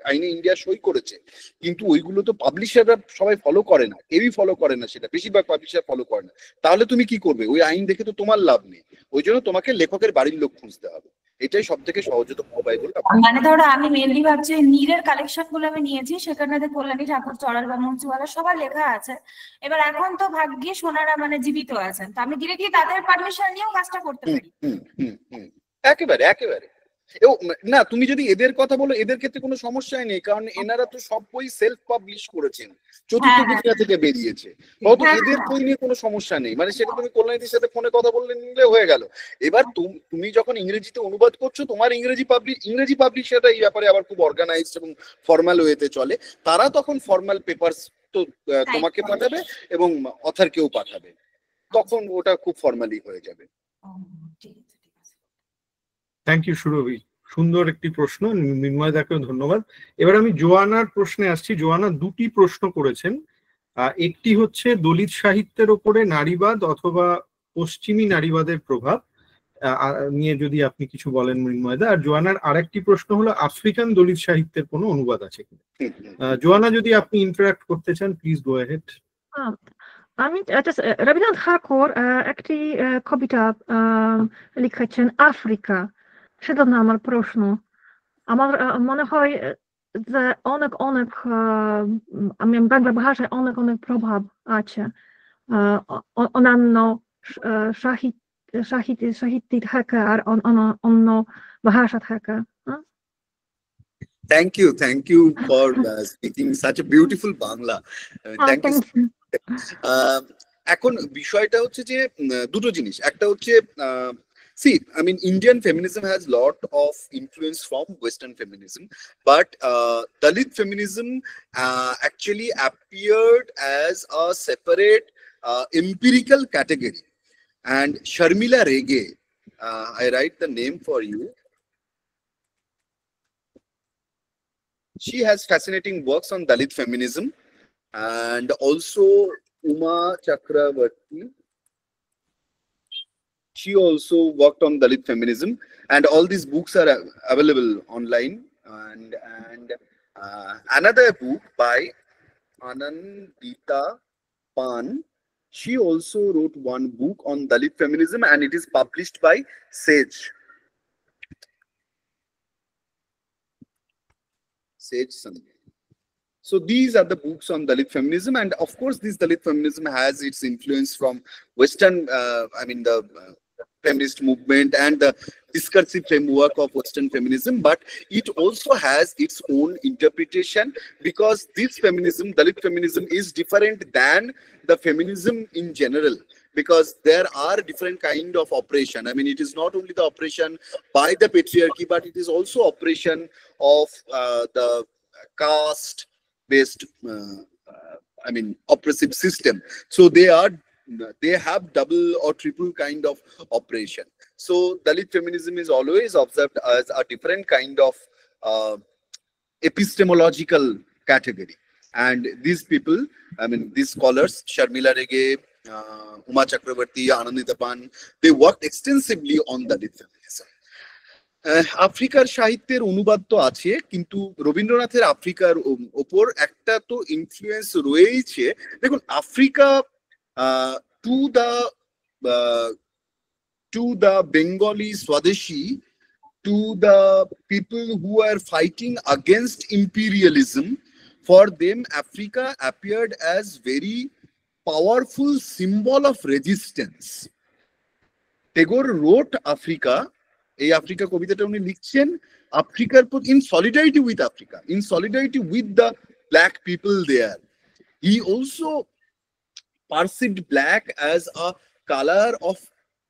আইনে ইন্ডিয়া সই করেছে, কিন্তু ওইগুলো তো পাবলিশাররা সবাই ফলো করে না, কেউই ফলো করে না, সেটা বেশিরভাগ পাবলিশার ফলো করে না। তাহলে তুমি কি করবে? ওই আইন দেখে তো তোমার লাভ নেই। ওই জন্য তোমাকে লেখকের বাড়ির লোক খুঁজতে হবে, এটাই সব থেকে সহজতম উপায় বলে। মানে ধরো আমি মেনলি ভাবছি নীরের কালেকশন গুলো আমি নিয়েছি, সেখানে কল্যাণী ঠাকুর, চড়ার বা মুন্সিওয়ালা সবার লেখা আছে। এবার এখন তো ভাগ্যে সোনারা মানে জীবিত আছেন, তো আমি ডিরেক্টলি তাদের পারমিশন নিয়েও কাজটা করতে পারি। একেবারে একেবারে। না, তুমি যদি এদের কথা বলো, এদের ক্ষেত্রে কোনো সমস্যাই নেই, কারণ এনারা তো সব বই সেলফ পাবলিশ করেছেন, চতুর্থ বিক্রিয়া থেকে বেরিয়েছে, হয়তো এদের বই নিয়ে কোনো সমস্যা নেই। মানে সেটা তুমি কল্যাণীদের সাথে ফোনে কথা বললে নিলে হয়ে গেল। এবার তুমি যখন ইংরেজিতে অনুবাদ করছো, তোমার ইংরেজি পাবলিশাররা এই ব্যাপারে আবার খুব অর্গানাইজড এবং ফর্মাল ওয়েতে চলে, তারা তখন ফর্মাল পেপারস তো তোমাকে পাঠাবে এবং অথারকেও পাঠাবে, তখন ওটা খুব ফর্মালি হয়ে যাবে। থ্যাংক ইউ সুরভি, সুন্দর একটি প্রশ্ন, মৃন্ময়দাকেও ধন্যবাদ। এবার আমি জোয়ানার প্রশ্নে আসছি। জোয়ানা দুটি প্রশ্ন করেছেন, একটি হচ্ছে দলিত সাহিত্যের ওপরে নারীবাদ অথবা পশ্চিমী নারীবাদের প্রভাব নিয়ে যদি আপনি কিছু বলেন মৃন্ময়দা। আর জোয়ানার আরেকটি প্রশ্ন হলো আফ্রিকান দলিত সাহিত্যের কোনো অনুবাদ আছে কিনা। জোয়ানা, যদি আপনি ইন্টারাক্ট করতে চান, প্লিজ গো অ্যাহেড। আমি রবীন্দ্রনাথ ঠাকুর একটি কবিতা লিখেছেন আফ্রিকা, সেটা না আমার প্রশ্ন। আমার মনে হয় যে অনেক অনেক আমি বাংলা ভাষায় অনেক অনেক প্রভাব আছে অন্যান্য সাহিত্য থেকে আর অন্য ভাষা থেকে। Thank you for speaking such a beautiful Bangla. Thank you. এখন বিষয়টা হচ্ছে যে দুটো জিনিস, একটা হচ্ছে see, I mean, Indian feminism has lot of influence from Western feminism, but Dalit feminism actually appeared as a separate empirical category. And Sharmila Rege, I write the name for you. She has fascinating works on Dalit feminism, and also Uma Chakravarti. She also worked on Dalit feminism, and all these books are available online. And another book by Anandita Pan, she also wrote one book on Dalit feminism, and it is published by Sage Sunday. So these are the books on Dalit feminism, and of course this Dalit feminism has its influence from Western, the feminist movement and the discursive framework of Western feminism, but it also has its own interpretation, because this feminism, Dalit feminism, is different than the feminism in general, because there are different kind of oppression. I mean, it is not only the oppression by the patriarchy, but it is also oppression of the caste based oppressive system. So they have double or triple kind of oppression. So Dalit feminism is always observed as a different kind of epistemological category. And these people, these scholars, Sharmila Rege, Uma Chakrabarti, Anandita Pan, they worked extensively on Dalit feminism. আফ্রিকার সাহিত্যের অনুবাদ তো আছে, কিন্তু রবীন্দ্রনাথের আফ্রিকার ওপর একটা তো ইনফ্লুয়েন্স রয়েছে। দেখুন, Africa to the Bengali Swadeshi, to the people who are fighting against imperialism, for them Africa appeared as very powerful symbol of resistance. Tagore wrote Africa, এই আফ্রিকা কবিতাটা উনি লিখছেন আফ্রিকার in solidarity with Africa, in solidarity with the black people there. He also perceived black as a color of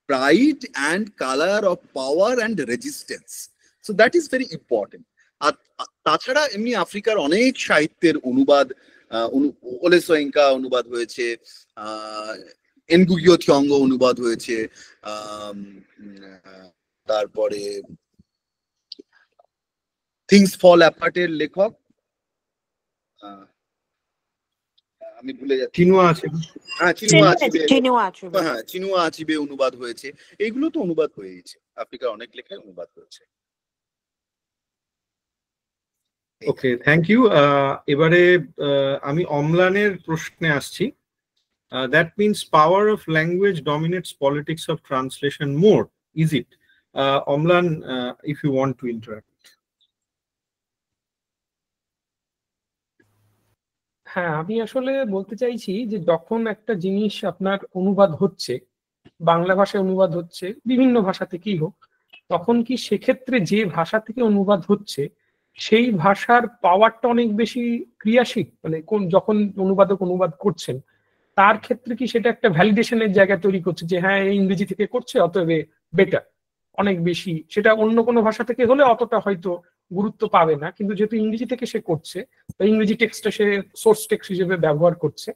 pride and color of power and resistance. So that is very important. আর তাছাড়া এমনি আফ্রিকার অনেক সাহিত্যের অনুবাদ, ওলে সোয়েঙ্কা অনুবাদ হয়েছে, এনগুগিও থিয়ঙ্গ অনুবাদ হয়েছে, তারপরে থিংস ফল অ্যাপার্টের লেখক আমি ভুলে যাচ্ছি, চিনুয়া আছে, হ্যাঁ চিনুয়া আচিবে অনুবাদ হয়েছে। এইগুলো তো অনুবাদ হয়েছে, আফ্রিকার অনেক লেখায় অনুবাদ হয়েছে। Okay, thank you. এবারে আমি অম্লানের প্রশ্নে আসছি। That means power of language dominates politics of translation more, is it? Amlan, if you want to interact. হ্যাঁ, আমি আসলে বলতে চাইছি যে যখন একটা জিনিস আপনার অনুবাদ হচ্ছে, বাংলা ভাষায় অনুবাদ হচ্ছে, বিভিন্ন ভাষা থেকেই হোক, তখন কি সেক্ষেত্রে যে ভাষা থেকে অনুবাদ হচ্ছে সেই ভাষার পাওয়ারটা অনেক বেশি ক্রিয়াশীল? মানে যখন অনুবাদক অনুবাদ করছেন তার ক্ষেত্রে কি সেটা একটা ভ্যালিডেশনের জায়গা তৈরি করছে যে হ্যাঁ ইংরেজি থেকে করছে অতএব বেটার, অনেক বেশি? সেটা অন্য কোনো ভাষা থেকে হলে অতটা হয়তো গুরুত্ব পাবে না, কিন্তু যেহেতু ইংরেজি থেকে সে করছে বা ইংরেজি টেক্সটটা সে সোর্স টেক্সট হিসেবে ব্যবহার করছে,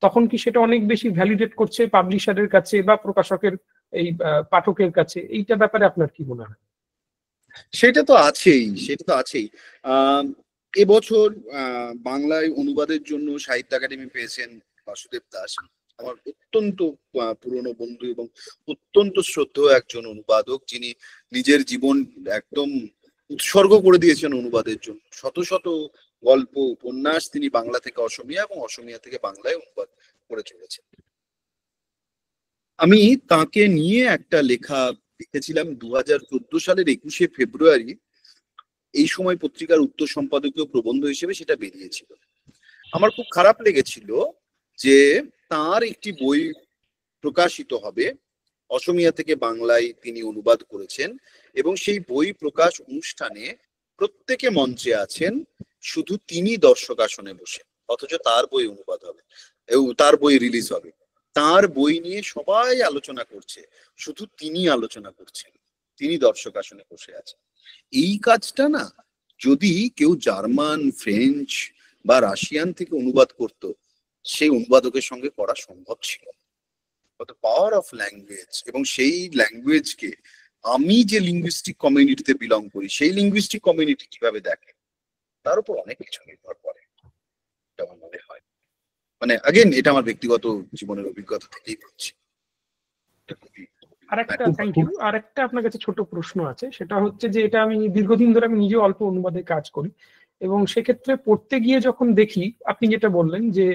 তখন কি সেটা অনেক বেশি ভ্যালিডেট করছে পাবলিশারের কাছে বা প্রকাশকের এই পাঠকের কাছে? এইটা ব্যাপারে আপনার কি মনে হয়? সেটা তো আছেই। এবছর বাংলায় অনুবাদের জন্য সাহিত্য একাডেমি পেয়েছেন বাসুদেব দাস, আমার অত্যন্ত পুরনো বন্ধু এবং অত্যন্ত শ্রদ্ধেয় একজন অনুবাদক, যিনি নিজের জীবন একদম উৎসর্গ করে দিয়েছেন অনুবাদের জন্য। শত শত গল্প, উপন্যাস তিনি বাংলা থেকে অসমীয়া এবং অসমীয়া থেকে বাংলায় অনুবাদ করে চলেছেন। আমি তাকে নিয়ে একটা লেখা লিখেছিলাম 2014 সালের 21শে ফেব্রুয়ারি। এই সময় পত্রিকার উত্তর সম্পাদকীয় প্রবন্ধ হিসেবে সেটা বেরিয়েছিল। আমার খুব খারাপ লেগেছিল যে তার একটি বই প্রকাশিত হবে, অসমীয়া থেকে বাংলায় তিনি অনুবাদ করেছেন, এবং সেই বই প্রকাশ অনুষ্ঠানে প্রত্যেকে মঞ্চে আছেন, শুধু তিনি দর্শক আসনে বসে, অথচ তার বই অনুবাদ হবে, তার বই রিলিজ হবে, তার বই নিয়ে সবাই আলোচনা করছে, শুধু তিনি আলোচনা করছেন, তিনি দর্শক আসনে বসে আছেন। এই কাজটা না যদি কেউ জার্মান, ফ্রেঞ্চ বা রাশিয়ান থেকে অনুবাদ করত, সেই অনুবাদকের সঙ্গে করা সম্ভব ছিল। পাওয়ার অফ ল্যাঙ্গুয়েজ, এবং সেই ল্যাঙ্গুয়েজকে আমি যে লিঙ্গুইস্টিক কমিউনিটিতে বিলং করি সেই লিঙ্গুইস্টিক কমিউনিটি কিভাবে দেখে তার উপর অনেক কিছু নির্ভর করে, আমার মনে হয়। মানে আগেন এটা আমার ব্যক্তিগত জীবনের অভিজ্ঞতা থেকেই বলছি। আরেকটা থ্যাংক ইউ। আরেকটা আপনার কাছে ছোট প্রশ্ন আছে, সেটা হচ্ছে যে এটা আমি দীর্ঘদিন ধরে আমি নিজে অল্প অনুবাদে কাজ করি, এবং সেক্ষেত্রে পড়তে গিয়ে যখন দেখি, আপনি যেটা বললেন যে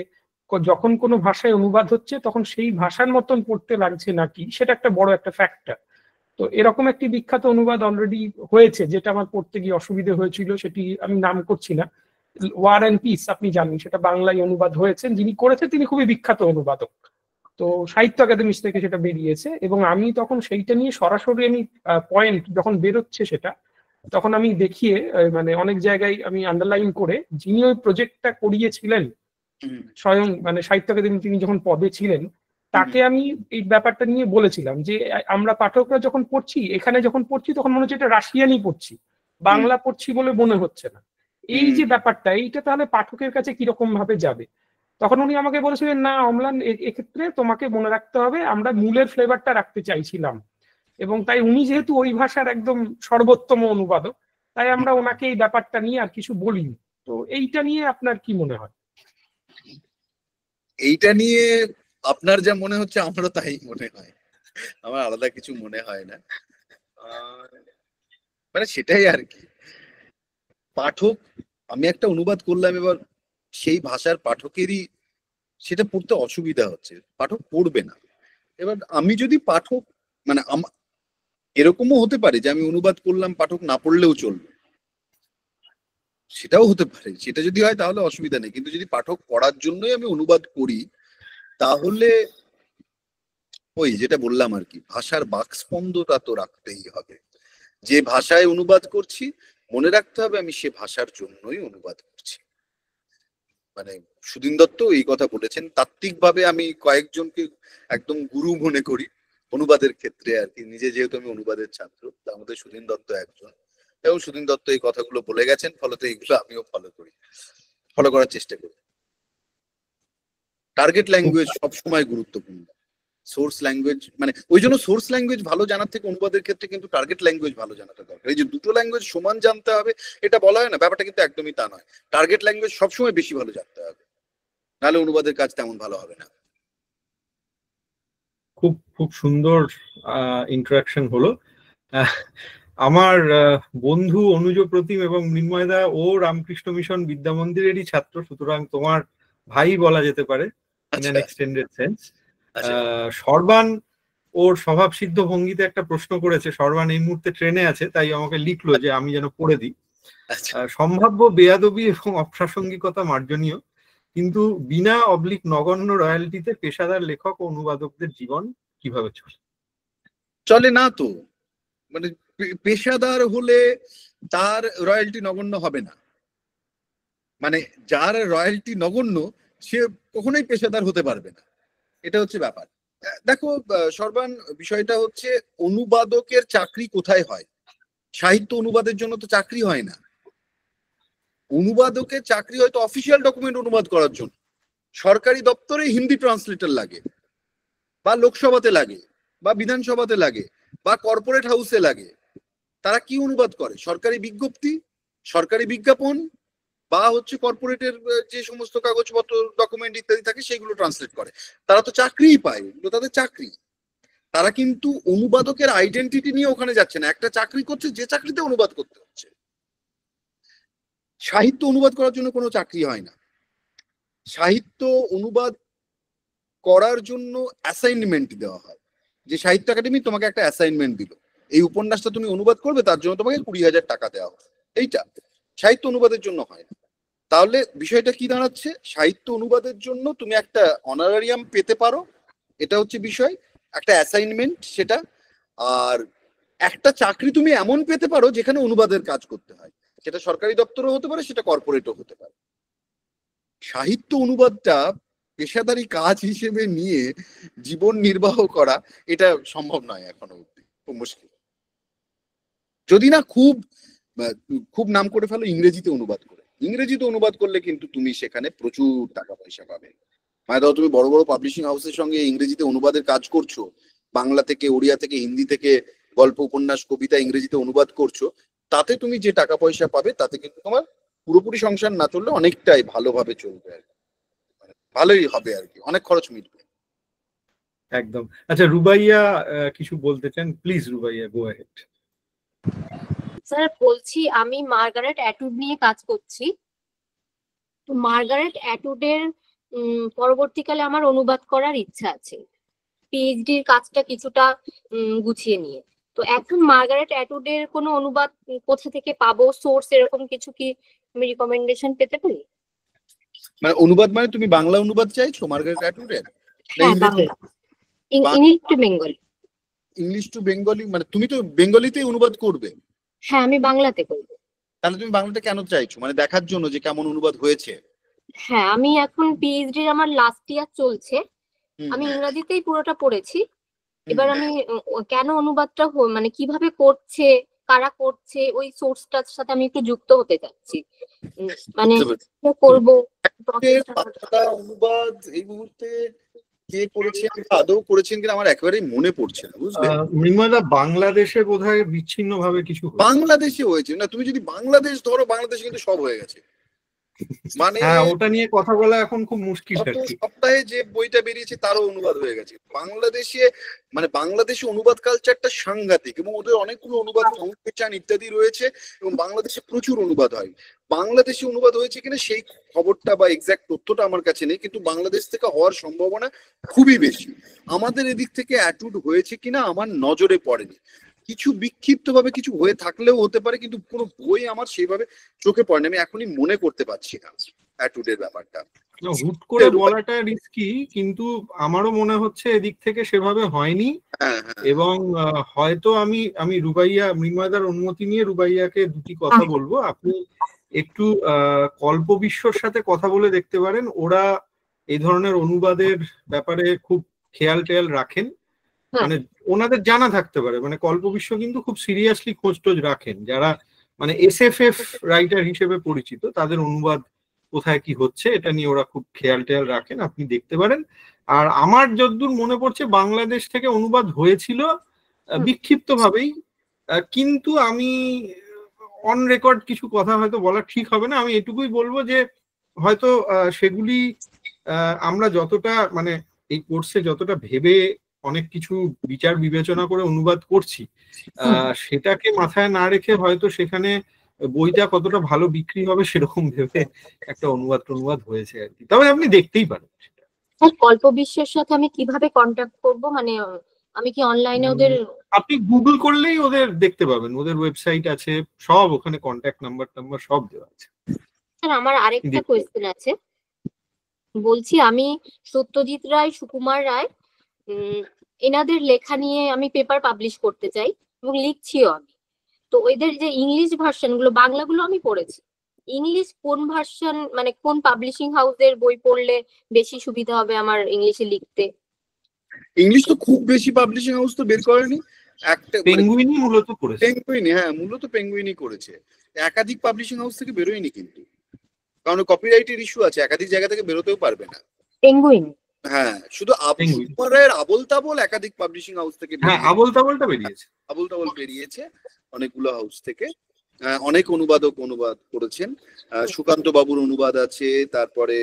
যখন কোনো ভাষায় অনুবাদ হচ্ছে তখন সেই ভাষার মতন পড়তে লাগছে নাকি, সেটা একটা বড় একটা ফ্যাক্টর। তো এরকম একটি বিখ্যাত অনুবাদ অলরেডি হয়েছে যেটা আমার পড়তে গিয়ে অসুবিধা হয়েছিল, সেটি আমি নাম করছি না, ওয়ার অ্যান্ড পিস, আপনি জানেন, সেটা বাংলায় অনুবাদ হয়েছেন, যিনি করেছেন তিনি খুবই বিখ্যাত অনুবাদক, তো সাহিত্য একাডেমি থেকে সেটা বেরিয়েছে। এবং আমি তখন সেইটা নিয়ে সরাসরি আমি পয়েন্ট যখন বেরোচ্ছে সেটা, তখন আমি দেখিয়ে মানে অনেক জায়গায় আমি আন্ডারলাইন করে, যিনি ওই প্রজেক্টটা করিয়েছিলেন স্বয়ং, মানে সাহিত্য একাডেমি তিনি যখন পদে ছিলেন, তাকে আমি এই ব্যাপারটা নিয়ে বলেছিলাম যে আমরা পাঠকরা যখন পড়ছি, এখানে যখন পড়ছি তখন মনে হচ্ছে এটা রাশিয়ানই পড়ছি, বাংলা পড়ছি বলে মনে হচ্ছে না। এই যে ব্যাপারটা, এইটা তাহলে পাঠকের কাছে কিরকম ভাবে যাবে? তখন উনি আমাকে বলেছিলেন, না অম্লান, এক্ষেত্রে তোমাকে মনে রাখতে হবে আমরা মূলের ফ্লেভারটা রাখতে চাইছিলাম, এবং তাই উনি যেহেতু ওই ভাষার একদম সর্বোত্তম অনুবাদক, তাই আমরা ওনাকে এই ব্যাপারটা নিয়ে আর কিছু বলিনি। তো এইটা নিয়ে আপনার কি মনে হয়? এইটা নিয়ে আপনার যা মনে হচ্ছে আমারও তাই মনে হয়, আমার আলাদা কিছু মনে হয় না। মানে সেটাই আর কি। পাঠক, আমি একটা অনুবাদ করলাম, এবার সেই ভাষার পাঠকেরই সেটা পড়তে অসুবিধা হচ্ছে, পাঠক পড়বে না। এবার আমি যদি পাঠক, মানে এরকমও হতে পারে যে আমি অনুবাদ করলাম, পাঠক না পড়লেও চলবে, সেটাও হতে পারে। সেটা যদি হয় তাহলে অসুবিধা নেই, কিন্তু যদি পাঠক পড়ার জন্যই আমি অনুবাদ করি, তাহলে ওই যেটা বললাম আর কি, ভাষার বাকস্পন্দতা তো রাখতেই হবে। যে ভাষায় অনুবাদ করছি মনে রাখতে হবে আমি সে ভাষার জন্যই অনুবাদ করছি। মানে সুধীন দত্ত এই কথা বলেছেন। তাত্ত্বিকভাবে আমি কয়েকজনকে একদম গুরু মনে করি অনুবাদের ক্ষেত্রে আর কি, নিজে যেহেতু আমি অনুবাদের ছাত্র, তার মধ্যে সুধীন দত্ত একজন। এবং সুধীন দত্ত এই কথাগুলো বলে গেছেন, ফলত এইগুলো আমিও ফলো করার চেষ্টা করি। টার্গেট ল্যাঙ্গুয়েজ সবসময় গুরুত্বপূর্ণ। সোর্স ল্যাঙ্গুয়েজ, মানে ওই জন্য সোর্স ল্যাঙ্গুয়েজ ভালো জানার থেকে অনুবাদের ক্ষেত্রে কিন্তু টার্গেট ল্যাঙ্গুয়েজ ভালো জানাটা দরকার। এই যে দুটো ল্যাঙ্গুয়েজ সমান জানতে হবে এটা বলা হয় না, ব্যাপারটা কিন্তু একদমই তা নয়। টার্গেট ল্যাঙ্গুয়েজ সবসময় বেশি ভালো জানতে হবে, নাহলে অনুবাদের কাজ তেমন ভালো হবে না। খুব খুব সুন্দর ইন্টারাকশন হলো। আমার বন্ধু অনুজ প্রতিম এবং মৃন্ময়দা ও রামকৃষ্ণ মিশন বিদ্যা মন্দিরেরই ছাত্র, সুতরাং তোমার ভাই বলা যেতে পারে ইন অ্যান এক্সটেন্ডেড সেন্স। সর্বান ওর স্বভাব সিদ্ধ ভঙ্গিতে একটা প্রশ্ন করেছে। সর্বান এই মুহূর্তে ট্রেনে আছে, তাই আমাকে লিখলো যে আমি যেন পড়ে দিই। সম্ভাব্য বেয়াদবি এবং অপ্রাসঙ্গিকতা মার্জনীয়, কিন্তু বিনা নগণ্য রয়্যালটিতে পেশাদার লেখক ও অনুবাদকদের জীবন কিভাবে চলে না তো। মানে পেশাদার হলে তার রয়্যালটি নগণ্য হবে না, মানে যার রয়্যালটি নগণ্য সে কখনোই পেশাদার হতে পারবে না, এটা হচ্ছে ব্যাপার। দেখো সর্বান, বিষয়টা হচ্ছে অনুবাদকের চাকরি কোথায় হয়? সাহিত্য অনুবাদের জন্য তো চাকরি হয় না। অনুবাদকের চাকরি হয়তো অফিসিয়াল ডকুমেন্ট অনুবাদ করার জন্য, সরকারি দপ্তরে হিন্দি ট্রান্সলেটর লাগে, বা লোকসভাতে লাগে, বা বিধানসভাতে লাগে, বা কর্পোরেট হাউসে লাগে। তারা কি অনুবাদ করে? সরকারি বিজ্ঞপ্তি, সরকারি বিজ্ঞাপন, বা হচ্ছে কর্পোরেটের যে সমস্ত কাগজপত্র ডকুমেন্ট ইত্যাদি থাকে সেগুলো ট্রান্সলেট করে। তারা তো চাকরিই পায়, এগুলো তাদের চাকরি। তারা কিন্তু অনুবাদকের আইডেন্টিটি নিয়ে ওখানে যাচ্ছে না, একটা চাকরি করছে যে চাকরিতে অনুবাদ করতে হচ্ছে। সাহিত্য অনুবাদ করার জন্য কোনো চাকরি হয় না। সাহিত্য অনুবাদ করার জন্য অ্যাসাইনমেন্ট দেওয়া হয়, যে সাহিত্য একাডেমি তোমাকে একটা অ্যাসাইনমেন্ট দিল, এই উপন্যাসটা তুমি অনুবাদ করবে, তার জন্য তোমাকে 20,000 টাকা দেওয়া হবে। এইটা সাহিত্য অনুবাদের জন্য হয় না। তাহলে বিষয়টা কি দাঁড়াচ্ছে? সাহিত্য অনুবাদের জন্য তুমি একটা অনারারিয়াম পেতে পারো, এটা হচ্ছে বিষয়, একটা অ্যাসাইনমেন্ট সেটা। আর একটা চাকরি তুমি এমন পেতে পারো যেখানে অনুবাদের কাজ করতে হয়, সেটা সরকারি দপ্তরও হতে পারে, সেটা কর্পোরেটও হতে পারে। সাহিত্য অনুবাদটা পেশাদারি কাজ হিসেবে নিয়ে জীবন নির্বাহ করা এটা সম্ভব নয় এখনো অব্দি, খুব মুশকিল। যদি না খুব খুব নাম করে ফেলো ইংরেজিতে অনুবাদ করে। ইংরেজিতে অনুবাদ করলে কিন্তু তুমি সেখানে প্রচুর টাকা পয়সা পাবে। মানে ধরো তুমি বড় বড় পাবলিশিং হাউসের সঙ্গে ইংরেজিতে অনুবাদের কাজ করছো, বাংলা থেকে, ওড়িয়া থেকে, হিন্দি থেকে গল্প, উপন্যাস, কবিতা ইংরেজিতে অনুবাদ করছো, তাতে তুমি যে টাকা পয়সা পাবে তাতে কিন্তু তোমার পুরোপুরি সংসার না চললে অনেকটাই ভালোভাবে চলবে আর কি, মানে ভালোই হবে আর কি, অনেক খরচ মিটবে। একদম। আচ্ছা, রুবাইয়া কিছু বলতে চান? Please Rubaiya, go ahead. Sir বলছি, আমি মার্গারেট অ্যাটউড নিয়ে কাজ করছি। তো মার্গারেট অ্যাটউডের পরবর্তীকালে আমার অনুবাদ করার ইচ্ছা আছে, পিএইচডির কাজটা কিছুটা গুছিয়ে নিয়ে। তো এখন মার্গারেট অ্যাটউডের কোনো অনুবাদ কোথা থেকে পাবো, সোর্স এরকম কিছু কি আমি রিকমেন্ডেশন পেতে পারি? মানে অনুবাদ মানে তুমি বাংলা অনুবাদ চাইছো মার্গারেট অ্যাটউডের? হ্যাঁ, Bangla, English to Bengali. English to Bengali মানে তুমি তো বেঙ্গলিতেই অনুবাদ করবে? হ্যাঁ, আমি বাংলাতে করব। তাহলে তুমি বাংলাটা কেন চাইছো? মানে দেখার জন্য যে কেমন অনুবাদ হয়েছে? হ্যাঁ, আমি এখন পিএইচডি আমার লাস্ট ইয়ার চলছে, আমি ইংরেজিতেই পুরোটা পড়েছি। এবার আমি কেন অনুবাদটা মানে কিভাবে করছে, কারা করছে, ওই সোর্সটার সাথে আমি একটু যুক্ত হতে চাচ্ছি, মানে করব অনুবাদ এই মুহূর্তে কে করেছেন, আদৌ করেছেন কিনা আমার একেবারেই মনে পড়ছে না, বুঝলে। মৃন্ময়দা, বাংলাদেশে বোধহয় বিচ্ছিন্ন ভাবে কিছু বাংলাদেশে হয়েছে না? তুমি যদি বাংলাদেশ ধরো, বাংলাদেশে কিন্তু সব হয়ে গেছে। মানে হ্যাঁ, ওটা নিয়ে কথা বলা এখন খুব মুশকিল গত আর কি। সপ্তাহে যে বইটা বেরিয়েছে তারও অনুবাদ হয়ে গেছে বাংলাদেশে। মানে বাংলাদেশে অনুবাদ কালচারটা সাংঘাতিক, এবং ওদের অনেকগুলো অনুবাদ ফাউন্ডেশন ইত্যাদি রয়েছে, এবং বাংলাদেশে প্রচুর অনুবাদ হয়। বাংলাদেশে অনুবাদ হয়েছে কিনা সেই খবরটা বা এক্সাক্ট তথ্যটা আমার কাছে নেই, কিন্তু বাংলাদেশ থেকে হওয়ার সম্ভাবনা খুবই বেশি। আমাদের এদিক থেকে অ্যাটুড হয়েছে কিনা আমার নজরে পড়েনি। কিছু বিক্ষিপ্ত ভাবে কিছু হয়ে থাকলেও হতে পারে, কিন্তু কোনো বই আমার সেইভাবে চোখে পড়েনি। আমি এখনই মনে করতে পারছি না অ্যাটুডের ব্যাপারটা। না, হুট করে বলাটা রিস্কি, কিন্তু আমারও মনে হচ্ছে এদিক থেকে সেভাবে হয়নি। হ্যাঁ, হ্যাঁ। এবং হয়তো আমি রুবাইয়া, মৃন্ময়দার অনুমতি নিয়ে রুবাইয়াকে দুটি কথা বলবো। আপনি একটু কল্প বিশ্বর সাথে কথা বলে দেখতে পারেন, ওরা এই ধরনের অনুবাদের ব্যাপারে খুব খেয়াল টেয়াল রাখেন। মানে ওনাদের জানা থাকতে পারে, মানে কল্প বিশ্ব কিন্তু খুব সিরিয়াসলি খোঁজ টোজ রাখেন, যারা মানে SFF রাইটার হিসেবে পরিচিত, তাদের অনুবাদ কোথায় কি হচ্ছে এটা নিয়ে ওরা খুব খেয়াল টেয়াল রাখেন, আপনি দেখতে পারেন। আর আমার যতদূর মনে পড়ছে বাংলাদেশ থেকে অনুবাদ হয়েছিল বিক্ষিপ্ত ভাবেই, কিন্তু আমি অন রেকর্ড কিছু কথা হয়তো বলা ঠিক হবে না। আমি এটুকুই বলবো যে হয়তো সেগুলি আমরা যতটা মানে এই কোর্সে যতটা ভেবে অনেক কিছু বিচার বিবেচনা করে অনুবাদ করছি, সেটাকে মাথায় না রেখে হয়তো সেখানে বইটা কতটা ভালো বিক্রি হবে সেরকম ভেবে একটা অনুবাদ হয়েছে আর কি। তবে আপনি দেখতেই পারেন। কল্প বিশ্বের সাথে আমি কিভাবে কন্ট্যাক্ট করব? মানে আমি কি অনলাইনে ওদের? আপনি গুগল করলেই ওদের দেখতে পাবেন, ওদের ওয়েবসাইট আছে সব, ওখানে কন্ট্যাক্ট নাম্বার সব দেওয়া আছে। স্যার, আমার আরেকটা কোয়েশ্চেন আছে। বলছি, আমি সত্যজিৎ রায়, সুকুমার রায়, এনাদের লেখা নিয়ে আমি পেপার পাবলিশ করতে চাই এবং লিখছিও আমি। তো ওদের যে ইংলিশ ভার্সন গুলো, বাংলাগুলো আমি পড়েছি, ইংলিশ কোন ভার্সন মানে কোন পাবলিশিং হাউসের বই পড়লে বেশি সুবিধা হবে আমার ইংলিশে লিখতে? ইংলিশ তো খুব বেশি পাবলিশিং হাউস তো বের করেনি, একটা পেঙ্গুইনই মূলত করেছে। পেঙ্গুইনি, হ্যাঁ, মূলত পেঙ্গুইনই করেছে। একাধিক পাবলিশিং হাউস থেকে বেরোয়নি কিন্তু, কারণ কপিরাইটের ইস্যু আছে, একাধিক জায়গা থেকে বেরোতেও পারবে না। পেঙ্গুইন, হ্যাঁ, শুধু সুকুমার রায়ের আবোল তাবোল একাধিক পাবলিশিং হাউস থেকে, হ্যাঁ, আবোল তাবোলটা বেরিয়েছে, আবোল তাবোল বেরিয়েছে অনেকগুলো হাউস থেকে। অনেক অনুবাদক অনুবাদ করেছেন, সুকান্ত বাবুর অনুবাদ আছে, তারপরে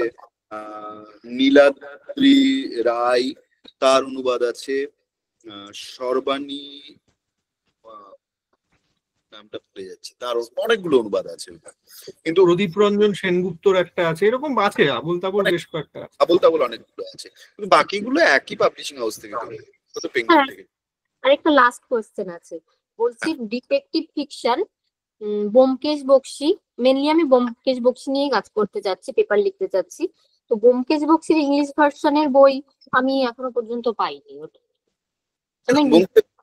নীলাদ্রি রায় তার অনুবাদ আছে, সর্বাণী নামটা ভুলে যাচ্ছে, তার অনেকগুলো অনুবাদ আছে। কিন্তু প্রদীপ রঞ্জন সেনগুপ্তর একটা আছে, এরকম আছে আবোল তাবোল বেশ কয়েকটা, আবোল তাবোল অনেকগুলো আছে, কিন্তু বাকিগুলো একই পাবলিশিং হাউস থেকে পেঙ্গুইন থেকে। আরেকটা লাস্ট কোয়েশ্চেন আছে। বলছি, detective fiction, Byomkesh Bakshi, mainly আমি ব্যোমকেশ বক্সী নিয়ে কাজ করতে যাচ্ছি, পেপার লিখতে যাচ্ছি। তো ব্যোমকেশ বক্সীর ইংলিশ ভার্সনের বই আমি এখনো পর্যন্ত পাইনি।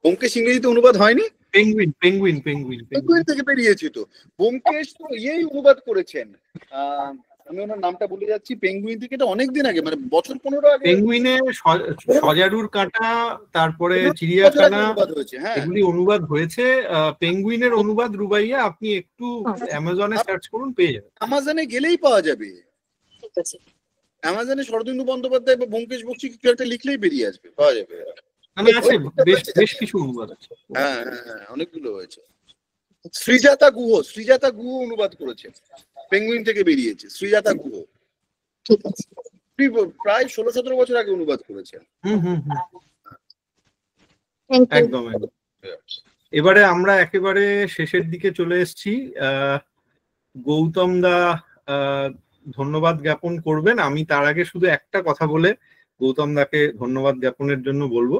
ব্যোমকেশ ইংরেজিতে অনুবাদ হয়নি? পেঙ্গুইন থেকে বেরিয়েছে তো। ব্যোমকেশ তো ইয়েই অনুবাদ করেছেন, আমি ওনার নামটা ভুলে যাচ্ছি, পেঙ্গুইন থেকে, এটা অনেকদিন আগে, মানে বছর 15 আগে। পেঙ্গুইনে সজারুর কাঁটা, তারপরে চিড়িয়াখানা, এগুলি অনুবাদ হয়েছে। পেঙ্গুইনের অনুবাদ রুবাইয়া আপনি একটু অ্যামাজনে সার্চ করুন, পেয়ে যাবেন। অ্যামাজনে গেলেই পাওয়া যাবে। ঠিক আছে, অ্যামাজনে শরদিন্দু বন্দ্যোপাধ্যায় বা ব্যোমকেশ বক্সী কিছু একটা লিখলেই বেরিয়ে আসবে, পাওয়া যাবে। আছে বেশ কিছু অনুবাদ আছে। হ্যাঁ, অনেকগুলো হয়েছে। শ্রীজাতা গুহ অনুবাদ করেছেন, পেঙ্গুইন থেকে বেরিয়েছে। শ্রীজাতা গুহ ঠিক আছে, প্রায় 16-17 বছর আগে অনুবাদ করেছেন। একদম। এবারে আমরা একেবারে শেষের দিকে চলে এসেছি। গৌতম দা ধন্যবাদ জ্ঞাপন করবেন। আমি তার আগে শুধু একটা কথা বলে গৌতম দাকে ধন্যবাদ জ্ঞাপনের জন্য বলবো।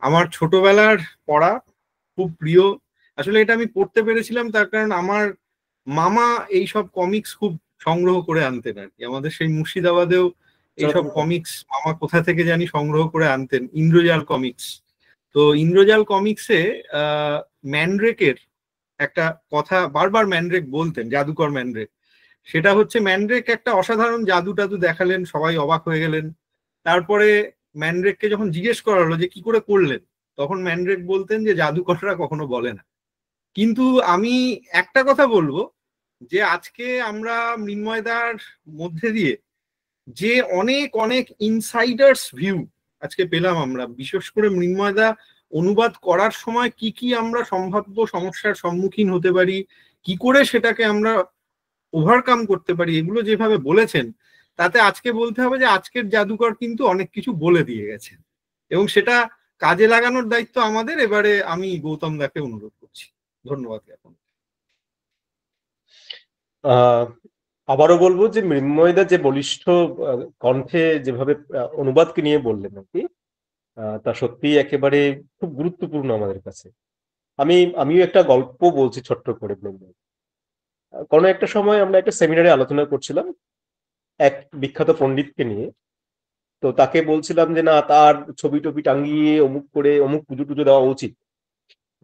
আমার ছোটবেলার পড়া খুব প্রিয়, আসলে এটা আমি পড়তে পেরেছিলাম তার কারণ আমার মামা এইসব কমিক্স খুব সংগ্রহ করে আনতেন আর কি। আমাদের সেই মুর্শিদাবাদেও এইসব কমিক্স মামা কোথা থেকে জানি সংগ্রহ করে আনতেন, ইন্দ্রজাল কমিক্স। তো ইন্দ্রজাল কমিক্সে ম্যান্ড্রেকের একটা কথা বারবার ম্যান্ড্রেক বলতেন, জাদুকর ম্যান্ড্রেক। সেটা হচ্ছে ম্যান্ড্রেক একটা অসাধারণ জাদু টাদু দেখালেন, সবাই অবাক হয়ে গেলেন। তারপরে ম্যান্ড্রেককে যখন জিজ্ঞেস করা হলো যে কি করে করলেন, তখন ম্যান্ড্রেক বলতেন যে জাদুকররা কখনো বলে না। কিন্তু আমি একটা কথা বলবো যে আজকে আমরা মৃন্ময়দার মধ্যে দিয়ে যে অনেক ইনসাইডার্স ভিউ আজকে পেলাম আমরা, বিশেষ করে মৃন্ময়দা অনুবাদ করার সময় কি কি আমরা সম্ভাব্য সমস্যার সম্মুখীন হতে পারি, কি করে সেটাকে আমরা ওভারকাম করতে পারি, এগুলো যেভাবে বলেছেন তাতে আজকে বলতে হবে যে আজকের জাদুকর কিন্তু অনেক কিছু বলে দিয়ে গেছেন এবং সেটা কাজে লাগানোর দায়িত্ব আমাদের। এবারে আমি গৌতম দাকে অনুরোধ করছি। ধন্যবাদ। এখন আবারও বলবো যে মৃন্ময়দা যে বলিষ্ঠ কণ্ঠে যেভাবে অনুবাদকে নিয়ে বললেন আর কি, তা সত্যি একেবারে খুব গুরুত্বপূর্ণ আমাদের কাছে। আমিও একটা গল্প বলছি ছোট্ট করে। কোনো একটা সময় আমরা একটা সেমিনারে আলোচনা করছিলাম এক বিখ্যাত পণ্ডিতকে নিয়ে। তো তাকে বলছিলাম যে না, তার ছবি টবি টাঙ্গিয়ে অমুক করে অমুক পুজো টুজো দেওয়া উচিত।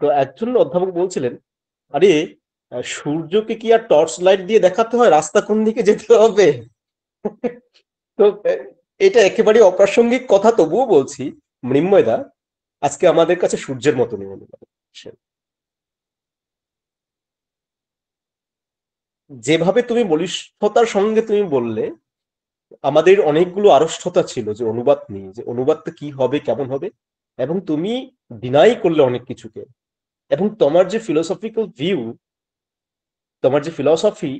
তো একজন অধ্যাপক বলছিলেন, আরে সূর্যকে কি আর টর্চ লাইট দিয়ে দেখাতে হয় রাস্তা কোন দিকে যেতে হবে? তো এটা একেবারে অপ্রাসঙ্গিক কথা, তবুও বলছি মৃন্ময়দা আজকে আমাদের কাছে সূর্যের মতনই অনুভব করছেন। যেভাবে তুমি বলিষ্ঠতার সঙ্গে তুমি বললে, আমাদের অনেকগুলো আড়ষ্টতা ছিল যে অনুবাদ নিয়ে, যে অনুবাদটা কি হবে কেমন হবে, এবং তুমি ডিনাই করলে অনেক কিছুকে। এবং তোমার যে ফিলোসফিক্যাল ভিউ, তোমার যে ফিলসফি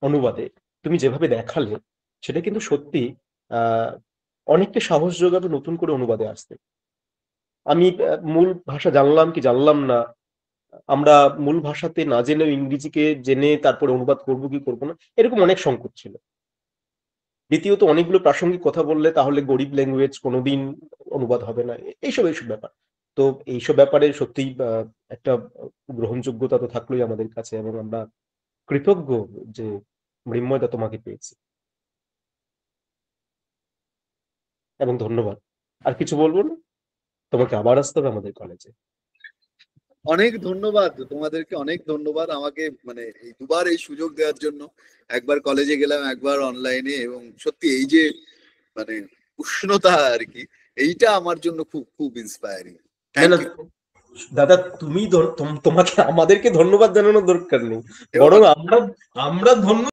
অনুবাদে তুমি যেভাবে দেখালে, সেটা কিন্তু সত্যি অনেকটা সাহস যোগাবে নতুন করে অনুবাদে আসতে। আমি মূল ভাষা জানলাম কি জানলাম না, আমরা মূল ভাষাতে না জেনেও ইংরেজিকে জেনে তারপরে অনুবাদ করবো কি করবো না, এরকম অনেক সংকট ছিল। দ্বিতীয়ত অনেকগুলো প্রাসঙ্গিক কথা বললে তাহলে গরিব ল্যাঙ্গুয়েজ কোনোদিন অনুবাদ হবে না, এইসব ব্যাপার। তো এইসব ব্যাপারে সত্যিই একটা গ্রহণযোগ্যতা তো থাকলোই আমাদের কাছে, এবং আমরা কৃতজ্ঞ যে মৃন্ময়দা তোমাকে পেয়েছি, এবং ধন্যবাদ। আর কিছু বলবো না, তোমাকে আবার আসতে হবে আমাদের কলেজে। অনেক ধন্যবাদ তোমাদেরকে, অনেক ধন্যবাদ আমাকে মানে এই দুবার এই সুযোগ দেওয়ার জন্য। একবার কলেজে গেলাম, একবার অনলাইনে, এবং সত্যি এই যে মানে উষ্ণতা আর কি, এইটা আমার জন্য খুব খুব ইন্সপায়ারিং। থ্যাংক ইউ দাদা, তুমি তোমাকে আমাদেরকে ধন্যবাদ জানানোর দরকার নেই, বরং আমরা ধন্য